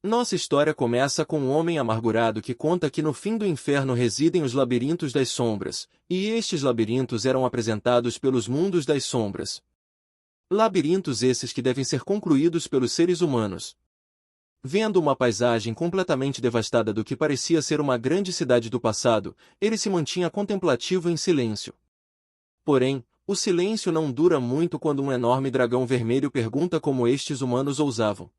Nossa história começa com um homem amargurado que conta que no fim do inferno residem os labirintos das sombras, e estes labirintos eram apresentados pelos mundos das sombras. Labirintos esses que devem ser concluídos pelos seres humanos. Vendo uma paisagem completamente devastada do que parecia ser uma grande cidade do passado, ele se mantinha contemplativo em silêncio. Porém, o silêncio não dura muito quando um enorme dragão vermelho pergunta como estes humanos ousavam.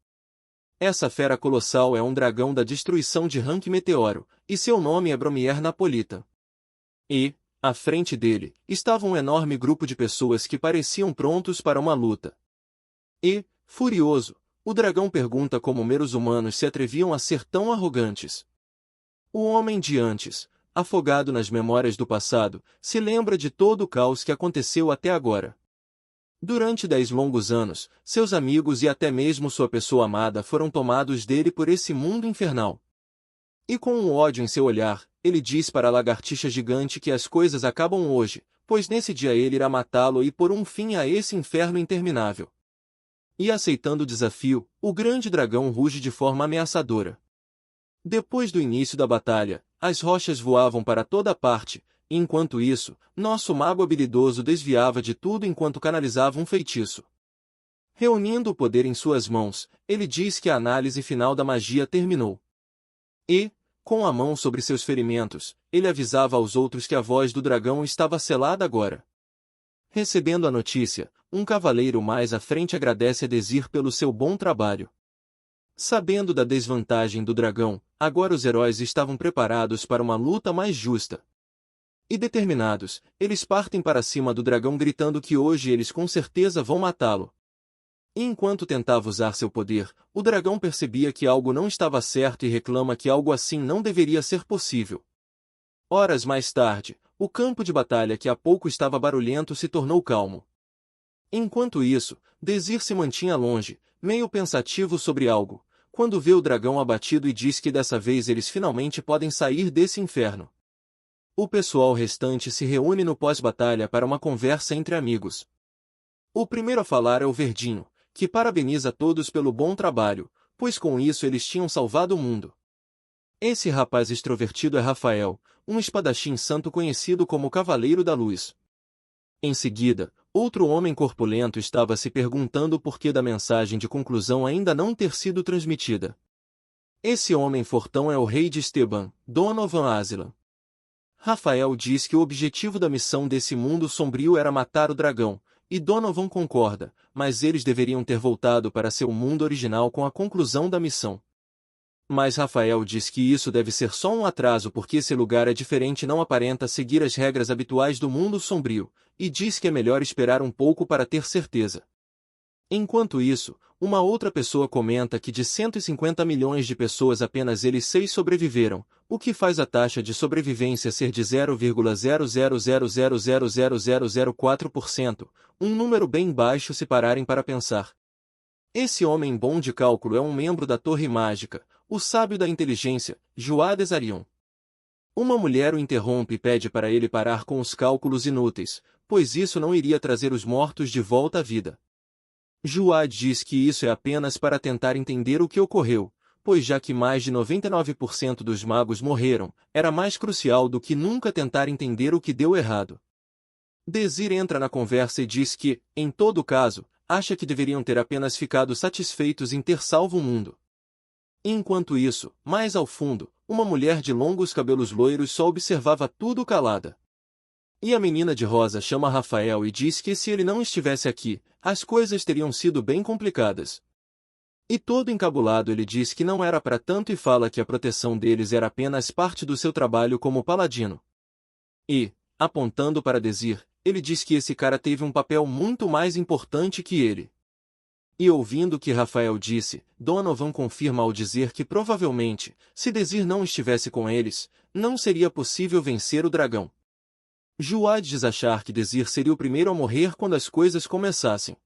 Essa fera colossal é um dragão da destruição de Rank Meteoro, e seu nome é Bromier Napolita. E, à frente dele, estava um enorme grupo de pessoas que pareciam prontos para uma luta. E, furioso, o dragão pergunta como meros humanos se atreviam a ser tão arrogantes. O homem de antes, afogado nas memórias do passado, se lembra de todo o caos que aconteceu até agora. Durante 10 longos anos, seus amigos e até mesmo sua pessoa amada foram tomados dele por esse mundo infernal. E com um ódio em seu olhar, ele diz para a lagartixa gigante que as coisas acabam hoje, pois nesse dia ele irá matá-lo e pôr um fim a esse inferno interminável. E aceitando o desafio, o grande dragão ruge de forma ameaçadora. Depois do início da batalha, as rochas voavam para toda parte, e enquanto isso, nosso mago habilidoso desviava de tudo enquanto canalizava um feitiço. Reunindo o poder em suas mãos, ele diz que a análise final da magia terminou. E, com a mão sobre seus ferimentos, ele avisava aos outros que a voz do dragão estava selada agora. Recebendo a notícia, um cavaleiro mais à frente agradece a Dezir pelo seu bom trabalho. Sabendo da desvantagem do dragão, agora os heróis estavam preparados para uma luta mais justa. E determinados, eles partem para cima do dragão gritando que hoje eles com certeza vão matá-lo. E enquanto tentava usar seu poder, o dragão percebia que algo não estava certo e reclama que algo assim não deveria ser possível. Horas mais tarde, o campo de batalha que há pouco estava barulhento se tornou calmo. Enquanto isso, Dezir se mantinha longe, meio pensativo sobre algo, quando vê o dragão abatido e diz que dessa vez eles finalmente podem sair desse inferno. O pessoal restante se reúne no pós-batalha para uma conversa entre amigos. O primeiro a falar é o Verdinho, que parabeniza todos pelo bom trabalho, pois com isso eles tinham salvado o mundo. Esse rapaz extrovertido é Rafael, um espadachim santo conhecido como Cavaleiro da Luz. Em seguida, outro homem corpulento estava se perguntando o porquê da mensagem de conclusão ainda não ter sido transmitida. Esse homem fortão é o rei de Esteban, Donovan Aslan. Rafael diz que o objetivo da missão desse mundo sombrio era matar o dragão, e Donovan concorda, mas eles deveriam ter voltado para seu mundo original com a conclusão da missão. Mas Rafael diz que isso deve ser só um atraso porque esse lugar é diferente e não aparenta seguir as regras habituais do mundo sombrio, e diz que é melhor esperar um pouco para ter certeza. Enquanto isso, uma outra pessoa comenta que de 150 milhões de pessoas apenas eles 6 sobreviveram, o que faz a taxa de sobrevivência ser de 0,000000004%, um número bem baixo se pararem para pensar. Esse homem bom de cálculo é um membro da Torre Mágica, o sábio da inteligência, Juá Desarion. Uma mulher o interrompe e pede para ele parar com os cálculos inúteis, pois isso não iria trazer os mortos de volta à vida. Juá diz que isso é apenas para tentar entender o que ocorreu, pois já que mais de 99% dos magos morreram, era mais crucial do que nunca tentar entender o que deu errado. Dezir entra na conversa e diz que, em todo caso, acha que deveriam ter apenas ficado satisfeitos em ter salvo o mundo. Enquanto isso, mais ao fundo, uma mulher de longos cabelos loiros só observava tudo calada. E a menina de rosa chama Rafael e diz que se ele não estivesse aqui, as coisas teriam sido bem complicadas. E todo encabulado ele diz que não era para tanto e fala que a proteção deles era apenas parte do seu trabalho como paladino. E, apontando para Dezir, ele diz que esse cara teve um papel muito mais importante que ele. E ouvindo o que Rafael disse, Donovan confirma ao dizer que provavelmente, se Dezir não estivesse com eles, não seria possível vencer o dragão. Juad diz achar que Dezir seria o primeiro a morrer quando as coisas começassem.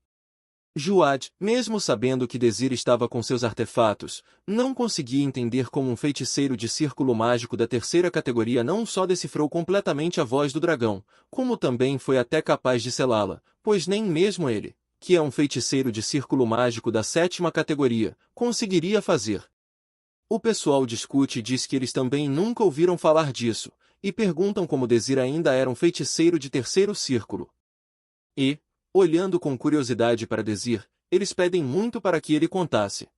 Juad, mesmo sabendo que Dezir estava com seus artefatos, não conseguia entender como um feiticeiro de círculo mágico da terceira categoria não só decifrou completamente a voz do dragão, como também foi até capaz de selá-la, pois nem mesmo ele, que é um feiticeiro de círculo mágico da sétima categoria, conseguiria fazer. O pessoal discute e diz que eles também nunca ouviram falar disso, e perguntam como Désir ainda era um feiticeiro de terceiro círculo. E, olhando com curiosidade para Désir, eles pedem muito para que ele contasse.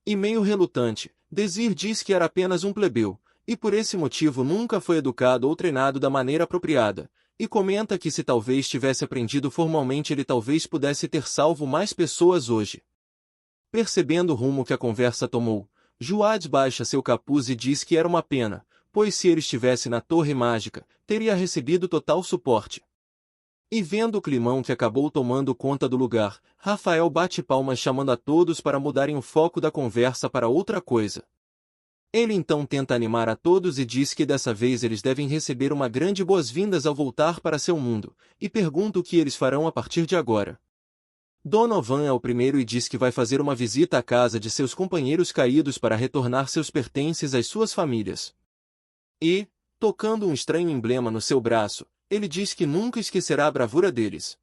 E meio relutante, Désir diz que era apenas um plebeu, e por esse motivo nunca foi educado ou treinado da maneira apropriada, e comenta que se talvez tivesse aprendido formalmente ele talvez pudesse ter salvo mais pessoas hoje. Percebendo o rumo que a conversa tomou, Juad baixa seu capuz e diz que era uma pena, pois se ele estivesse na Torre Mágica, teria recebido total suporte. E vendo o climão que acabou tomando conta do lugar, Rafael bate palmas chamando a todos para mudarem o foco da conversa para outra coisa. Ele então tenta animar a todos e diz que dessa vez eles devem receber uma grande boas-vindas ao voltar para seu mundo, e pergunta o que eles farão a partir de agora. Donovan é o primeiro e diz que vai fazer uma visita à casa de seus companheiros caídos para retornar seus pertences às suas famílias. E, tocando um estranho emblema no seu braço, ele diz que nunca esquecerá a bravura deles.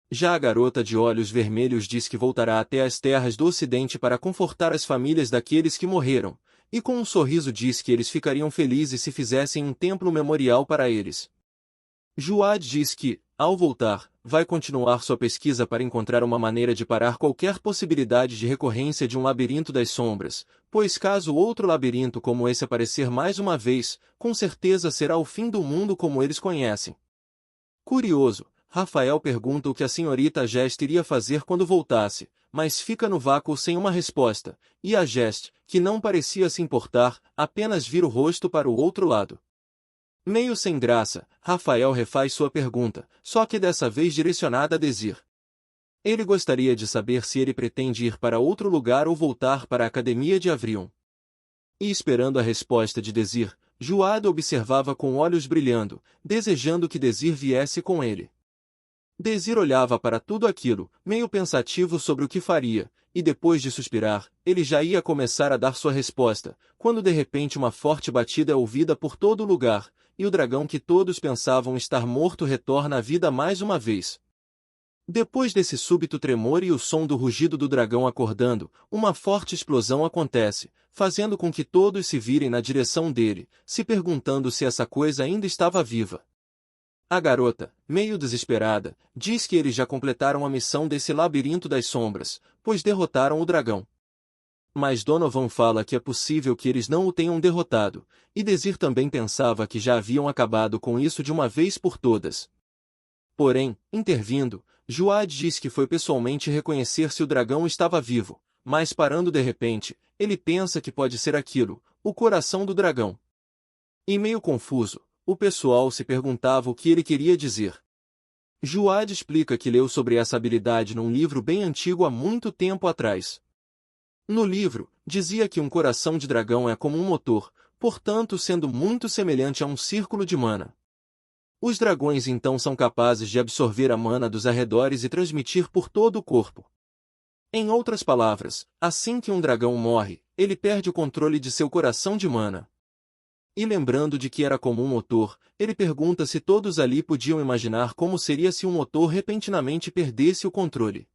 Já a garota de olhos vermelhos diz que voltará até as terras do Ocidente para confortar as famílias daqueles que morreram, e com um sorriso diz que eles ficariam felizes se fizessem um templo memorial para eles. Juad diz que, ao voltar, vai continuar sua pesquisa para encontrar uma maneira de parar qualquer possibilidade de recorrência de um labirinto das sombras, pois caso outro labirinto como esse aparecer mais uma vez, com certeza será o fim do mundo como eles conhecem. Curioso, Rafael pergunta o que a senhorita Geste iria fazer quando voltasse, mas fica no vácuo sem uma resposta, e a Geste, que não parecia se importar, apenas vira o rosto para o outro lado. Meio sem graça, Rafael refaz sua pergunta, só que dessa vez direcionada a Désir. Ele gostaria de saber se ele pretende ir para outro lugar ou voltar para a Academia de Avrion. E esperando a resposta de Désir, Juad observava com olhos brilhando, desejando que Désir viesse com ele. Désir olhava para tudo aquilo, meio pensativo sobre o que faria, e depois de suspirar, ele já ia começar a dar sua resposta, quando de repente uma forte batida é ouvida por todo o lugar, e o dragão que todos pensavam estar morto retorna à vida mais uma vez. Depois desse súbito tremor e o som do rugido do dragão acordando, uma forte explosão acontece, fazendo com que todos se virem na direção dele, se perguntando se essa coisa ainda estava viva. A garota, meio desesperada, diz que eles já completaram a missão desse labirinto das sombras, pois derrotaram o dragão. Mas Donovan fala que é possível que eles não o tenham derrotado, e Désir também pensava que já haviam acabado com isso de uma vez por todas. Porém, intervindo, Juad diz que foi pessoalmente reconhecer se o dragão estava vivo, mas parando de repente, ele pensa que pode ser aquilo, o coração do dragão. E meio confuso, o pessoal se perguntava o que ele queria dizer. Juad explica que leu sobre essa habilidade num livro bem antigo há muito tempo atrás. No livro, dizia que um coração de dragão é como um motor, portanto sendo muito semelhante a um círculo de mana. Os dragões então são capazes de absorver a mana dos arredores e transmitir por todo o corpo. Em outras palavras, assim que um dragão morre, ele perde o controle de seu coração de mana. E lembrando de que era como um motor, ele pergunta se todos ali podiam imaginar como seria se um motor repentinamente perdesse o controle.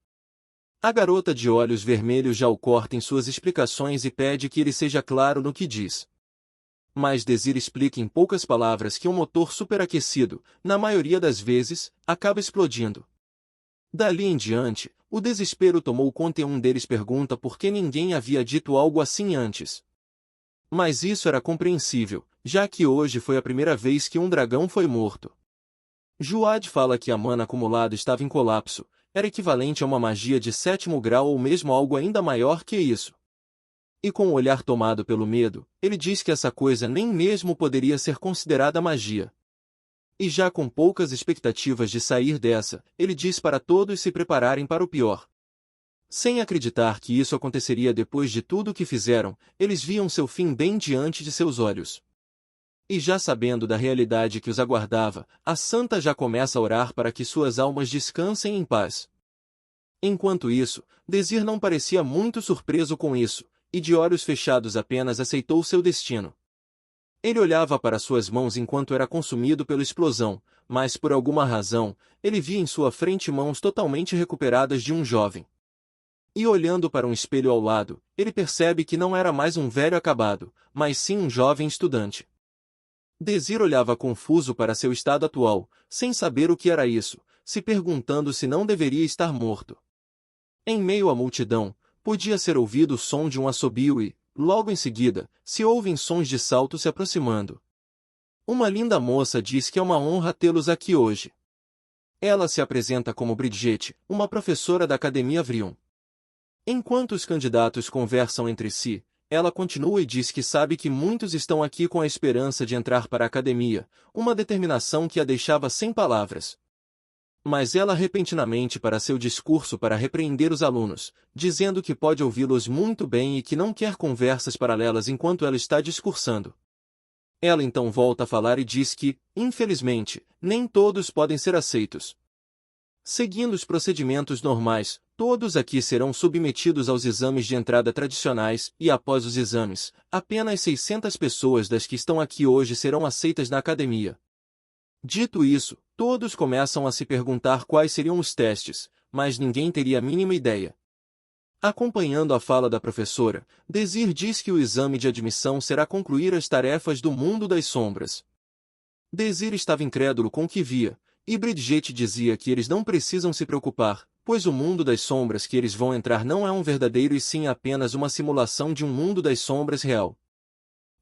A garota de olhos vermelhos já o corta em suas explicações e pede que ele seja claro no que diz. Mas Désir explica em poucas palavras que um motor superaquecido, na maioria das vezes, acaba explodindo. Dali em diante, o desespero tomou conta e um deles pergunta por que ninguém havia dito algo assim antes. Mas isso era compreensível, já que hoje foi a primeira vez que um dragão foi morto. Juad fala que a mana acumulada estava em colapso, era equivalente a uma magia de 7º grau ou mesmo algo ainda maior que isso. E com o olhar tomado pelo medo, ele diz que essa coisa nem mesmo poderia ser considerada magia. E já com poucas expectativas de sair dessa, ele diz para todos se prepararem para o pior. Sem acreditar que isso aconteceria depois de tudo o que fizeram, eles viam seu fim bem diante de seus olhos. E já sabendo da realidade que os aguardava, a santa já começa a orar para que suas almas descansem em paz. Enquanto isso, Désir não parecia muito surpreso com isso, e de olhos fechados apenas aceitou seu destino. Ele olhava para suas mãos enquanto era consumido pela explosão, mas por alguma razão, ele via em sua frente mãos totalmente recuperadas de um jovem. E olhando para um espelho ao lado, ele percebe que não era mais um velho acabado, mas sim um jovem estudante. Desir olhava confuso para seu estado atual, sem saber o que era isso, se perguntando se não deveria estar morto. Em meio à multidão, podia ser ouvido o som de um assobio e, logo em seguida, se ouvem sons de salto se aproximando. Uma linda moça diz que é uma honra tê-los aqui hoje. Ela se apresenta como Bridget, uma professora da Academia Vrion. Enquanto os candidatos conversam entre si, ela continua e diz que sabe que muitos estão aqui com a esperança de entrar para a academia, uma determinação que a deixava sem palavras. Mas ela repentinamente para seu discurso para repreender os alunos, dizendo que pode ouvi-los muito bem e que não quer conversas paralelas enquanto ela está discursando. Ela então volta a falar e diz que, infelizmente, nem todos podem ser aceitos. Seguindo os procedimentos normais, todos aqui serão submetidos aos exames de entrada tradicionais e após os exames, apenas 600 pessoas das que estão aqui hoje serão aceitas na academia. Dito isso, todos começam a se perguntar quais seriam os testes, mas ninguém teria a mínima ideia. Acompanhando a fala da professora, Desir diz que o exame de admissão será concluir as tarefas do mundo das sombras. Desir estava incrédulo com o que via, e Bridget dizia que eles não precisam se preocupar, pois o mundo das sombras que eles vão entrar não é um verdadeiro e sim apenas uma simulação de um mundo das sombras real.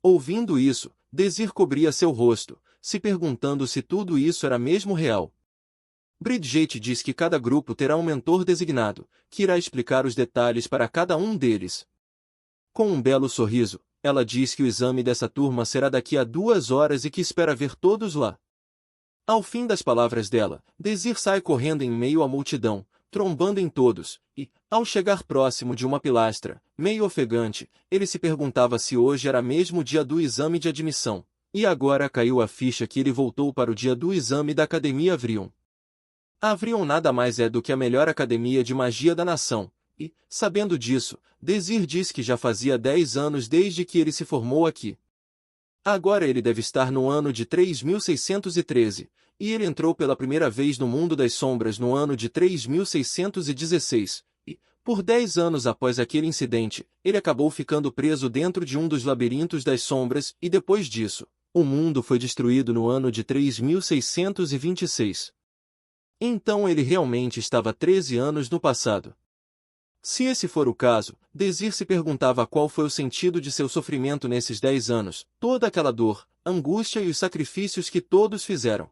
Ouvindo isso, Desir cobria seu rosto, se perguntando se tudo isso era mesmo real. Bridget diz que cada grupo terá um mentor designado, que irá explicar os detalhes para cada um deles. Com um belo sorriso, ela diz que o exame dessa turma será daqui a 2 horas e que espera ver todos lá. Ao fim das palavras dela, Desir sai correndo em meio à multidão, trombando em todos, e, ao chegar próximo de uma pilastra, meio ofegante, ele se perguntava se hoje era mesmo o dia do exame de admissão, e agora caiu a ficha que ele voltou para o dia do exame da Academia Vrion. A Vrion nada mais é do que a melhor academia de magia da nação, e, sabendo disso, Desir diz que já fazia 10 anos desde que ele se formou aqui. Agora ele deve estar no ano de 3613, e ele entrou pela primeira vez no mundo das sombras no ano de 3616, e, por 10 anos após aquele incidente, ele acabou ficando preso dentro de um dos labirintos das sombras e depois disso, o mundo foi destruído no ano de 3626. Então ele realmente estava 13 anos no passado. Se esse for o caso, Desir se perguntava qual foi o sentido de seu sofrimento nesses 10 anos, toda aquela dor, angústia e os sacrifícios que todos fizeram.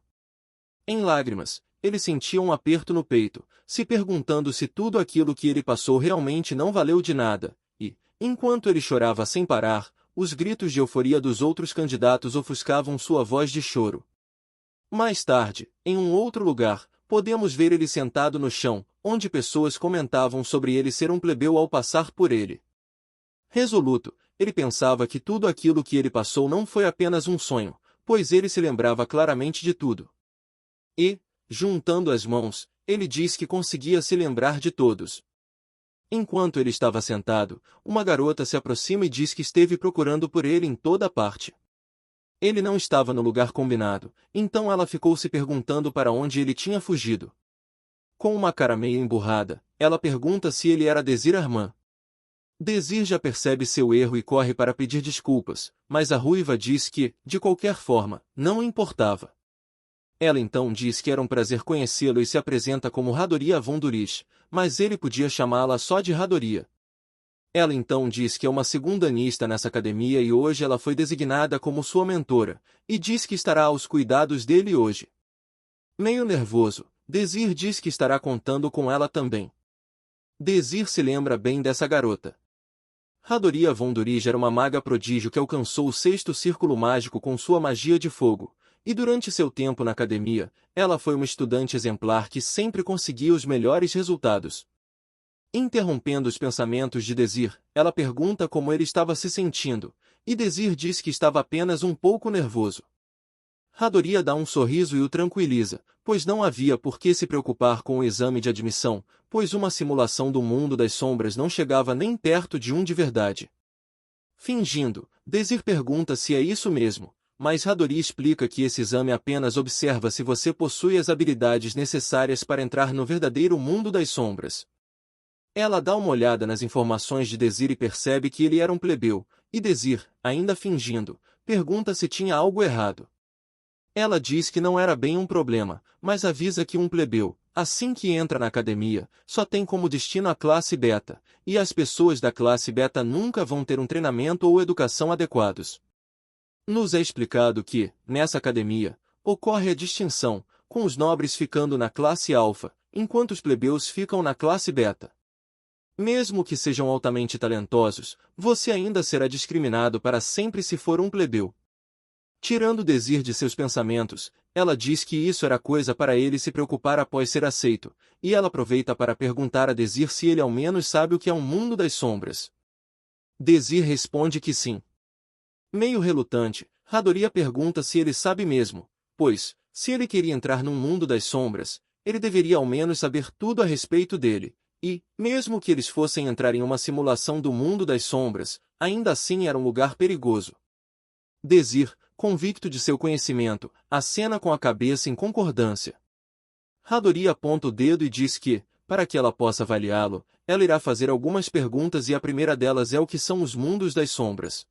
Em lágrimas, ele sentia um aperto no peito, se perguntando se tudo aquilo que ele passou realmente não valeu de nada, e, enquanto ele chorava sem parar, os gritos de euforia dos outros candidatos ofuscavam sua voz de choro. Mais tarde, em um outro lugar, podemos ver ele sentado no chão, onde pessoas comentavam sobre ele ser um plebeu ao passar por ele. Resoluto, ele pensava que tudo aquilo que ele passou não foi apenas um sonho, pois ele se lembrava claramente de tudo. E, juntando as mãos, ele diz que conseguia se lembrar de todos. Enquanto ele estava sentado, uma garota se aproxima e diz que esteve procurando por ele em toda parte. Ele não estava no lugar combinado, então ela ficou se perguntando para onde ele tinha fugido. Com uma cara meio emburrada, ela pergunta se ele era Desir Armand. Desir já percebe seu erro e corre para pedir desculpas, mas a ruiva diz que, de qualquer forma, não importava. Ela então diz que era um prazer conhecê-lo e se apresenta como Radoria von Durisch, mas ele podia chamá-la só de Radoria. Ela então diz que é uma segundanista nessa academia e hoje ela foi designada como sua mentora, e diz que estará aos cuidados dele hoje. Meio nervoso, Desir diz que estará contando com ela também. Desir se lembra bem dessa garota. Radoria von Durisch era uma maga prodígio que alcançou o 6º círculo mágico com sua magia de fogo, e durante seu tempo na academia, ela foi uma estudante exemplar que sempre conseguia os melhores resultados. Interrompendo os pensamentos de Desir, ela pergunta como ele estava se sentindo, e Desir diz que estava apenas um pouco nervoso. Radoria dá um sorriso e o tranquiliza, pois não havia por que se preocupar com o exame de admissão, pois uma simulação do mundo das sombras não chegava nem perto de um de verdade. Fingindo, Desir pergunta se é isso mesmo, mas Radoria explica que esse exame apenas observa se você possui as habilidades necessárias para entrar no verdadeiro mundo das sombras. Ela dá uma olhada nas informações de Desir e percebe que ele era um plebeu, e Desir, ainda fingindo, pergunta se tinha algo errado. Ela diz que não era bem um problema, mas avisa que um plebeu, assim que entra na academia, só tem como destino a classe beta, e as pessoas da classe beta nunca vão ter um treinamento ou educação adequados. Nos é explicado que, nessa academia, ocorre a distinção, com os nobres ficando na classe alfa, enquanto os plebeus ficam na classe beta. Mesmo que sejam altamente talentosos, você ainda será discriminado para sempre se for um plebeu. Tirando Desir de seus pensamentos, ela diz que isso era coisa para ele se preocupar após ser aceito, e ela aproveita para perguntar a Desir se ele ao menos sabe o que é um mundo das sombras. Desir responde que sim. Meio relutante, Hadoria pergunta se ele sabe mesmo, pois, se ele queria entrar num mundo das sombras, ele deveria ao menos saber tudo a respeito dele, e, mesmo que eles fossem entrar em uma simulação do mundo das sombras, ainda assim era um lugar perigoso. Desir, convicto de seu conhecimento, acena com a cabeça em concordância. Hadoria aponta o dedo e diz que, para que ela possa avaliá-lo, ela irá fazer algumas perguntas e a primeira delas é o que são os mundos das sombras.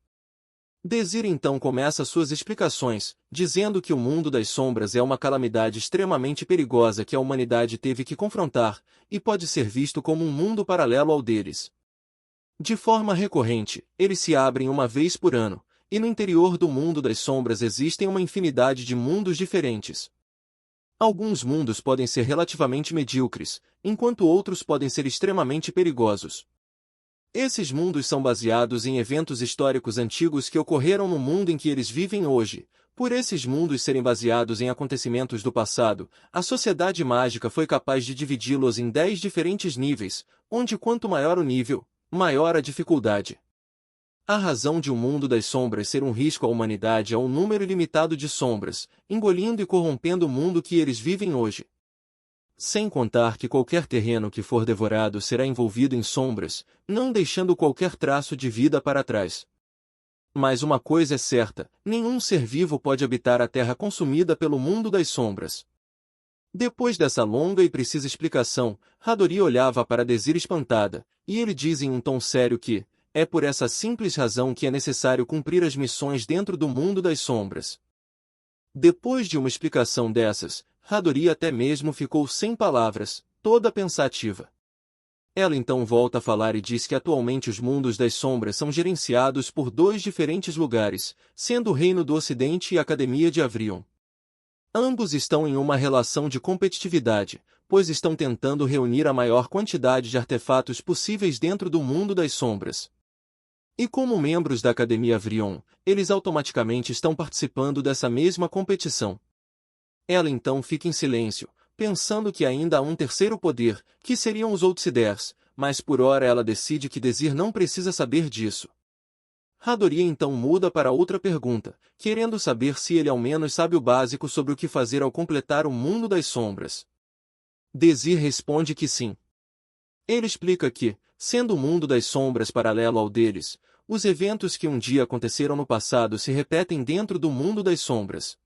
Desir então começa suas explicações, dizendo que o mundo das sombras é uma calamidade extremamente perigosa que a humanidade teve que confrontar, e pode ser visto como um mundo paralelo ao deles. De forma recorrente, eles se abrem uma vez por ano, e no interior do mundo das sombras existem uma infinidade de mundos diferentes. Alguns mundos podem ser relativamente medíocres, enquanto outros podem ser extremamente perigosos. Esses mundos são baseados em eventos históricos antigos que ocorreram no mundo em que eles vivem hoje. Por esses mundos serem baseados em acontecimentos do passado, a sociedade mágica foi capaz de dividi-los em 10 diferentes níveis, onde quanto maior o nível, maior a dificuldade. A razão de um mundo das sombras ser um risco à humanidade é um número ilimitado de sombras, engolindo e corrompendo o mundo que eles vivem hoje. Sem contar que qualquer terreno que for devorado será envolvido em sombras, não deixando qualquer traço de vida para trás. Mas uma coisa é certa, nenhum ser vivo pode habitar a terra consumida pelo mundo das sombras. Depois dessa longa e precisa explicação, Hadoria olhava para Desir espantada, e ele diz em um tom sério que, é por essa simples razão que é necessário cumprir as missões dentro do mundo das sombras. Depois de uma explicação dessas, Hadoria até mesmo ficou sem palavras, toda pensativa. Ela então volta a falar e diz que atualmente os mundos das sombras são gerenciados por 2 diferentes lugares, sendo o Reino do Ocidente e a Academia de Avrion. Ambos estão em uma relação de competitividade, pois estão tentando reunir a maior quantidade de artefatos possíveis dentro do mundo das sombras. E como membros da Academia Avrion, eles automaticamente estão participando dessa mesma competição. Ela então fica em silêncio, pensando que ainda há um terceiro poder, que seriam os Outsiders, mas por hora ela decide que Desir não precisa saber disso. Hadoria então muda para outra pergunta, querendo saber se ele ao menos sabe o básico sobre o que fazer ao completar o mundo das sombras. Desir responde que sim. Ele explica que, sendo o mundo das sombras paralelo ao deles, os eventos que um dia aconteceram no passado se repetem dentro do mundo das sombras.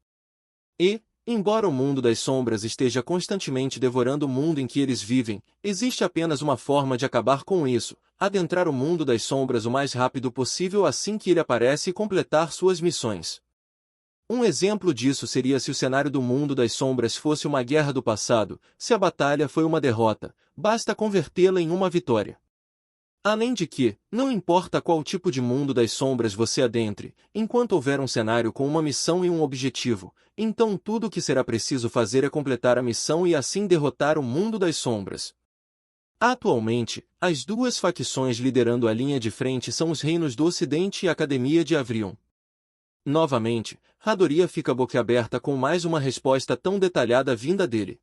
E, embora o mundo das sombras esteja constantemente devorando o mundo em que eles vivem, existe apenas uma forma de acabar com isso: adentrar o mundo das sombras o mais rápido possível assim que ele aparece e completar suas missões. Um exemplo disso seria se o cenário do mundo das sombras fosse uma guerra do passado. Se a batalha foi uma derrota, basta convertê-la em uma vitória. Além de que, não importa qual tipo de mundo das sombras você adentre, enquanto houver um cenário com uma missão e um objetivo, então tudo o que será preciso fazer é completar a missão e assim derrotar o mundo das sombras. Atualmente, as 2 facções liderando a linha de frente são os Reinos do Ocidente e a Academia de Avrion. Novamente, Hadoria fica boquiaberta com mais uma resposta tão detalhada vinda dele.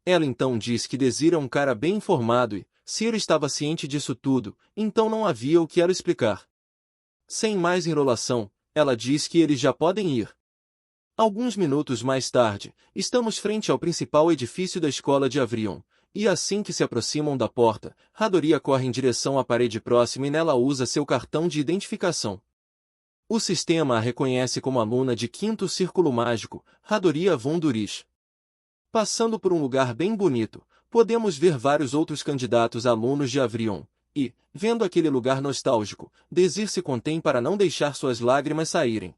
Ela então diz que Desir é um cara bem informado e, se ele estava ciente disso tudo, então não havia o que ela explicar. Sem mais enrolação, ela diz que eles já podem ir. Alguns minutos mais tarde, estamos frente ao principal edifício da escola de Avrion, e assim que se aproximam da porta, Hadoria corre em direção à parede próxima e nela usa seu cartão de identificação. O sistema a reconhece como aluna de 5º Círculo Mágico, Hadoria von Durisch. Passando por um lugar bem bonito, Podemos ver vários outros candidatos a alunos de Avrion, e, vendo aquele lugar nostálgico, Désir se contém para não deixar suas lágrimas saírem.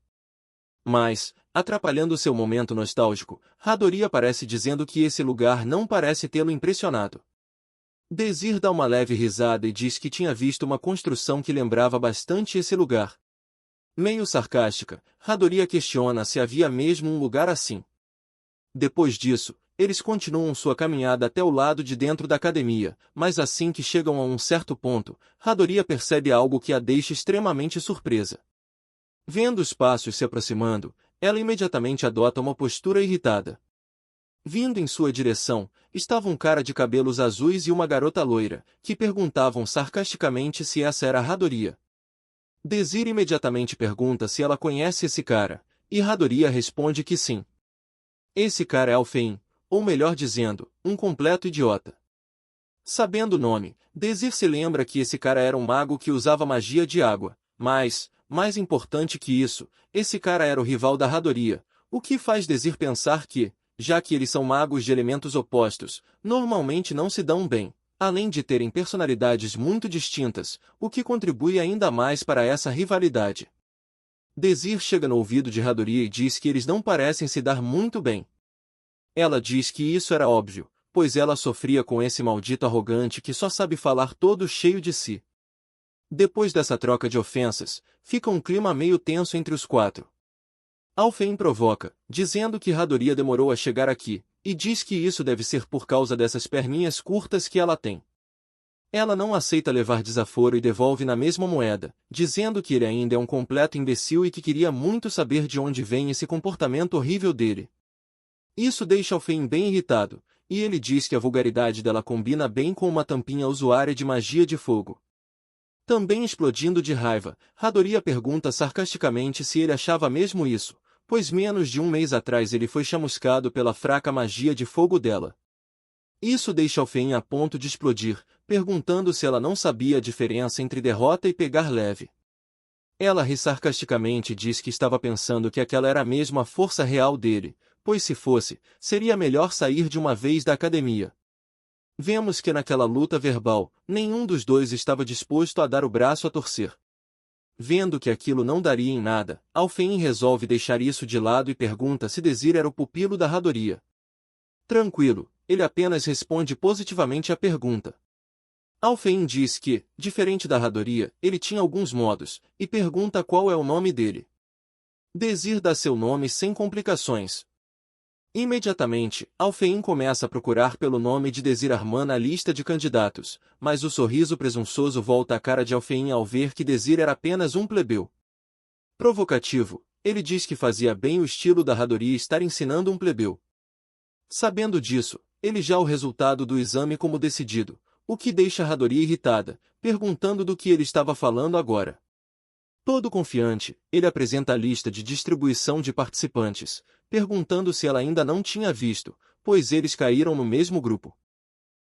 Mas, atrapalhando seu momento nostálgico, Hadori aparece dizendo que esse lugar não parece tê-lo impressionado. Désir dá uma leve risada e diz que tinha visto uma construção que lembrava bastante esse lugar. Meio sarcástica, Hadori a questiona se havia mesmo um lugar assim. Depois disso, eles continuam sua caminhada até o lado de dentro da academia, mas assim que chegam a um certo ponto, Hadori percebe algo que a deixa extremamente surpresa. Vendo os passos se aproximando, ela imediatamente adota uma postura irritada. Vindo em sua direção, estava um cara de cabelos azuis e uma garota loira, que perguntavam sarcasticamente se essa era Hadori. Désir imediatamente pergunta se ela conhece esse cara, e Hadori responde que sim. Esse cara é Alfein, ou melhor dizendo, um completo idiota. Sabendo o nome, Désir se lembra que esse cara era um mago que usava magia de água, mas, mais importante que isso, esse cara era o rival da Hadori, o que faz Désir pensar que, já que eles são magos de elementos opostos, normalmente não se dão bem, além de terem personalidades muito distintas, o que contribui ainda mais para essa rivalidade. Désir chega no ouvido de Hadori e diz que eles não parecem se dar muito bem. Ela diz que isso era óbvio, pois ela sofria com esse maldito arrogante que só sabe falar todo cheio de si. Depois dessa troca de ofensas, fica um clima meio tenso entre os quatro. Alfein provoca, dizendo que Hadori demorou a chegar aqui, e diz que isso deve ser por causa dessas perninhas curtas que ela tem. Ela não aceita levar desaforo e devolve na mesma moeda, dizendo que ele ainda é um completo imbecil e que queria muito saber de onde vem esse comportamento horrível dele. Isso deixa Alfein bem irritado, e ele diz que a vulgaridade dela combina bem com uma tampinha usuária de magia de fogo. Também explodindo de raiva, Hadori pergunta sarcasticamente se ele achava mesmo isso, pois menos de um mês atrás ele foi chamuscado pela fraca magia de fogo dela. Isso deixa Alfein a ponto de explodir, perguntando se ela não sabia a diferença entre derrota e pegar leve. Ela ri sarcasticamente e diz que estava pensando que aquela era mesmo a força real dele, pois se fosse, seria melhor sair de uma vez da academia. Vemos que naquela luta verbal, nenhum dos dois estava disposto a dar o braço a torcer. Vendo que aquilo não daria em nada, Alfein resolve deixar isso de lado e pergunta se Désir era o pupilo da Hadori. Tranquilo, ele apenas responde positivamente à pergunta. Alfein diz que, diferente da Hadori, ele tinha alguns modos, e pergunta qual é o nome dele. Désir dá seu nome sem complicações. Imediatamente, Alfein começa a procurar pelo nome de Désir Arman na lista de candidatos, mas o sorriso presunçoso volta à cara de Alfein ao ver que Désir era apenas um plebeu. Provocativo, ele diz que fazia bem o estilo da Hadori estar ensinando um plebeu. Sabendo disso, ele já o resultado do exame como decidido, o que deixa Hadori irritada, perguntando do que ele estava falando agora. Todo confiante, ele apresenta a lista de distribuição de participantes, perguntando se ela ainda não tinha visto, pois eles caíram no mesmo grupo.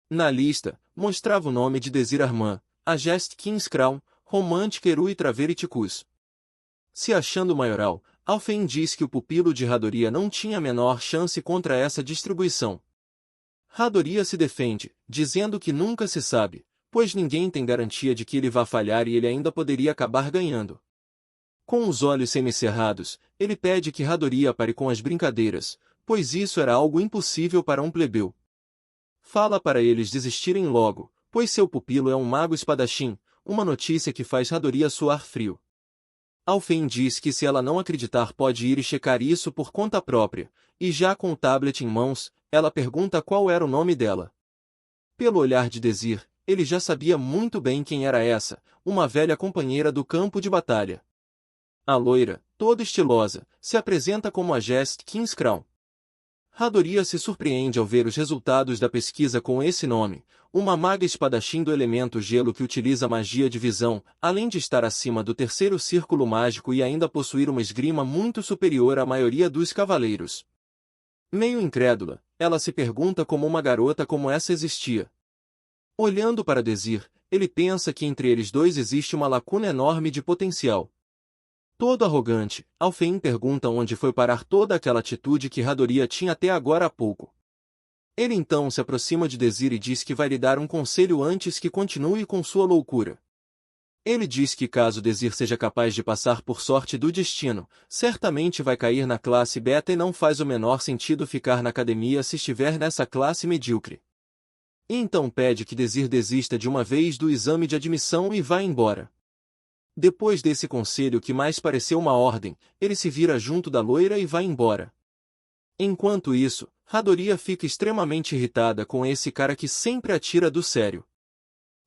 Na lista, mostrava o nome de Désir Arman, Agest Kings Crown, Romantic Eru e Traveriticus. Se achando maioral, Alfein diz que o pupilo de Hadori não tinha a menor chance contra essa distribuição. Hadori se defende, dizendo que nunca se sabe, pois ninguém tem garantia de que ele vá falhar e ele ainda poderia acabar ganhando. Com os olhos semicerrados, ele pede que Hadori pare com as brincadeiras, pois isso era algo impossível para um plebeu. Fala para eles desistirem logo, pois seu pupilo é um mago espadachim, uma notícia que faz Hadori suar frio. Alfein diz que se ela não acreditar pode ir e checar isso por conta própria, e já com o tablet em mãos, ela pergunta qual era o nome dela. Pelo olhar de Désir, ele já sabia muito bem quem era essa, uma velha companheira do campo de batalha. A loira, toda estilosa, se apresenta como a Agest Kings Crown. Hadori se surpreende ao ver os resultados da pesquisa com esse nome, uma maga espadachim do elemento gelo que utiliza magia de visão, além de estar acima do terceiro círculo mágico e ainda possuir uma esgrima muito superior à maioria dos cavaleiros. Meio incrédula, ela se pergunta como uma garota como essa existia. Olhando para Désir, ele pensa que entre eles dois existe uma lacuna enorme de potencial. Todo arrogante, Alfein pergunta onde foi parar toda aquela atitude que Hadori tinha até agora há pouco. Ele então se aproxima de Desir e diz que vai lhe dar um conselho antes que continue com sua loucura. Ele diz que caso Desir seja capaz de passar por sorte do destino, certamente vai cair na classe beta e não faz o menor sentido ficar na academia se estiver nessa classe medíocre. E então pede que Desir desista de uma vez do exame de admissão e vá embora. Depois desse conselho que mais pareceu uma ordem, ele se vira junto da loira e vai embora. Enquanto isso, Hadoria fica extremamente irritada com esse cara que sempre atira do sério.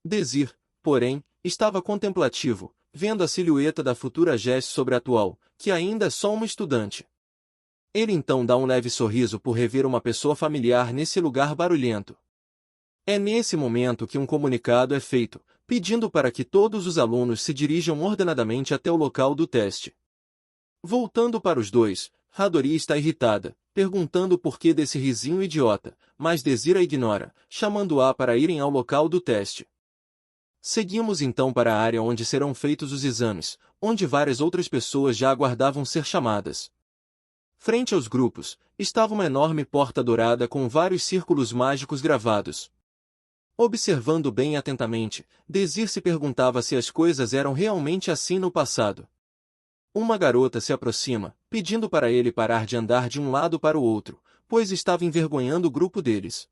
Desir, porém, estava contemplativo, vendo a silhueta da futura Jess sobre a atual, que ainda é só uma estudante. Ele então dá um leve sorriso por rever uma pessoa familiar nesse lugar barulhento. É nesse momento que um comunicado é feito, pedindo para que todos os alunos se dirijam ordenadamente até o local do teste. Voltando para os dois, Hadoria está irritada, perguntando o porquê desse risinho idiota, mas Desir a ignora, chamando-a para irem ao local do teste. Seguimos então para a área onde serão feitos os exames, onde várias outras pessoas já aguardavam ser chamadas. Frente aos grupos, estava uma enorme porta dourada com vários círculos mágicos gravados. Observando bem atentamente, Desir se perguntava se as coisas eram realmente assim no passado. Uma garota se aproxima, pedindo para ele parar de andar de um lado para o outro, pois estava envergonhando o grupo deles.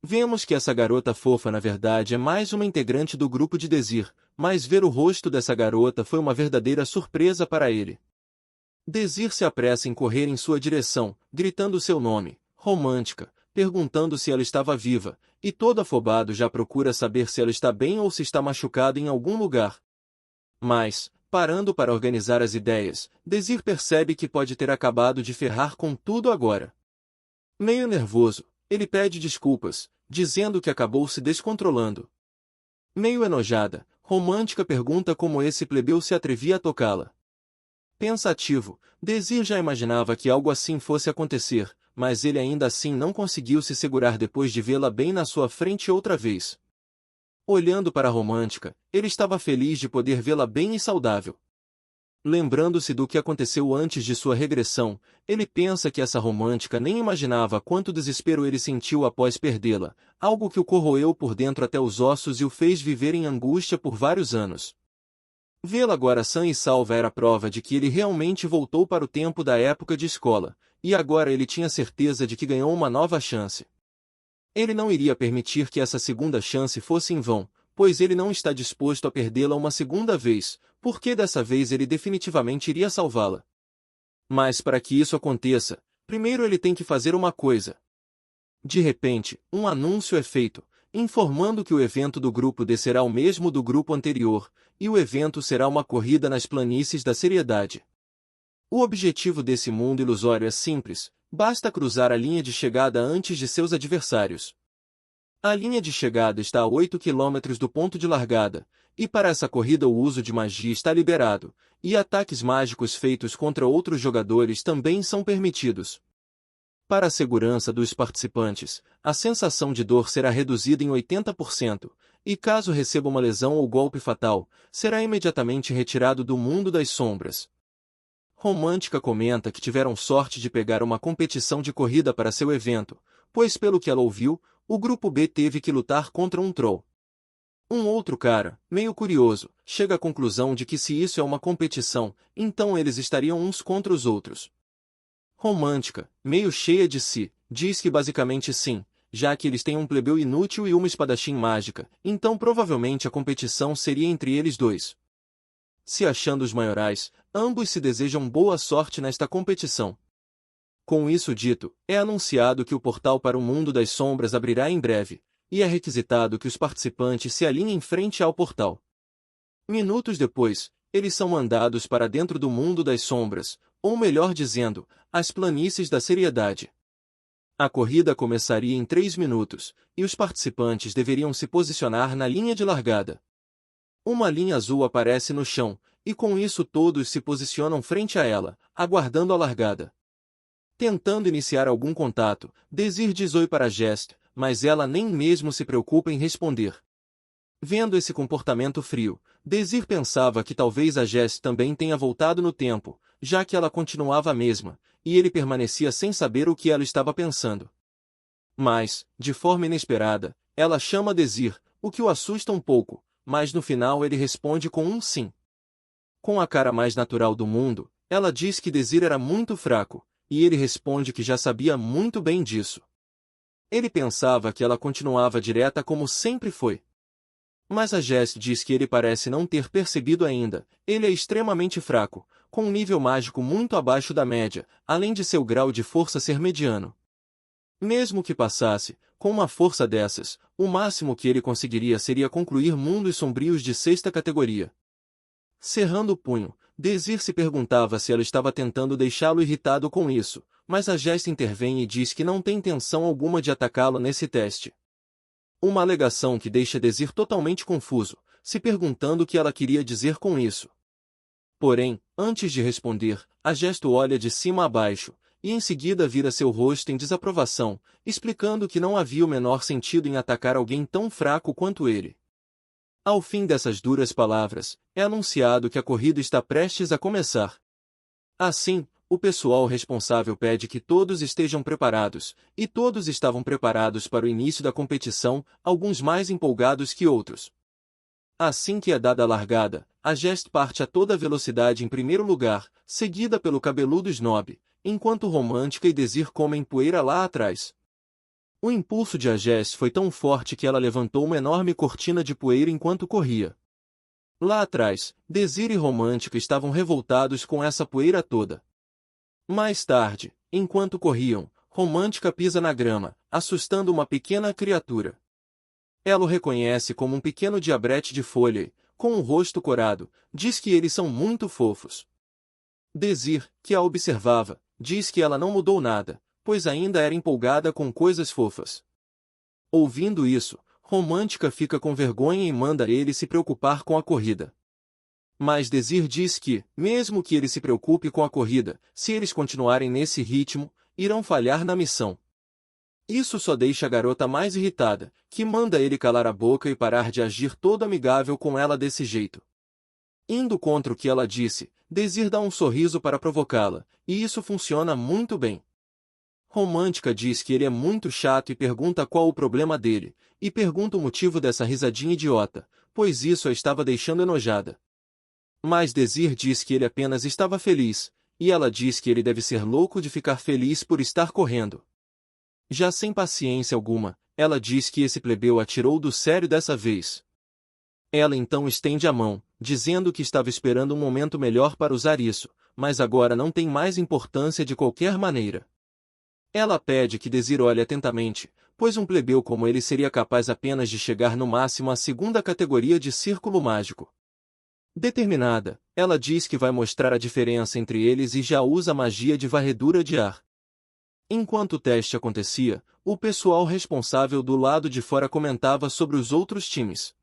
Vemos que essa garota fofa na verdade é mais uma integrante do grupo de Desir, mas ver o rosto dessa garota foi uma verdadeira surpresa para ele. Desir se apressa em correr em sua direção, gritando seu nome, Romântica, perguntando se ela estava viva, e todo afobado já procura saber se ela está bem ou se está machucada em algum lugar. Mas, parando para organizar as ideias, Desir percebe que pode ter acabado de ferrar com tudo agora. Meio nervoso, ele pede desculpas, dizendo que acabou se descontrolando. Meio enojada, Romântica pergunta como esse plebeu se atrevia a tocá-la. Pensativo, Desir já imaginava que algo assim fosse acontecer, mas ele ainda assim não conseguiu se segurar depois de vê-la bem na sua frente outra vez. Olhando para a Romântica, ele estava feliz de poder vê-la bem e saudável. Lembrando-se do que aconteceu antes de sua regressão, ele pensa que essa Romântica nem imaginava quanto desespero ele sentiu após perdê-la, algo que o corroeu por dentro até os ossos e o fez viver em angústia por vários anos. Vê-la agora sã e salva era prova de que ele realmente voltou para o tempo da época de escola, e agora ele tinha certeza de que ganhou uma nova chance. Ele não iria permitir que essa segunda chance fosse em vão, pois ele não está disposto a perdê-la uma segunda vez, porque dessa vez ele definitivamente iria salvá-la. Mas para que isso aconteça, primeiro ele tem que fazer uma coisa. De repente, um anúncio é feito, informando que o evento do grupo D será o mesmo do grupo anterior, e o evento será uma corrida nas planícies da seriedade. O objetivo desse mundo ilusório é simples, basta cruzar a linha de chegada antes de seus adversários. A linha de chegada está a 8 km do ponto de largada, e para essa corrida o uso de magia está liberado, e ataques mágicos feitos contra outros jogadores também são permitidos. Para a segurança dos participantes, a sensação de dor será reduzida em 80%, e caso receba uma lesão ou golpe fatal, será imediatamente retirado do mundo das sombras. Romântica comenta que tiveram sorte de pegar uma competição de corrida para seu evento, pois pelo que ela ouviu, o grupo B teve que lutar contra um troll. Um outro cara, meio curioso, chega à conclusão de que se isso é uma competição, então eles estariam uns contra os outros. Romântica, meio cheia de si, diz que basicamente sim, já que eles têm um plebeu inútil e uma espadachim mágica, então provavelmente a competição seria entre eles dois. Se achando os maiorais, ambos se desejam boa sorte nesta competição. Com isso dito, é anunciado que o portal para o mundo das sombras abrirá em breve, e é requisitado que os participantes se alinhem frente ao portal. Minutos depois, eles são mandados para dentro do mundo das sombras, ou melhor dizendo, as planícies da seriedade. A corrida começaria em 3 minutos, e os participantes deveriam se posicionar na linha de largada. Uma linha azul aparece no chão, e com isso todos se posicionam frente a ela, aguardando a largada. Tentando iniciar algum contato, Desir diz oi para Jest, mas ela nem mesmo se preocupa em responder. Vendo esse comportamento frio, Desir pensava que talvez a Jest também tenha voltado no tempo, já que ela continuava a mesma, e ele permanecia sem saber o que ela estava pensando. Mas, de forma inesperada, ela chama Désir, o que o assusta um pouco, mas no final ele responde com um sim. Com a cara mais natural do mundo, ela diz que Désir era muito fraco, e ele responde que já sabia muito bem disso. Ele pensava que ela continuava direta como sempre foi. Mas a Jess diz que ele parece não ter percebido ainda, ele é extremamente fraco, com um nível mágico muito abaixo da média, além de seu grau de força ser mediano. Mesmo que passasse, com uma força dessas, o máximo que ele conseguiria seria concluir mundos sombrios de sexta categoria. Cerrando o punho, Désir se perguntava se ela estava tentando deixá-lo irritado com isso, mas a Jess intervém e diz que não tem intenção alguma de atacá-lo nesse teste. Uma alegação que deixa Désir totalmente confuso, se perguntando o que ela queria dizer com isso. Porém, antes de responder, a Jess olha de cima a baixo, e em seguida vira seu rosto em desaprovação, explicando que não havia o menor sentido em atacar alguém tão fraco quanto ele. Ao fim dessas duras palavras, é anunciado que a corrida está prestes a começar. Assim, o pessoal responsável pede que todos estejam preparados, e todos estavam preparados para o início da competição, alguns mais empolgados que outros. Assim que é dada a largada, a Jess parte a toda velocidade em primeiro lugar, seguida pelo cabeludo Snob, enquanto Romântica e Désir comem poeira lá atrás. O impulso de Jess foi tão forte que ela levantou uma enorme cortina de poeira enquanto corria. Lá atrás, Désir e Romântica estavam revoltados com essa poeira toda. Mais tarde, enquanto corriam, Romântica pisa na grama, assustando uma pequena criatura. Ela o reconhece como um pequeno diabrete de folha e, com um rosto corado, diz que eles são muito fofos. Désir, que a observava, diz que ela não mudou nada, pois ainda era empolgada com coisas fofas. Ouvindo isso, Romântica fica com vergonha e manda ele se preocupar com a corrida. Mas Désir diz que, mesmo que ele se preocupe com a corrida, se eles continuarem nesse ritmo, irão falhar na missão. Isso só deixa a garota mais irritada, que manda ele calar a boca e parar de agir todo amigável com ela desse jeito. Indo contra o que ela disse, Désir dá um sorriso para provocá-la, e isso funciona muito bem. Romântica diz que ele é muito chato e pergunta qual o problema dele, e pergunta o motivo dessa risadinha idiota, pois isso a estava deixando enojada. Mas Désir diz que ele apenas estava feliz, e ela diz que ele deve ser louco de ficar feliz por estar correndo. Já sem paciência alguma, ela diz que esse plebeu a tirou do sério dessa vez. Ela então estende a mão, dizendo que estava esperando um momento melhor para usar isso, mas agora não tem mais importância de qualquer maneira. Ela pede que Désir olhe atentamente, pois um plebeu como ele seria capaz apenas de chegar no máximo à segunda categoria de círculo mágico. Determinada, ela diz que vai mostrar a diferença entre eles e já usa a magia de varredura de ar. Enquanto o teste acontecia, o pessoal responsável do lado de fora comentava sobre os outros times.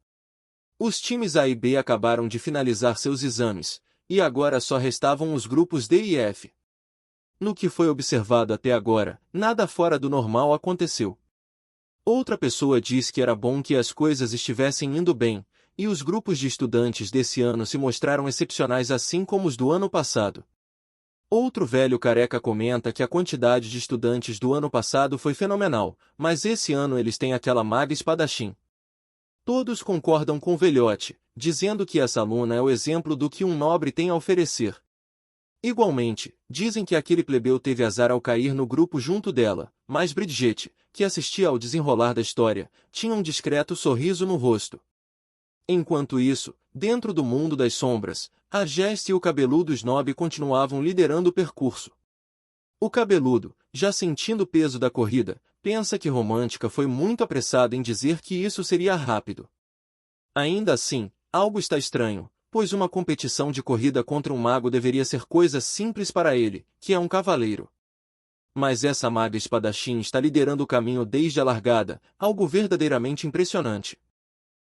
Os times A e B acabaram de finalizar seus exames, e agora só restavam os grupos D e F. No que foi observado até agora, nada fora do normal aconteceu. Outra pessoa diz que era bom que as coisas estivessem indo bem, e os grupos de estudantes desse ano se mostraram excepcionais assim como os do ano passado. Outro velho careca comenta que a quantidade de estudantes do ano passado foi fenomenal, mas esse ano eles têm aquela maga espadachim. Todos concordam com o velhote, dizendo que essa aluna é o exemplo do que um nobre tem a oferecer. Igualmente, dizem que aquele plebeu teve azar ao cair no grupo junto dela, mas Bridget, que assistia ao desenrolar da história, tinha um discreto sorriso no rosto. Enquanto isso, dentro do mundo das sombras, a Jess e o cabeludo Snob continuavam liderando o percurso. O cabeludo, já sentindo o peso da corrida, pensa que Romântica foi muito apressada em dizer que isso seria rápido. Ainda assim, algo está estranho, pois uma competição de corrida contra um mago deveria ser coisa simples para ele, que é um cavaleiro. Mas essa maga espadachim está liderando o caminho desde a largada, algo verdadeiramente impressionante.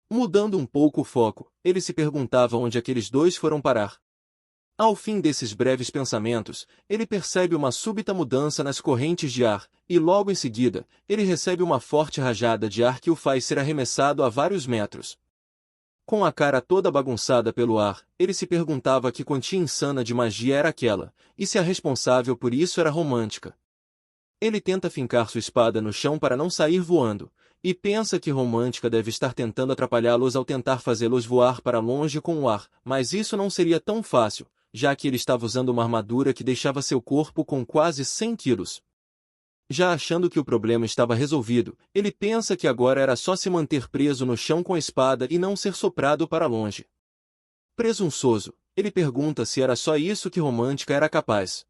Mudando um pouco o foco, ele se perguntava onde aqueles dois foram parar. Ao fim desses breves pensamentos, ele percebe uma súbita mudança nas correntes de ar, e logo em seguida, ele recebe uma forte rajada de ar que o faz ser arremessado a vários metros. Com a cara toda bagunçada pelo ar, ele se perguntava que quantia insana de magia era aquela, e se a responsável por isso era Romântica. Ele tenta fincar sua espada no chão para não sair voando, e pensa que Romântica deve estar tentando atrapalhá-los ao tentar fazê-los voar para longe com o ar, mas isso não seria tão fácil, já que ele estava usando uma armadura que deixava seu corpo com quase 100 quilos. Já achando que o problema estava resolvido, ele pensa que agora era só se manter preso no chão com a espada e não ser soprado para longe. Presunçoso, ele pergunta se era só isso que Romântica era capaz.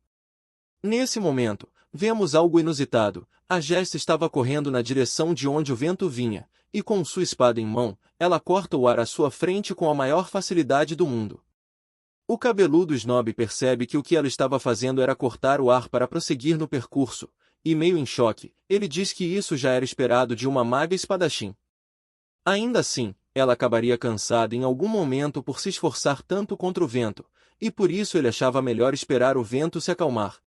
Nesse momento, vemos algo inusitado. A Jesta estava correndo na direção de onde o vento vinha, e com sua espada em mão, ela corta o ar à sua frente com a maior facilidade do mundo. O cabeludo Snob percebe que o que ela estava fazendo era cortar o ar para prosseguir no percurso, e meio em choque, ele diz que isso já era esperado de uma maga espadachim. Ainda assim, ela acabaria cansada em algum momento por se esforçar tanto contra o vento, e por isso ele achava melhor esperar o vento se acalmar.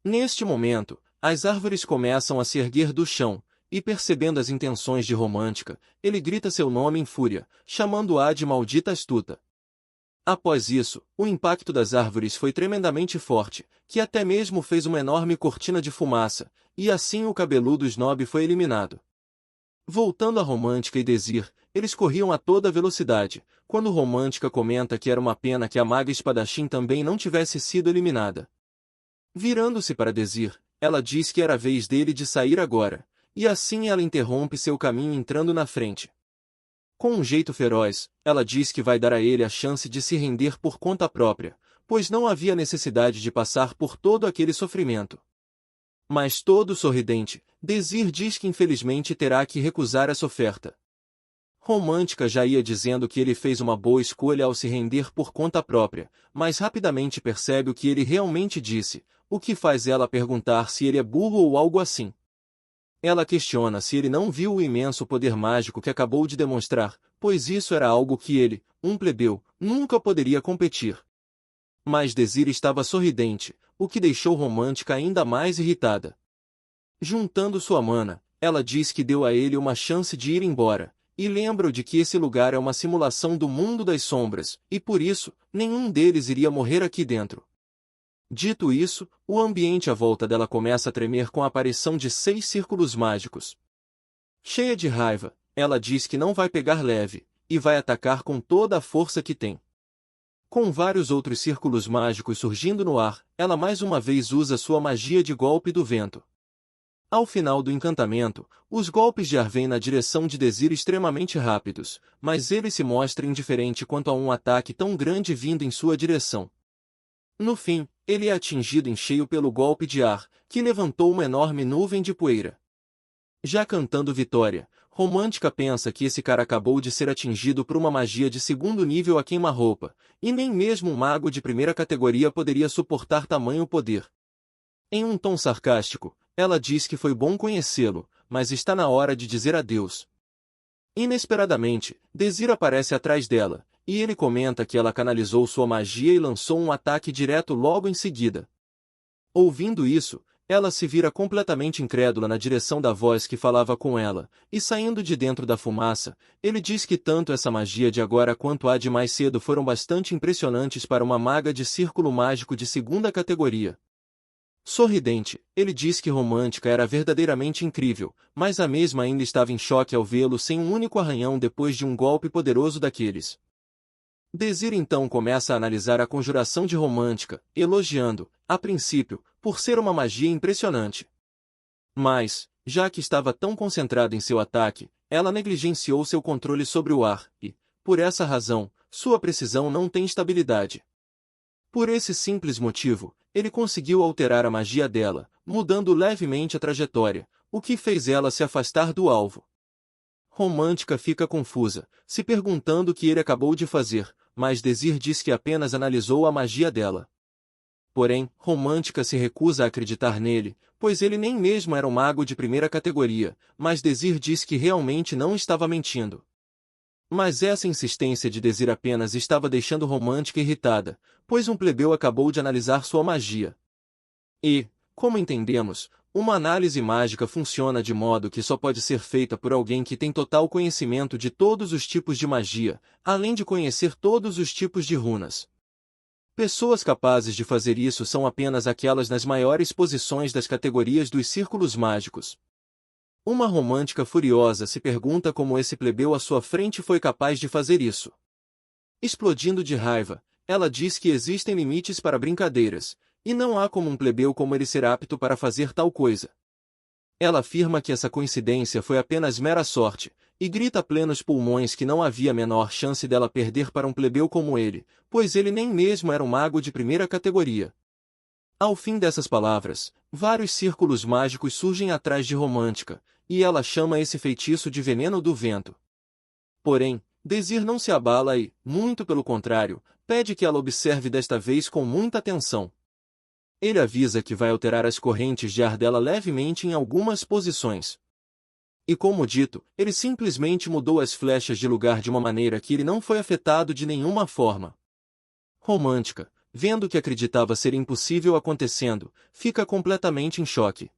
Neste momento, as árvores começam a se erguer do chão, e percebendo as intenções de Romântica, ele grita seu nome em fúria, chamando-a de maldita astuta. Após isso, o impacto das árvores foi tremendamente forte, que até mesmo fez uma enorme cortina de fumaça, e assim o cabeludo Snob foi eliminado. Voltando a Romântica e Désir, eles corriam a toda velocidade, quando Romântica comenta que era uma pena que a maga espadachim também não tivesse sido eliminada. Virando-se para Désir, ela diz que era a vez dele de sair agora, e assim ela interrompe seu caminho entrando na frente. Com um jeito feroz, ela diz que vai dar a ele a chance de se render por conta própria, pois não havia necessidade de passar por todo aquele sofrimento. Mas todo sorridente, Désir diz que infelizmente terá que recusar essa oferta. Romântica já ia dizendo que ele fez uma boa escolha ao se render por conta própria, mas rapidamente percebe o que ele realmente disse, o que faz ela perguntar se ele é burro ou algo assim. Ela questiona se ele não viu o imenso poder mágico que acabou de demonstrar, pois isso era algo que ele, um plebeu, nunca poderia competir. Mas Désir estava sorridente, o que deixou Romântica ainda mais irritada. Juntando sua mana, ela diz que deu a ele uma chance de ir embora, e lembra-o de que esse lugar é uma simulação do mundo das sombras, e por isso, nenhum deles iria morrer aqui dentro. Dito isso, o ambiente à volta dela começa a tremer com a aparição de 6 círculos mágicos. Cheia de raiva, ela diz que não vai pegar leve, e vai atacar com toda a força que tem. Com vários outros círculos mágicos surgindo no ar, ela mais uma vez usa sua magia de golpe do vento. Ao final do encantamento, os golpes de ar vêm na direção de Désir extremamente rápidos, mas ele se mostra indiferente quanto a um ataque tão grande vindo em sua direção. No fim, ele é atingido em cheio pelo golpe de ar, que levantou uma enorme nuvem de poeira. Já cantando vitória, Romântica pensa que esse cara acabou de ser atingido por uma magia de segundo nível a queima-roupa, e nem mesmo um mago de primeira categoria poderia suportar tamanho poder. Em um tom sarcástico, ela diz que foi bom conhecê-lo, mas está na hora de dizer adeus. Inesperadamente, Désir aparece atrás dela, e ele comenta que ela canalizou sua magia e lançou um ataque direto logo em seguida. Ouvindo isso, ela se vira completamente incrédula na direção da voz que falava com ela, e saindo de dentro da fumaça, ele diz que tanto essa magia de agora quanto a de mais cedo foram bastante impressionantes para uma maga de círculo mágico de segunda categoria. Sorridente, ele diz que Romântica era verdadeiramente incrível, mas a mesma ainda estava em choque ao vê-lo sem um único arranhão depois de um golpe poderoso daqueles. Désir então começa a analisar a conjuração de Romântica, elogiando, a princípio, por ser uma magia impressionante. Mas, já que estava tão concentrada em seu ataque, ela negligenciou seu controle sobre o ar, e, por essa razão, sua precisão não tem estabilidade. Por esse simples motivo, ele conseguiu alterar a magia dela, mudando levemente a trajetória, o que fez ela se afastar do alvo. Romântica fica confusa, se perguntando o que ele acabou de fazer, mas Désir diz que apenas analisou a magia dela. Porém, Romântica se recusa a acreditar nele, pois ele nem mesmo era um mago de primeira categoria, mas Désir diz que realmente não estava mentindo. Mas essa insistência de Désir apenas estava deixando Romântica irritada, pois um plebeu acabou de analisar sua magia. E, como entendemos, uma análise mágica funciona de modo que só pode ser feita por alguém que tem total conhecimento de todos os tipos de magia, além de conhecer todos os tipos de runas. Pessoas capazes de fazer isso são apenas aquelas nas maiores posições das categorias dos círculos mágicos. Uma romântica furiosa se pergunta como esse plebeu à sua frente foi capaz de fazer isso. Explodindo de raiva, ela diz que existem limites para brincadeiras, e não há como um plebeu como ele ser apto para fazer tal coisa. Ela afirma que essa coincidência foi apenas mera sorte, e grita a plenos pulmões que não havia a menor chance dela perder para um plebeu como ele, pois ele nem mesmo era um mago de primeira categoria. Ao fim dessas palavras, vários círculos mágicos surgem atrás de Romântica, e ela chama esse feitiço de veneno do vento. Porém, Désir não se abala e, muito pelo contrário, pede que ela observe desta vez com muita atenção. Ele avisa que vai alterar as correntes de ar dela levemente em algumas posições. E como dito, ele simplesmente mudou as flechas de lugar de uma maneira que ele não foi afetado de nenhuma forma. Romântica, vendo o que acreditava ser impossível acontecendo, fica completamente em choque.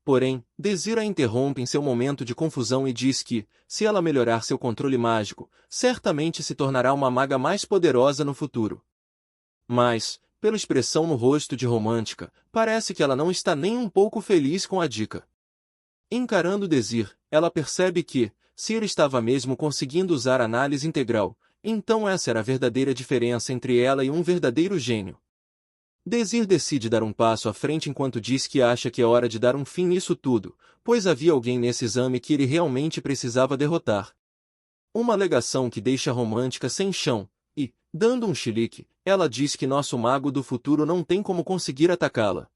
Porém, Désir a interrompe em seu momento de confusão e diz que, se ela melhorar seu controle mágico, certamente se tornará uma maga mais poderosa no futuro. Mas, pela expressão no rosto de Romântica, parece que ela não está nem um pouco feliz com a dica. Encarando Désir, ela percebe que, se ele estava mesmo conseguindo usar análise integral, então essa era a verdadeira diferença entre ela e um verdadeiro gênio. Désir decide dar um passo à frente enquanto diz que acha que é hora de dar um fim nisso tudo, pois havia alguém nesse exame que ele realmente precisava derrotar. Uma alegação que deixa Romântica sem chão, e, dando um chilique, ela diz que nosso mago do futuro não tem como conseguir atacá-la.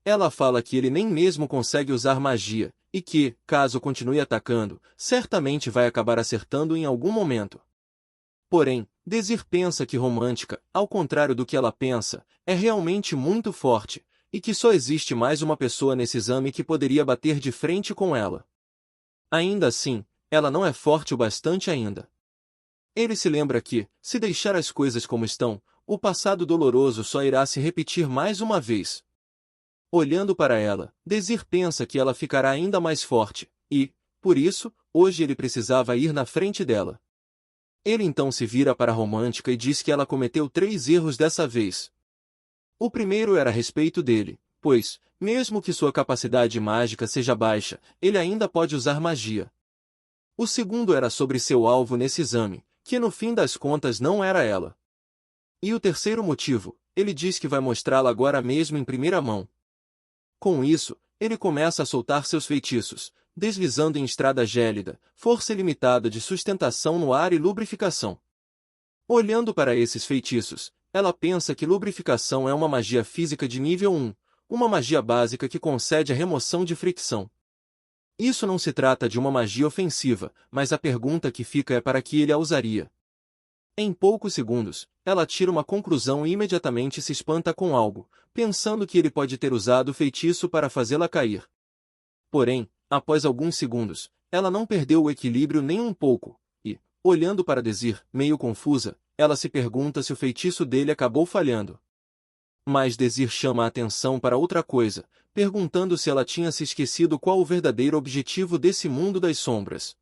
Ela fala que ele nem mesmo consegue usar magia, e que, caso continue atacando, certamente vai acabar acertando em algum momento. Porém, Désir pensa que Romântica, ao contrário do que ela pensa, é realmente muito forte, e que só existe mais uma pessoa nesse exame que poderia bater de frente com ela. Ainda assim, ela não é forte o bastante ainda. Ele se lembra que, se deixar as coisas como estão, o passado doloroso só irá se repetir mais uma vez. Olhando para ela, Désir pensa que ela ficará ainda mais forte, e, por isso, hoje ele precisava ir na frente dela. Ele então se vira para a Romântica e diz que ela cometeu 3 erros dessa vez. O primeiro era a respeito dele, pois, mesmo que sua capacidade mágica seja baixa, ele ainda pode usar magia. O segundo era sobre seu alvo nesse exame, que no fim das contas não era ela. E o terceiro motivo, ele diz que vai mostrá-la agora mesmo em primeira mão. Com isso, ele começa a soltar seus feitiços, deslizando em estrada gélida, força ilimitada de sustentação no ar e lubrificação. Olhando para esses feitiços, ela pensa que lubrificação é uma magia física de nível 1, uma magia básica que concede a remoção de fricção. Isso não se trata de uma magia ofensiva, mas a pergunta que fica é para que ele a usaria. Em poucos segundos, ela tira uma conclusão e imediatamente se espanta com algo, pensando que ele pode ter usado o feitiço para fazê-la cair. Porém, após alguns segundos, ela não perdeu o equilíbrio nem um pouco, e, olhando para Désir, meio confusa, ela se pergunta se o feitiço dele acabou falhando. Mas Désir chama a atenção para outra coisa, perguntando se ela tinha se esquecido qual o verdadeiro objetivo desse mundo das sombras.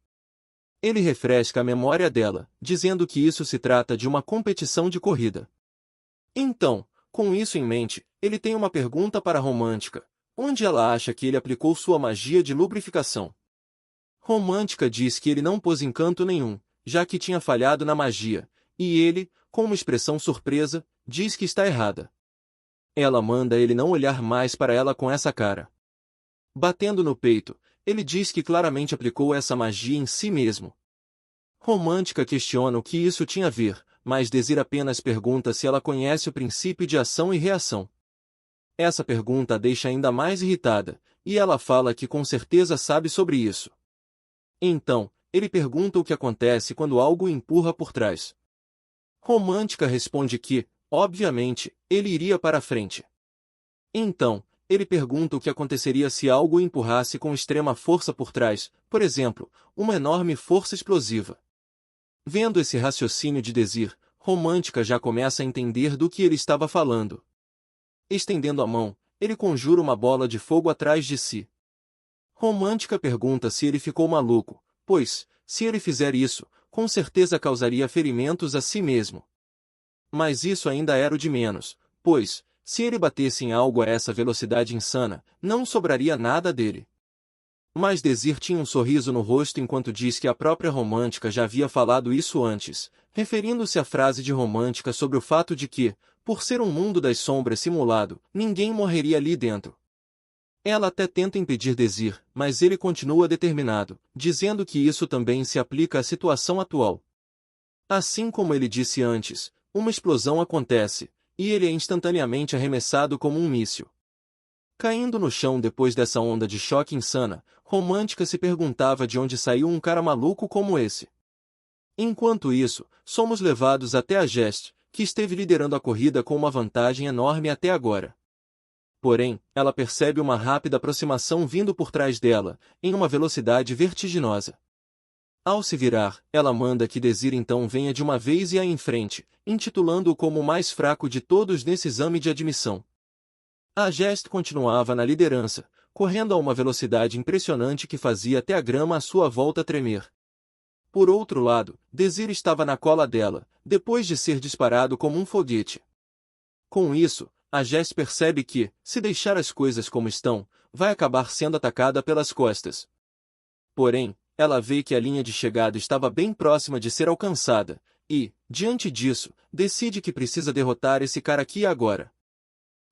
Ele refresca a memória dela, dizendo que isso se trata de uma competição de corrida. Então, com isso em mente, ele tem uma pergunta para a Romântica, onde ela acha que ele aplicou sua magia de lubrificação. Romântica diz que ele não pôs encanto nenhum, já que tinha falhado na magia, e ele, com uma expressão surpresa, diz que está errada. Ela manda ele não olhar mais para ela com essa cara. Batendo no peito, ele diz que claramente aplicou essa magia em si mesmo. Romântica questiona o que isso tinha a ver, mas Désir apenas pergunta se ela conhece o princípio de ação e reação. Essa pergunta a deixa ainda mais irritada, e ela fala que com certeza sabe sobre isso. Então, ele pergunta o que acontece quando algo o empurra por trás. Romântica responde que, obviamente, ele iria para a frente. Então, ele pergunta o que aconteceria se algo o empurrasse com extrema força por trás, por exemplo, uma enorme força explosiva. Vendo esse raciocínio de Désir, Romântica já começa a entender do que ele estava falando. Estendendo a mão, ele conjura uma bola de fogo atrás de si. Romântica pergunta se ele ficou maluco, pois, se ele fizer isso, com certeza causaria ferimentos a si mesmo. Mas isso ainda era o de menos, pois, se ele batesse em algo a essa velocidade insana, não sobraria nada dele. Mas Desir tinha um sorriso no rosto enquanto diz que a própria Romântica já havia falado isso antes, referindo-se à frase de Romântica sobre o fato de que, por ser um mundo das sombras simulado, ninguém morreria ali dentro. Ela até tenta impedir Desir, mas ele continua determinado, dizendo que isso também se aplica à situação atual. Assim como ele disse antes, uma explosão acontece, e ele é instantaneamente arremessado como um míssil. Caindo no chão depois dessa onda de choque insana, Romântica se perguntava de onde saiu um cara maluco como esse. Enquanto isso, somos levados até a Jest, que esteve liderando a corrida com uma vantagem enorme até agora. Porém, ela percebe uma rápida aproximação vindo por trás dela, em uma velocidade vertiginosa. Ao se virar, ela manda que Desir então venha de uma vez e a enfrente, intitulando-o como o mais fraco de todos nesse exame de admissão. A Jest continuava na liderança, correndo a uma velocidade impressionante que fazia até a grama à sua volta tremer. Por outro lado, Desir estava na cola dela, depois de ser disparado como um foguete. Com isso, a Jest percebe que, se deixar as coisas como estão, vai acabar sendo atacada pelas costas. Porém, ela vê que a linha de chegada estava bem próxima de ser alcançada, e, diante disso, decide que precisa derrotar esse cara aqui e agora.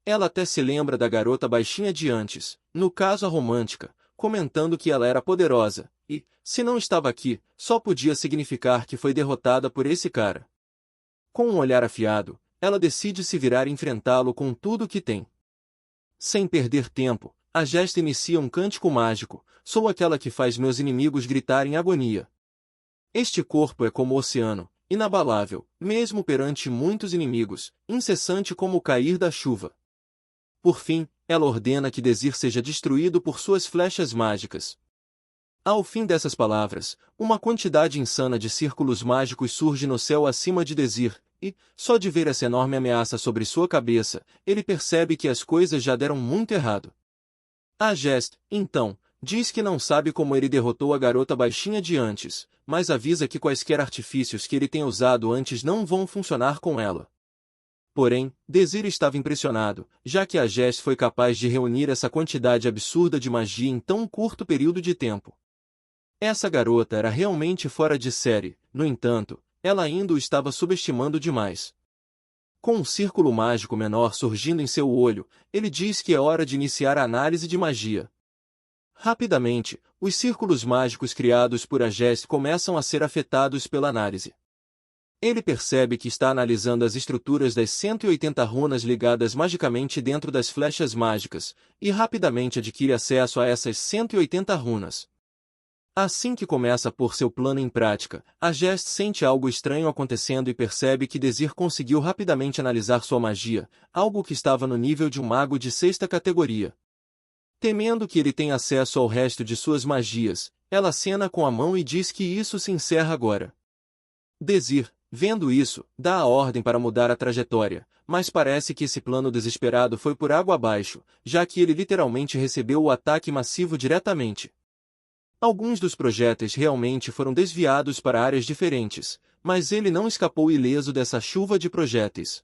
Ela até se lembra da garota baixinha de antes, no caso a Romântica, comentando que ela era poderosa, e, se não estava aqui, só podia significar que foi derrotada por esse cara. Com um olhar afiado, ela decide se virar e enfrentá-lo com tudo o que tem. Sem perder tempo, a Jest inicia um cântico mágico: sou aquela que faz meus inimigos gritar em agonia. Este corpo é como o oceano, inabalável, mesmo perante muitos inimigos, incessante como o cair da chuva. Por fim, ela ordena que Desir seja destruído por suas flechas mágicas. Ao fim dessas palavras, uma quantidade insana de círculos mágicos surge no céu acima de Desir, e, só de ver essa enorme ameaça sobre sua cabeça, ele percebe que as coisas já deram muito errado. A Jest, então, diz que não sabe como ele derrotou a garota baixinha de antes, mas avisa que quaisquer artifícios que ele tenha usado antes não vão funcionar com ela. Porém, Desir estava impressionado, já que a Jest foi capaz de reunir essa quantidade absurda de magia em tão curto período de tempo. Essa garota era realmente fora de série, no entanto, ela ainda o estava subestimando demais. Com um círculo mágico menor surgindo em seu olho, ele diz que é hora de iniciar a análise de magia. Rapidamente, os círculos mágicos criados por a Jest começam a ser afetados pela análise. Ele percebe que está analisando as estruturas das 180 runas ligadas magicamente dentro das flechas mágicas, e rapidamente adquire acesso a essas 180 runas. Assim que começa a pôr seu plano em prática, a Jest sente algo estranho acontecendo e percebe que Desir conseguiu rapidamente analisar sua magia, algo que estava no nível de um mago de 6ª categoria. Temendo que ele tenha acesso ao resto de suas magias, ela acena com a mão e diz que isso se encerra agora. Desir, vendo isso, dá a ordem para mudar a trajetória, mas parece que esse plano desesperado foi por água abaixo, já que ele literalmente recebeu o ataque massivo diretamente. Alguns dos projéteis realmente foram desviados para áreas diferentes, mas ele não escapou ileso dessa chuva de projéteis.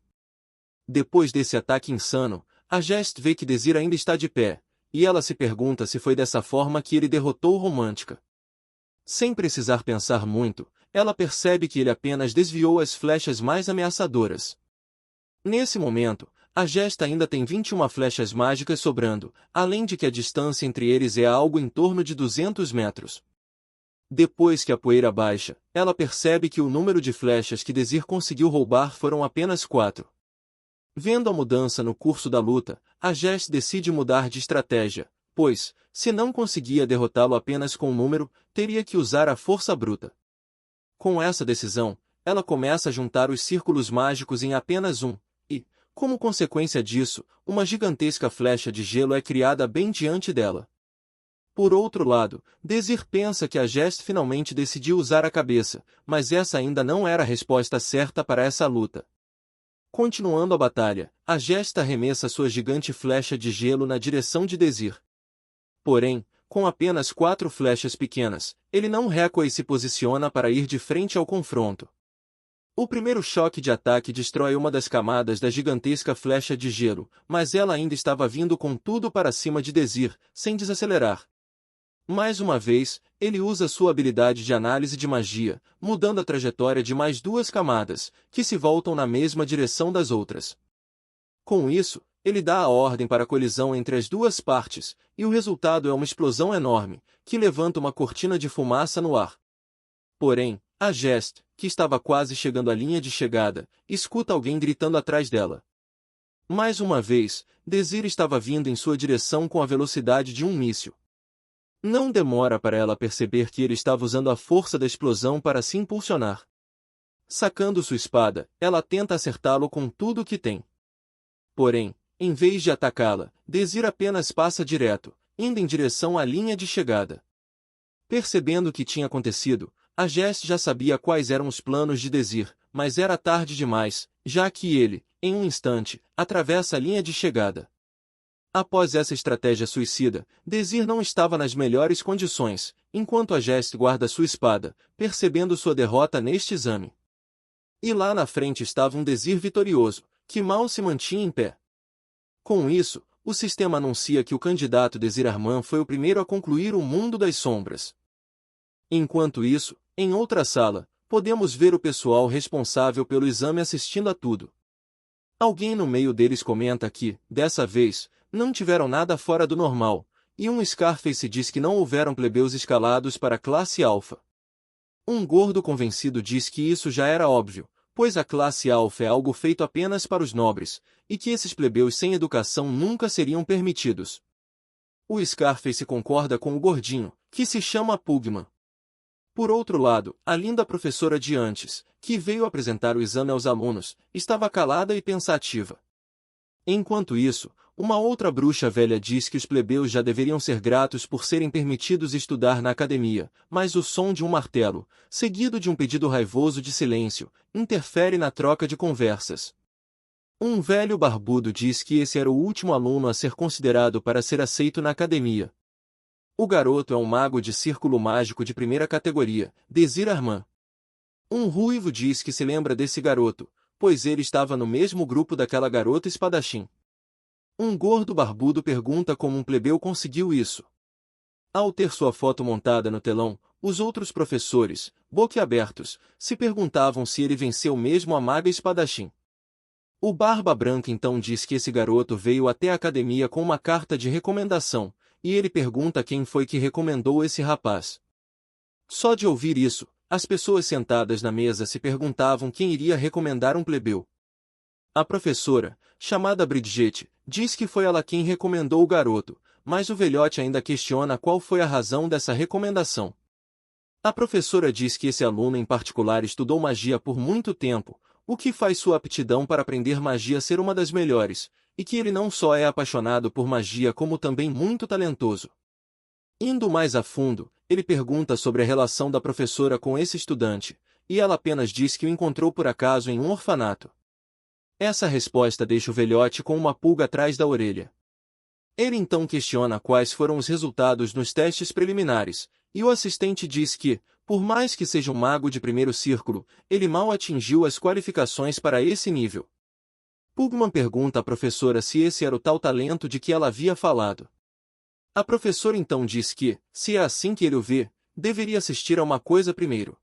Depois desse ataque insano, a Jest vê que Desir ainda está de pé, e ela se pergunta se foi dessa forma que ele derrotou Romântica. Sem precisar pensar muito, ela percebe que ele apenas desviou as flechas mais ameaçadoras. Nesse momento, a Jest ainda tem 21 flechas mágicas sobrando, além de que a distância entre eles é algo em torno de 200 metros. Depois que a poeira baixa, ela percebe que o número de flechas que Desir conseguiu roubar foram apenas 4. Vendo a mudança no curso da luta, a Jest decide mudar de estratégia, pois, se não conseguia derrotá-lo apenas com um número, teria que usar a força bruta. Com essa decisão, ela começa a juntar os círculos mágicos em apenas um, e, como consequência disso, uma gigantesca flecha de gelo é criada bem diante dela. Por outro lado, Desir pensa que a Jest finalmente decidiu usar a cabeça, mas essa ainda não era a resposta certa para essa luta. Continuando a batalha, a Jest arremessa sua gigante flecha de gelo na direção de Desir. Porém, com apenas 4 flechas pequenas, ele não recua e se posiciona para ir de frente ao confronto. O primeiro choque de ataque destrói uma das camadas da gigantesca flecha de gelo, mas ela ainda estava vindo com tudo para cima de Désir, sem desacelerar. Mais uma vez, ele usa sua habilidade de análise de magia, mudando a trajetória de mais duas camadas, que se voltam na mesma direção das outras. Com isso, ele dá a ordem para a colisão entre as duas partes, e o resultado é uma explosão enorme, que levanta uma cortina de fumaça no ar. Porém, a Gest, que estava quase chegando à linha de chegada, escuta alguém gritando atrás dela. Mais uma vez, Désir estava vindo em sua direção com a velocidade de um míssil. Não demora para ela perceber que ele estava usando a força da explosão para se impulsionar. Sacando sua espada, ela tenta acertá-lo com tudo o que tem. Porém, em vez de atacá-la, Désir apenas passa direto, indo em direção à linha de chegada. Percebendo o que tinha acontecido, a Gest já sabia quais eram os planos de Désir, mas era tarde demais, já que ele, em um instante, atravessa a linha de chegada. Após essa estratégia suicida, Désir não estava nas melhores condições, enquanto a Gest guarda sua espada, percebendo sua derrota neste exame. E lá na frente estava um Désir vitorioso, que mal se mantinha em pé. Com isso, o sistema anuncia que o candidato Désir Arman foi o primeiro a concluir o mundo das sombras. Enquanto isso, em outra sala, podemos ver o pessoal responsável pelo exame assistindo a tudo. Alguém no meio deles comenta que, dessa vez, não tiveram nada fora do normal, e um Scarface diz que não houveram plebeus escalados para a classe alfa. Um gordo convencido diz que isso já era óbvio, pois a classe alfa é algo feito apenas para os nobres, e que esses plebeus sem educação nunca seriam permitidos. O Scarface concorda com o gordinho, que se chama Pugman. Por outro lado, a linda professora de antes, que veio apresentar o exame aos alunos, estava calada e pensativa. Enquanto isso, uma outra bruxa velha diz que os plebeus já deveriam ser gratos por serem permitidos estudar na academia, mas o som de um martelo, seguido de um pedido raivoso de silêncio, interfere na troca de conversas. Um velho barbudo diz que esse era o último aluno a ser considerado para ser aceito na academia. O garoto é um mago de círculo mágico de primeira categoria, Désir Arman. Um ruivo diz que se lembra desse garoto, pois ele estava no mesmo grupo daquela garota espadachim. Um gordo barbudo pergunta como um plebeu conseguiu isso. Ao ter sua foto montada no telão, os outros professores, boquiabertos, se perguntavam se ele venceu mesmo a maga espadachim. O Barba Branca então diz que esse garoto veio até a academia com uma carta de recomendação, e ele pergunta quem foi que recomendou esse rapaz. Só de ouvir isso, as pessoas sentadas na mesa se perguntavam quem iria recomendar um plebeu. A professora, chamada Bridget, diz que foi ela quem recomendou o garoto, mas o velhote ainda questiona qual foi a razão dessa recomendação. A professora diz que esse aluno em particular estudou magia por muito tempo, o que faz sua aptidão para aprender magia ser uma das melhores, e que ele não só é apaixonado por magia como também muito talentoso. Indo mais a fundo, ele pergunta sobre a relação da professora com esse estudante, e ela apenas diz que o encontrou por acaso em um orfanato. Essa resposta deixa o velhote com uma pulga atrás da orelha. Ele então questiona quais foram os resultados nos testes preliminares, e o assistente diz que, por mais que seja um mago de primeiro círculo, ele mal atingiu as qualificações para esse nível. Pugman pergunta à professora se esse era o tal talento de que ela havia falado. A professora então diz que, se é assim que ele o vê, deveria assistir a uma coisa primeiro.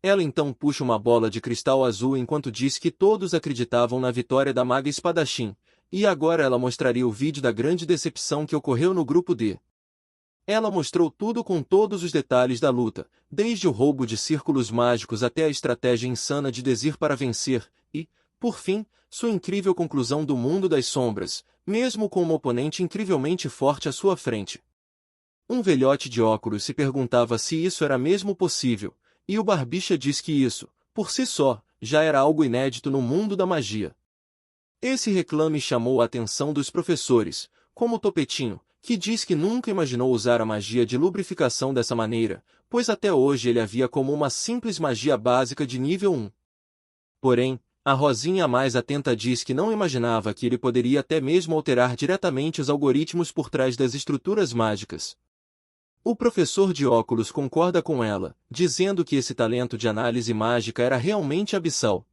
Ela então puxa uma bola de cristal azul enquanto diz que todos acreditavam na vitória da maga espadachim, e agora ela mostraria o vídeo da grande decepção que ocorreu no grupo D. Ela mostrou tudo com todos os detalhes da luta, desde o roubo de círculos mágicos até a estratégia insana de Désir para vencer, e, por fim, sua incrível conclusão do mundo das sombras, mesmo com um oponente incrivelmente forte à sua frente. Um velhote de óculos se perguntava se isso era mesmo possível, e o Barbicha diz que isso, por si só, já era algo inédito no mundo da magia. Esse reclame chamou a atenção dos professores, como Topetinho, que diz que nunca imaginou usar a magia de lubrificação dessa maneira, pois até hoje ele a via como uma simples magia básica de nível 1. Porém, a Rosinha mais atenta diz que não imaginava que ele poderia até mesmo alterar diretamente os algoritmos por trás das estruturas mágicas. O professor de óculos concorda com ela, dizendo que esse talento de análise mágica era realmente abissal.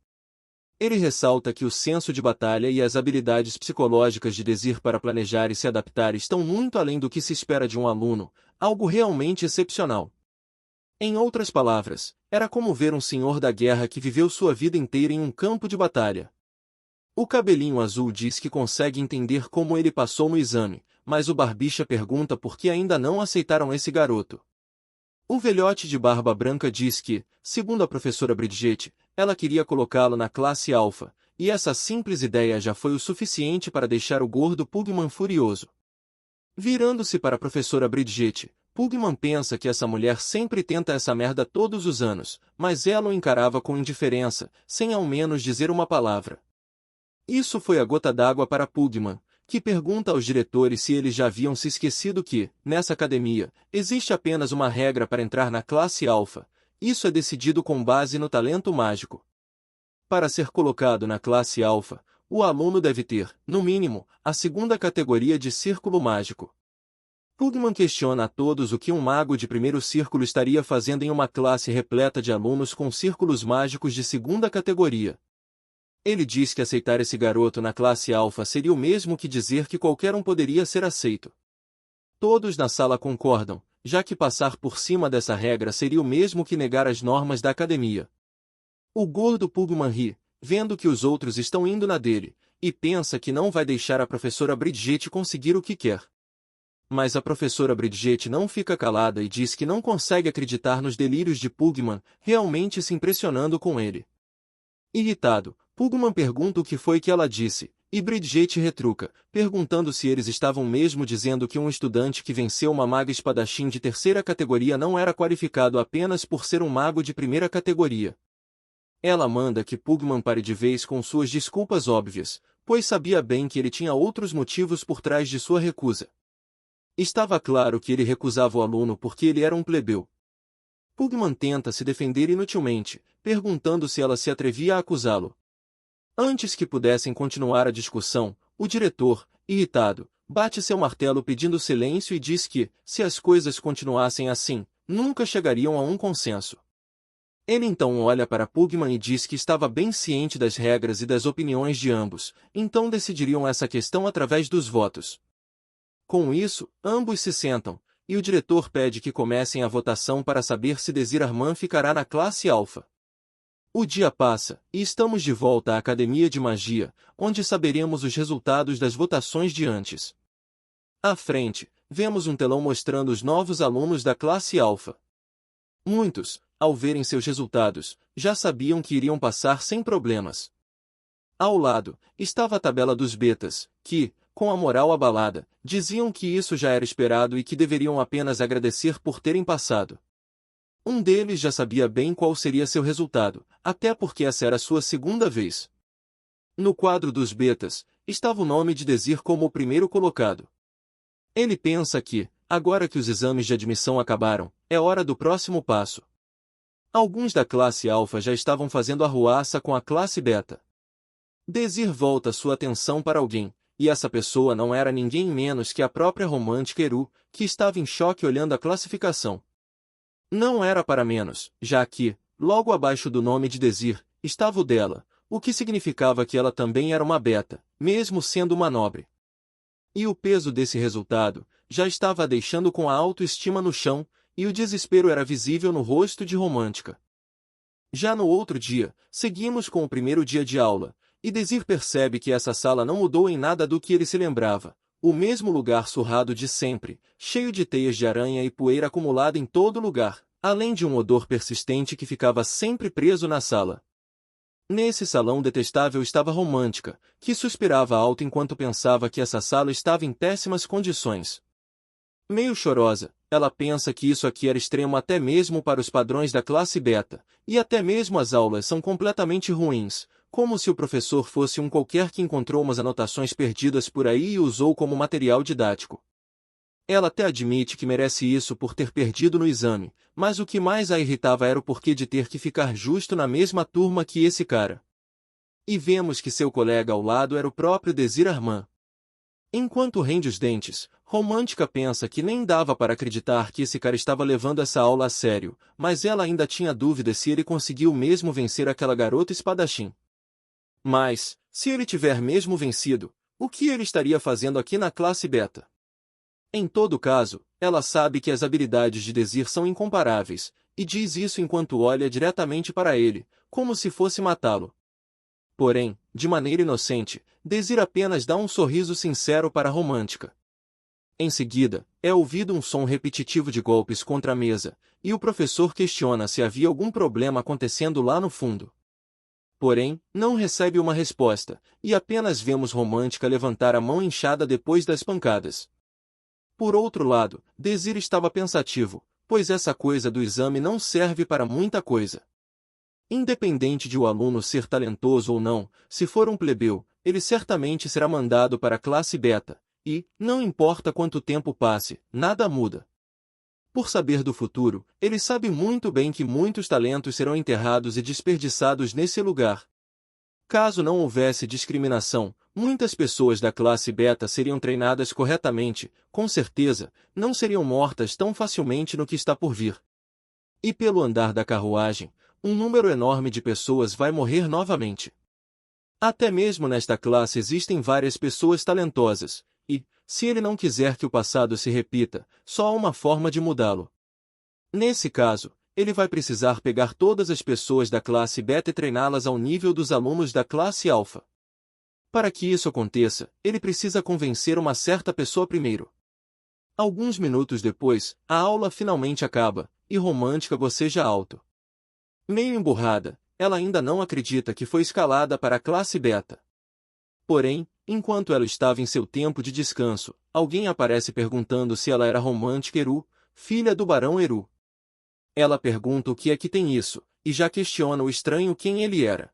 Ele ressalta que o senso de batalha e as habilidades psicológicas de Desir para planejar e se adaptar estão muito além do que se espera de um aluno, algo realmente excepcional. Em outras palavras, era como ver um senhor da guerra que viveu sua vida inteira em um campo de batalha. O cabelinho azul diz que consegue entender como ele passou no exame, mas o Barbicha pergunta por que ainda não aceitaram esse garoto. O velhote de barba branca diz que, segundo a professora Bridget, ela queria colocá-lo na classe alfa, e essa simples ideia já foi o suficiente para deixar o gordo Pugman furioso. Virando-se para a professora Bridget, Pugman pensa que essa mulher sempre tenta essa merda todos os anos, mas ela o encarava com indiferença, sem ao menos dizer uma palavra. Isso foi a gota d'água para Pugman, que pergunta aos diretores se eles já haviam se esquecido que, nessa academia, existe apenas uma regra para entrar na classe alfa. Isso é decidido com base no talento mágico. Para ser colocado na classe alfa, o aluno deve ter, no mínimo, a segunda categoria de círculo mágico. Pugman questiona a todos o que um mago de primeiro círculo estaria fazendo em uma classe repleta de alunos com círculos mágicos de segunda categoria. Ele diz que aceitar esse garoto na classe alfa seria o mesmo que dizer que qualquer um poderia ser aceito. Todos na sala concordam, já que passar por cima dessa regra seria o mesmo que negar as normas da academia. O gordo Pugman ri, vendo que os outros estão indo na dele, e pensa que não vai deixar a professora Bridget conseguir o que quer. Mas a professora Bridget não fica calada e diz que não consegue acreditar nos delírios de Pugman, realmente se impressionando com ele. Irritado, Pugman pergunta o que foi que ela disse, e Bridget retruca, perguntando se eles estavam mesmo dizendo que um estudante que venceu uma maga espadachim de terceira categoria não era qualificado apenas por ser um mago de primeira categoria. Ela manda que Pugman pare de vez com suas desculpas óbvias, pois sabia bem que ele tinha outros motivos por trás de sua recusa. Estava claro que ele recusava o aluno porque ele era um plebeu. Pugman tenta se defender inutilmente, perguntando se ela se atrevia a acusá-lo. Antes que pudessem continuar a discussão, o diretor, irritado, bate seu martelo pedindo silêncio e diz que, se as coisas continuassem assim, nunca chegariam a um consenso. Ele então olha para Pugman e diz que estava bem ciente das regras e das opiniões de ambos, então decidiriam essa questão através dos votos. Com isso, ambos se sentam, e o diretor pede que comecem a votação para saber se Desir Arman ficará na classe alfa. O dia passa, e estamos de volta à Academia de Magia, onde saberemos os resultados das votações de antes. À frente, vemos um telão mostrando os novos alunos da classe alfa. Muitos, ao verem seus resultados, já sabiam que iriam passar sem problemas. Ao lado, estava a tabela dos betas, que, com a moral abalada, diziam que isso já era esperado e que deveriam apenas agradecer por terem passado. Um deles já sabia bem qual seria seu resultado, até porque essa era sua segunda vez. No quadro dos betas, estava o nome de Desir como o primeiro colocado. Ele pensa que, agora que os exames de admissão acabaram, é hora do próximo passo. Alguns da classe alfa já estavam fazendo arruaça com a classe beta. Desir volta sua atenção para alguém, e essa pessoa não era ninguém menos que a própria romântica Eru, que estava em choque olhando a classificação. Não era para menos, já que, logo abaixo do nome de Desir, estava o dela, o que significava que ela também era uma beta, mesmo sendo uma nobre. E o peso desse resultado já estava a deixando com a autoestima no chão, e o desespero era visível no rosto de Romântica. Já no outro dia, seguimos com o primeiro dia de aula, e Desir percebe que essa sala não mudou em nada do que ele se lembrava. O mesmo lugar surrado de sempre, cheio de teias de aranha e poeira acumulada em todo lugar, além de um odor persistente que ficava sempre preso na sala. Nesse salão detestável estava Romântica, que suspirava alto enquanto pensava que essa sala estava em péssimas condições. Meio chorosa, ela pensa que isso aqui era extremo até mesmo para os padrões da classe beta, e até mesmo as aulas são completamente ruins, como se o professor fosse um qualquer que encontrou umas anotações perdidas por aí e usou como material didático. Ela até admite que merece isso por ter perdido no exame, mas o que mais a irritava era o porquê de ter que ficar justo na mesma turma que esse cara. E vemos que seu colega ao lado era o próprio Desir Arman. Enquanto rende os dentes, Romântica pensa que nem dava para acreditar que esse cara estava levando essa aula a sério, mas ela ainda tinha dúvidas se ele conseguiu mesmo vencer aquela garota espadachim. Mas, se ele tiver mesmo vencido, o que ele estaria fazendo aqui na classe beta? Em todo caso, ela sabe que as habilidades de Desir são incomparáveis, e diz isso enquanto olha diretamente para ele, como se fosse matá-lo. Porém, de maneira inocente, Desir apenas dá um sorriso sincero para a Romântica. Em seguida, é ouvido um som repetitivo de golpes contra a mesa, e o professor questiona se havia algum problema acontecendo lá no fundo. Porém, não recebe uma resposta, e apenas vemos Romântica levantar a mão inchada depois das pancadas. Por outro lado, Desir estava pensativo, pois essa coisa do exame não serve para muita coisa. Independente de o aluno ser talentoso ou não, se for um plebeu, ele certamente será mandado para a classe beta, e, não importa quanto tempo passe, nada muda. Por saber do futuro, ele sabe muito bem que muitos talentos serão enterrados e desperdiçados nesse lugar. Caso não houvesse discriminação, muitas pessoas da classe beta seriam treinadas corretamente, com certeza, não seriam mortas tão facilmente no que está por vir. E pelo andar da carruagem, um número enorme de pessoas vai morrer novamente. Até mesmo nesta classe existem várias pessoas talentosas, e, se ele não quiser que o passado se repita, só há uma forma de mudá-lo. Nesse caso, ele vai precisar pegar todas as pessoas da classe beta e treiná-las ao nível dos alunos da classe alfa. Para que isso aconteça, ele precisa convencer uma certa pessoa primeiro. Alguns minutos depois, a aula finalmente acaba, e Romântica boceja alto. Meio emburrada, ela ainda não acredita que foi escalada para a classe beta. Porém, enquanto ela estava em seu tempo de descanso, alguém aparece perguntando se ela era Romântica Eru, filha do Barão Eru. Ela pergunta o que é que tem isso, e já questiona o estranho quem ele era.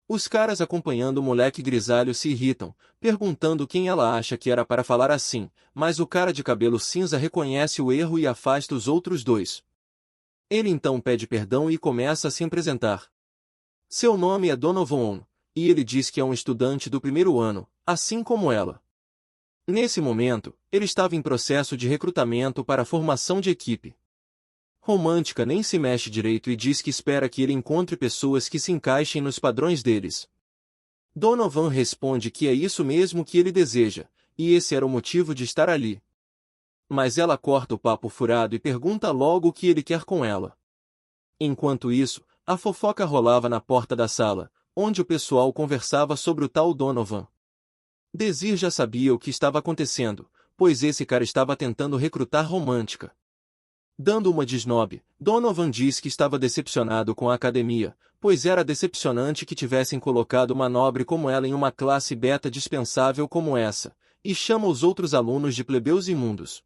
Os caras acompanhando o moleque grisalho se irritam, perguntando quem ela acha que era para falar assim, mas o cara de cabelo cinza reconhece o erro e afasta os outros dois. Ele então pede perdão e começa a se apresentar. Seu nome é Donovan, e ele diz que é um estudante do primeiro ano, assim como ela. Nesse momento, ele estava em processo de recrutamento para a formação de equipe. Romântica nem se mexe direito e diz que espera que ele encontre pessoas que se encaixem nos padrões deles. Donovan responde que é isso mesmo que ele deseja, e esse era o motivo de estar ali. Mas ela corta o papo furado e pergunta logo o que ele quer com ela. Enquanto isso, a fofoca rolava na porta da sala, onde o pessoal conversava sobre o tal Donovan. Desir já sabia o que estava acontecendo, pois esse cara estava tentando recrutar Romântica. Dando uma de snob, Donovan diz que estava decepcionado com a academia, pois era decepcionante que tivessem colocado uma nobre como ela em uma classe beta dispensável como essa, e chama os outros alunos de plebeus imundos.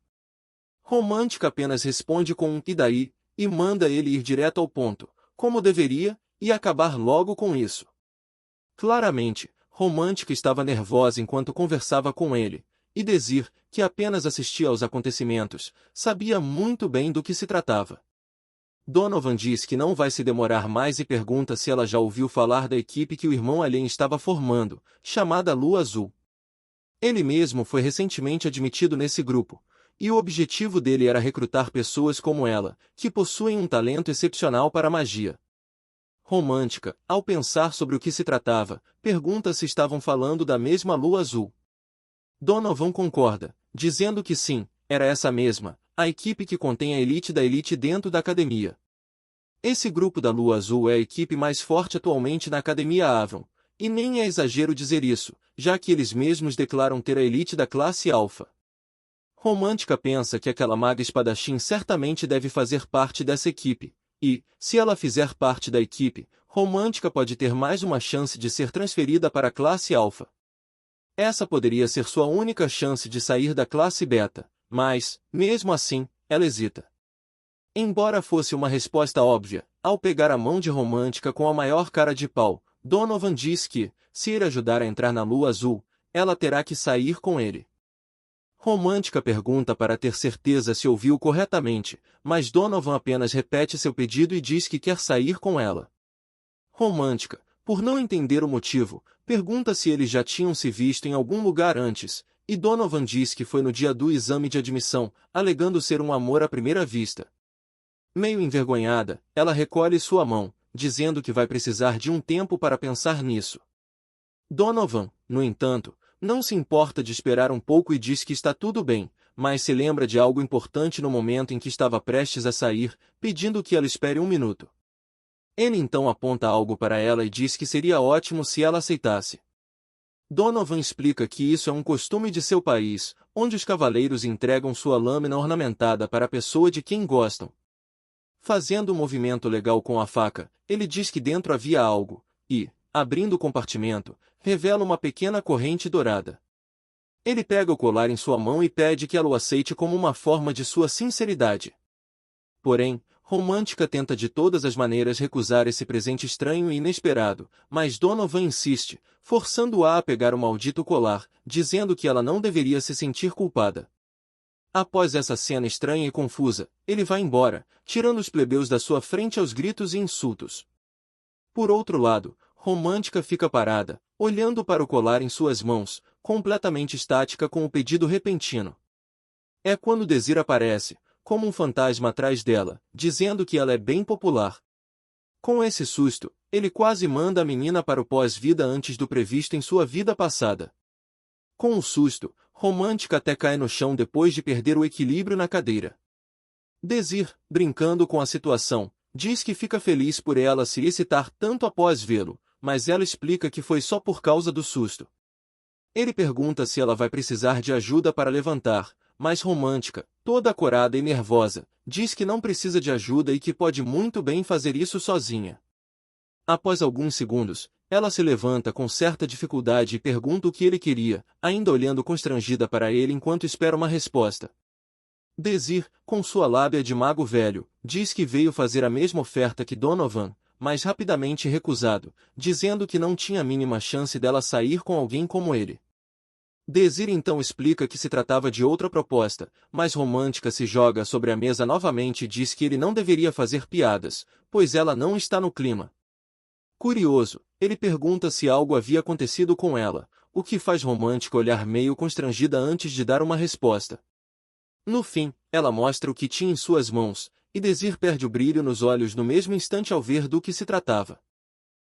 Romântica apenas responde com um "e daí?" e manda ele ir direto ao ponto, como deveria, e acabar logo com isso. Claramente, Romântica estava nervosa enquanto conversava com ele, e Desir, que apenas assistia aos acontecimentos, sabia muito bem do que se tratava. Donovan diz que não vai se demorar mais e pergunta se ela já ouviu falar da equipe que o irmão Alien estava formando, chamada Lua Azul. Ele mesmo foi recentemente admitido nesse grupo, e o objetivo dele era recrutar pessoas como ela, que possuem um talento excepcional para a magia. Romântica, ao pensar sobre o que se tratava, pergunta se estavam falando da mesma Lua Azul. Donovan concorda, dizendo que sim, era essa mesma, a equipe que contém a elite da elite dentro da academia. Esse grupo da Lua Azul é a equipe mais forte atualmente na Academia Avon, e nem é exagero dizer isso, já que eles mesmos declaram ter a elite da classe Alpha. Romântica pensa que aquela maga espadachim certamente deve fazer parte dessa equipe, e, se ela fizer parte da equipe, Romântica pode ter mais uma chance de ser transferida para a classe Alpha. Essa poderia ser sua única chance de sair da classe Beta, mas, mesmo assim, ela hesita. Embora fosse uma resposta óbvia, ao pegar a mão de Romântica com a maior cara de pau, Donovan diz que, se ele ajudar a entrar na Lua Azul, ela terá que sair com ele. Romântica pergunta para ter certeza se ouviu corretamente, mas Donovan apenas repete seu pedido e diz que quer sair com ela. Romântica, por não entender o motivo, pergunta se eles já tinham se visto em algum lugar antes, E Donovan diz que foi no dia do exame de admissão, alegando ser um amor à primeira vista. Meio envergonhada, ela recolhe sua mão, dizendo que vai precisar de um tempo para pensar nisso. Donovan, no entanto, não se importa de esperar um pouco e diz que está tudo bem, mas se lembra de algo importante no momento em que estava prestes a sair, pedindo que ela espere um minuto. Anne então aponta algo para ela e diz que seria ótimo se ela aceitasse. Donovan explica que isso é um costume de seu país, onde os cavaleiros entregam sua lâmina ornamentada para a pessoa de quem gostam. Fazendo um movimento legal com a faca, ele diz que dentro havia algo, e, abrindo o compartimento, revela uma pequena corrente dourada. Ele pega o colar em sua mão e pede que ela o aceite como uma forma de sua sinceridade. Porém, Romântica tenta de todas as maneiras recusar esse presente estranho e inesperado, mas Donovan insiste, forçando-a a pegar o maldito colar, dizendo que ela não deveria se sentir culpada. Após essa cena estranha e confusa, ele vai embora, tirando os plebeus da sua frente aos gritos e insultos. Por outro lado, Romântica fica parada, olhando para o colar em suas mãos, completamente estática com o pedido repentino. É quando Desir aparece, como um fantasma atrás dela, dizendo que ela é bem popular. Com esse susto, ele quase manda a menina para o pós-vida antes do previsto em sua vida passada. Com o susto, Romântica até cai no chão depois de perder o equilíbrio na cadeira. Desir, brincando com a situação, diz que fica feliz por ela se excitar tanto após vê-lo, mas ela explica que foi só por causa do susto. Ele pergunta se ela vai precisar de ajuda para levantar, mas Romântica, toda corada e nervosa, diz que não precisa de ajuda e que pode muito bem fazer isso sozinha. Após alguns segundos, ela se levanta com certa dificuldade e pergunta o que ele queria, ainda olhando constrangida para ele enquanto espera uma resposta. Desir, com sua lábia de mago velho, diz que veio fazer a mesma oferta que Donovan, mas rapidamente recusado, dizendo que não tinha a mínima chance dela sair com alguém como ele. Desir então explica que se tratava de outra proposta, mas Romântica se joga sobre a mesa novamente e diz que ele não deveria fazer piadas, pois ela não está no clima. Curioso, ele pergunta se algo havia acontecido com ela, o que faz Romântica olhar meio constrangida antes de dar uma resposta. No fim, ela mostra o que tinha em suas mãos, e Desir perde o brilho nos olhos no mesmo instante ao ver do que se tratava.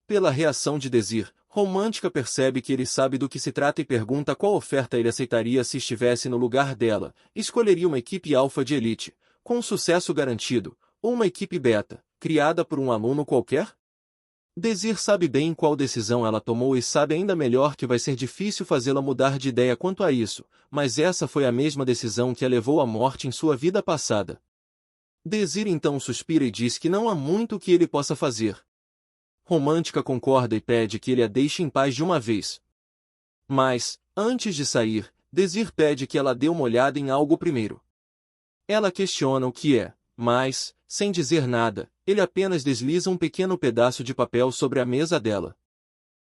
Pela reação de Desir, Romântica percebe que ele sabe do que se trata e pergunta qual oferta ele aceitaria se estivesse no lugar dela. Escolheria uma equipe alfa de elite, com sucesso garantido, ou uma equipe beta, criada por um aluno qualquer? Desir sabe bem qual decisão ela tomou e sabe ainda melhor que vai ser difícil fazê-la mudar de ideia quanto a isso, mas essa foi a mesma decisão que a levou à morte em sua vida passada. Desir então suspira e diz que não há muito que ele possa fazer. Romântica concorda e pede que ele a deixe em paz de uma vez. Mas, antes de sair, Desir pede que ela dê uma olhada em algo primeiro. Ela questiona o que é, mas, sem dizer nada, ele apenas desliza um pequeno pedaço de papel sobre a mesa dela.